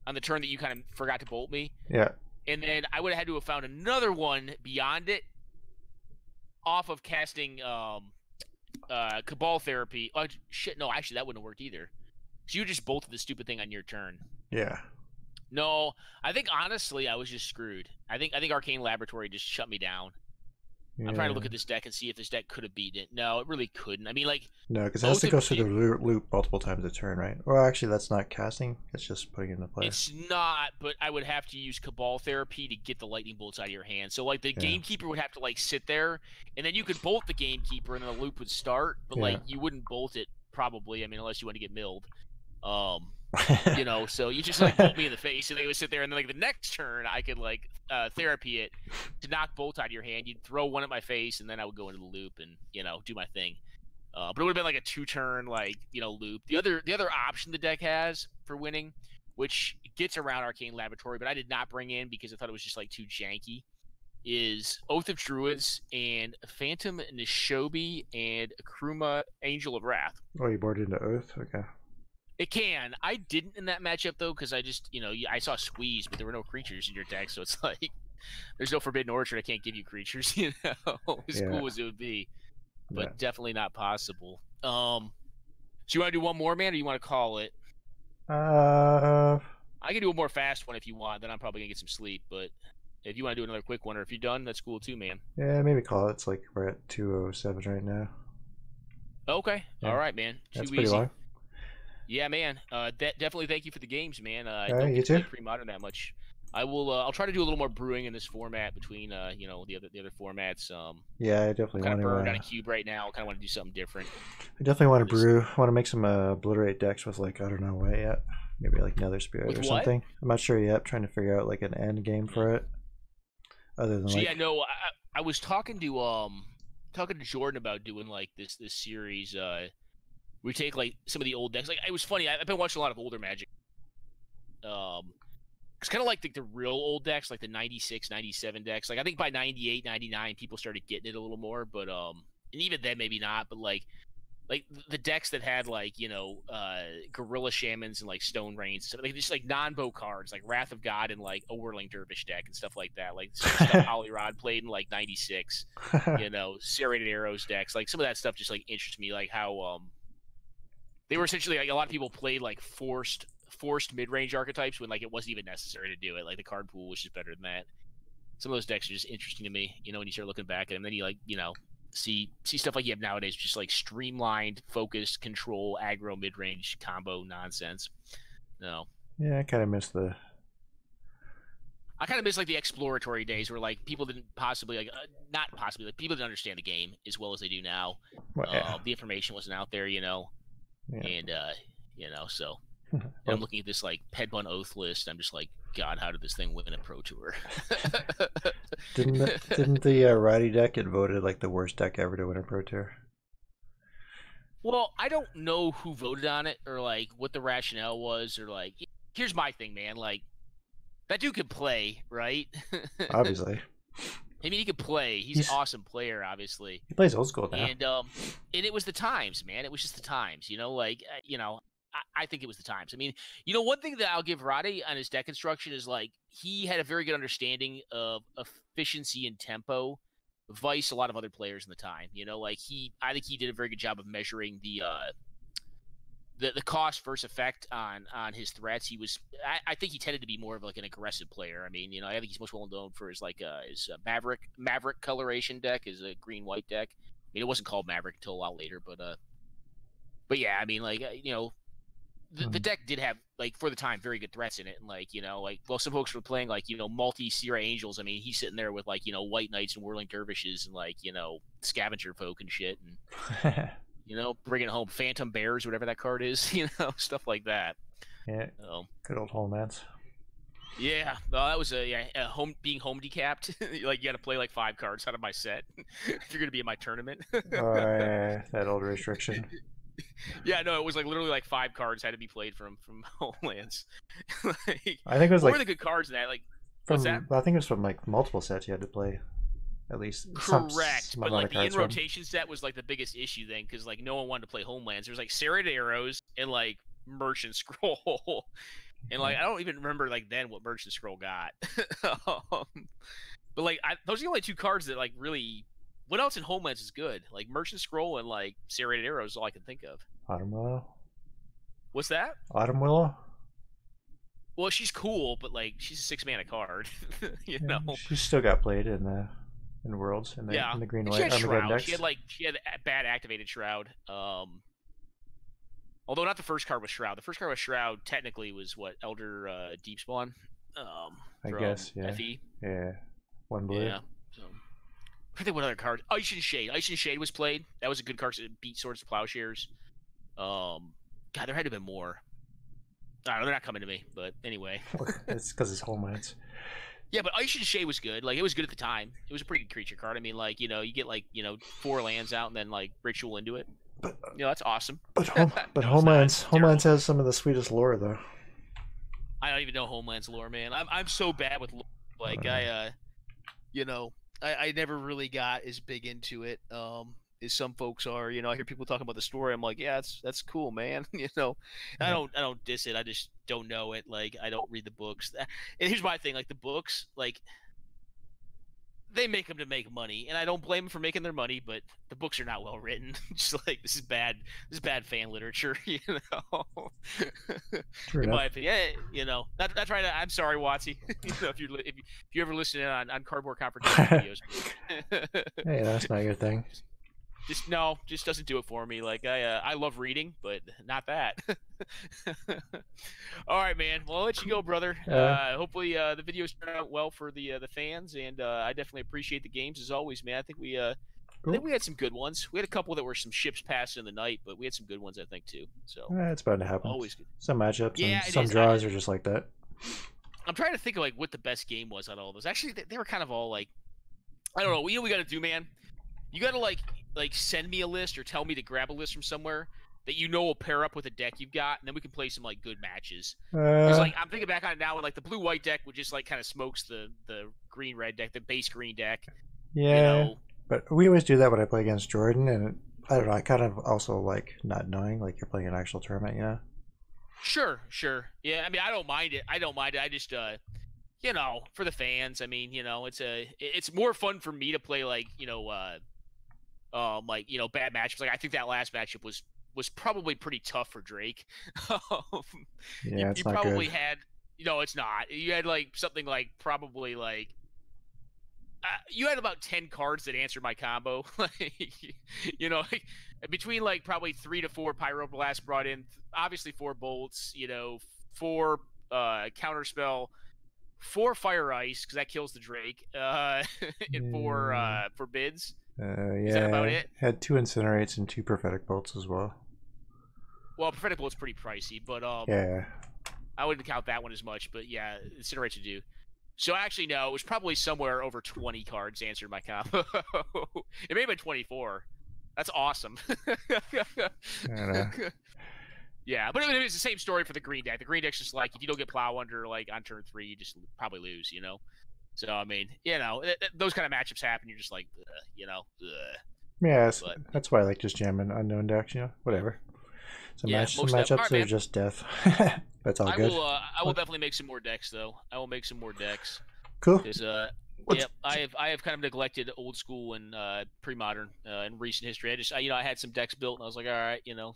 on the turn that you kind of forgot to bolt me. Yeah. And then I would have had to have found another one beyond it off of casting Cabal Therapy. Oh, shit, no, actually, that wouldn't have worked either. So you just bolted the stupid thing on your turn. Yeah. No, I think, honestly, I was just screwed. I think Arcane Laboratory just shut me down. Yeah. I'm trying to look at this deck and see if this deck could have beaten it. No, it really couldn't. I mean, like... No, because it has to go through the loop multiple times a turn, right? Well, actually, that's not casting. It's just putting it into play. It's not, but I would have to use Cabal Therapy to get the lightning bolts out of your hand. So, like, the Gamekeeper would have to, like, sit there, and then you could bolt the Gamekeeper, and then the loop would start. But, like, you wouldn't bolt it, probably. I mean, unless you want to get milled. So you just like bolt me in the face, and they would sit there, and then like the next turn, I could like therapy it to knock bolt out of your hand. You'd throw one at my face, and then I would go into the loop and do my thing. But it would have been like a 2-turn loop. The other option the deck has for winning, which gets around Arcane Laboratory, but I did not bring in because I thought it was just like too janky, is Oath of Druids and Phantom Nishobi and Akruma Angel of Wrath. Oh, you boarded into Oath? Okay. It can. I didn't in that matchup, though, because I just, I saw Squeeze, but there were no creatures in your deck, so it's like, there's no Forbidden Orchard. I can't give you creatures, as cool as it would be. But definitely not possible. So you want to do one more, man, or you want to call it? I can do a more fast one if you want, then I'm probably going to get some sleep, but if you want to do another quick one, or if you're done, that's cool too, man. Yeah, maybe call it. It's like we're at 2:07 right now. Okay. Yeah. All right, man. That's pretty long. Yeah, man. Definitely thank you for the games, man. I don't get you to play too. Premodern that much. I will. I'll try to do a little more brewing in this format between you know, the other formats. Yeah, I definitely I'm kind want of to. burned on a cube right now. I kind of want to do something different. I definitely want to brew. I want to make some obliterate decks with like I don't know what yet. Maybe like Nether Spirit With or what? something. I'm not sure yet. Trying to figure out like an end game for it. Other than So like. yeah, no, I was talking to Jordan about doing like this series. We take like some of the old decks. Like it was funny. I've been watching a lot of older Magic. It's kind of like the real old decks, like the 96, 97 decks. Like I think by 98, 99, people started getting it a little more, but and even then maybe not. But like the decks that had like, you know, Gorilla Shamans and like Stone Rains, so like just like non-bow cards, like Wrath of God and like a Whirling Dervish deck and stuff like that. Like some stuff Holly played in like 96, you know, Serrated Arrows decks. Like some of that stuff just like interests me, like how they were essentially like a lot of people played like forced mid-range archetypes when like it wasn't even necessary to do it. Like the card pool was just better than that. Some of those decks are just interesting to me, you know, when you start looking back at them. Then you like, you know, see stuff like you have nowadays, just like streamlined, focused, control, aggro, mid-range combo nonsense. No. Yeah, I kind of miss the. I kind of miss like the exploratory days where like people didn't possibly like not possibly like people didn't understand the game as well as they do now. Well, yeah. The information wasn't out there, you know, and you know, so. And I'm looking at this like Pedbun Oath list. I'm just like, God, how did this thing win a Pro Tour? didn't the Roddy deck get voted like the worst deck ever to win a Pro Tour? Well, I don't know who voted on it or like what the rationale was or like. Here's my thing, man. Like that dude could play, right? Obviously. I mean, he could play. He's an awesome player, obviously. He plays old school now. And it was the times, man. It was just the times, you know. Like, you know. I think it was the times. I mean, you know, one thing that I'll give Roddy on his deck construction is like he had a very good understanding of efficiency and tempo, vice a lot of other players in the time. You know, like I think he did a very good job of measuring the cost versus effect on his threats. He was, I think he tended to be more of like an aggressive player. I mean, you know, I think he's most well known for his like his Maverick coloration deck, his green white deck. I mean, it wasn't called Maverick until a while later, but yeah, I mean, like you know. The deck did have, like, for the time, very good threats in it. And, like, you know, like, well, some folks were playing, like, you know, multi-Sierra Angels. I mean, he's sitting there with, like, you know, White Knights and Whirling Dervishes and, like, you know, Scavenger Folk and shit. And, you know, bringing home Phantom Bears, whatever that card is, you know, stuff like that. Yeah. Good old Homemans. Yeah. Well, that was being home decapped. Like, you got to play, like, 5 cards out of my set if you're going to be in my tournament. That old restriction. Yeah, no, it was like literally like 5 cards had to be played from Homelands. Like, I think it was what like were the good cards in that? Like, what's that? I think it was from like multiple sets you had to play, at least. Correct, but like the in rotation set was like the biggest issue then, because like no one wanted to play Homelands. There was like Serrated Arrows and like Merchant Scroll, and like I don't even remember like then what Merchant Scroll got. But like those are the only 2 cards that like really. What else in Homelands is good? Like Merchant Scroll and like Serrated Arrows is all I can think of. Autumn Willow. What's that? Autumn Willow. Well, she's cool, but like she's a 6-mana card. You know. She's still got played in Worlds in the green white. She had bad activated Shroud. Although not the first card was Shroud. The first card was Shroud. Technically was what Elder Deepspawn. I guess yeah. FE. Yeah. 1 blue. Yeah. So. I think what other card? Ice and Shade. Ice and Shade was played. That was a good card to beat Swords of Plowshares. God, there had to have been more. I don't know, they're not coming to me, but anyway. It's because it's Homelands. Yeah, but Ice and Shade was good. Like, it was good at the time. It was a pretty good creature card. I mean, like, you know, you get, like, you know, 4 lands out and then, like, Ritual into it. But, you know, that's awesome. But Homelands has some of the sweetest lore, though. I don't even know Homelands lore, man. I'm so bad with lore. Like, you know... I never really got as big into it as some folks are. You know, I hear people talking about the story. I'm like, yeah, that's cool, man. You know, I don't diss it. I just don't know it. Like, I don't read the books. And here's my thing: like the books, like they make them to make money, and I don't blame them for making their money. But the books are not well written. Just like this is bad fan literature. You know, in my opinion. Yeah, you know, not trying to. I'm sorry, Watsy. You know, if you ever listen in on Cardboard Confrontation videos. Hey, that's not your thing. just doesn't do it for me. Like I love reading, but not that. All right, man. Well, I'll let you go, brother. Hopefully the videos turn out well for the fans, and I definitely appreciate the games as always, man. I think we had some good ones. We had a couple that were some ships passing in the night, but we had some good ones, I think, too. So it's bound to happen. Always good. Some matchups and some draws are just like that. I'm trying to think of like what the best game was out of all those. Actually, they were kind of all like, I don't know. You know what we got to do, man? You got to like send me a list or tell me to grab a list from somewhere that you know will pair up with a deck you've got, and then we can play some like good matches. Because like I'm thinking back on it now, and like the blue-white deck would just like kind of smokes the green-red deck, the base green deck. Yeah. You know? But we always do that when I play against Jordan, and I don't know. I kind of also like not knowing like you're playing an actual tournament, you know. Sure. Yeah, I mean, I don't mind it. I just, you know, for the fans. I mean, you know, it's more fun for me to play like, you know, like, you know, bad matchups. Like I think that last matchup was probably pretty tough for Drake. Yeah, you probably had, you know, it's not. You had like something like probably like. You had about 10 cards that answered my combo. Like, you know, like, between like probably 3 to 4 Pyroblast brought in, obviously 4 bolts, you know, 4 counterspell, 4 fire ice because that kills the Drake, and 4 forbids. Yeah, is that about it? Had 2 incinerates and 2 prophetic bolts as well. Well, prophetic bolt's pretty pricey, but yeah, I wouldn't count that one as much. But yeah, incinerates would do. So actually, no, it was probably somewhere over 20 cards answered my combo. It may have been 24. That's awesome. Yeah, but it was the same story for the green deck. The green deck's just like, if you don't get Plow under like on turn 3, you just probably lose, you know? So, I mean, you know, those kind of matchups happen. You're just like, you know. Yeah, that's why I like just jamming unknown decks, you know? Whatever. Some matchups are just death. That's all good. I will definitely make some more decks, though. I will make some more decks. Cool. Because, I have kind of neglected old school and pre-modern in recent history. I had some decks built, and I was like, all right, you know.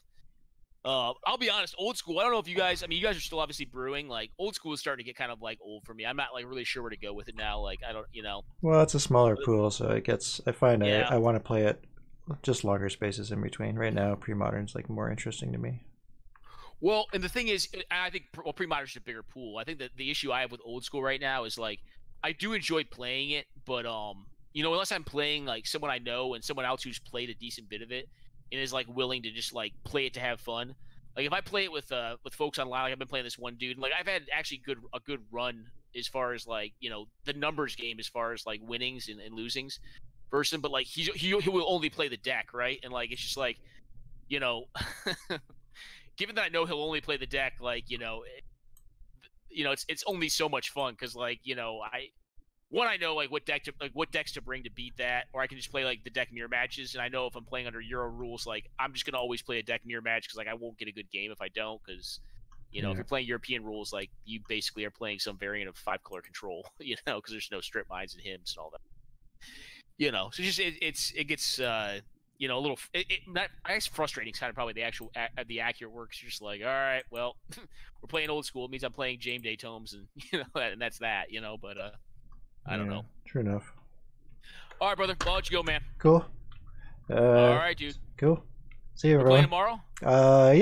I'll be honest, old school. I don't know if you guys. I mean, you guys are still obviously brewing. Like, old school is starting to get kind of like old for me. I'm not like really sure where to go with it now. Like, I don't, you know. Well, it's a smaller pool, so it gets. I find I want to play it. Just longer spaces in between. Right now, pre-modern's like more interesting to me. Well, and the thing is, I think pre-modern's a bigger pool. I think that the issue I have with old school right now is like I do enjoy playing it, but you know, unless I'm playing like someone I know and someone else who's played a decent bit of it and is like willing to just like play it to have fun. Like if I play it with folks online, like I've been playing this one dude, and like I've had actually a good run as far as like, you know, the numbers game as far as like winnings and losings. Person, but like he will only play the deck, right? And like it's just like, you know, given that I know he'll only play the deck, like, you know, it's only so much fun because like, you know, I know like what decks to bring to beat that, or I can just play like the deck mirror matches, and I know if I'm playing under Euro rules, like I'm just gonna always play a deck mirror match because like I won't get a good game if I don't, because you know, if you're playing European rules, like you basically are playing some variant of 5-color control, you know, because there's no strip mines and hymns and all that. You know, so just it gets you know, a little. I guess frustrating is kind of probably the accurate work. You're just like, all right, well, we're playing old school. It means I'm playing James Day tomes, and you know, and that's that. You know, but I don't know. True enough. All right, brother. I'll let you go, man. Cool. All right, dude. Cool. See you, everyone. Playing tomorrow?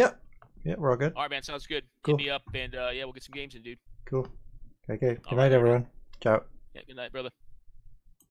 Yeah, we're all good. All right, man. Sounds good. Cool. Hit me up, and yeah, we'll get some games in, dude. Cool. Okay. Good night, everyone. Ciao. Yeah. Good night, brother.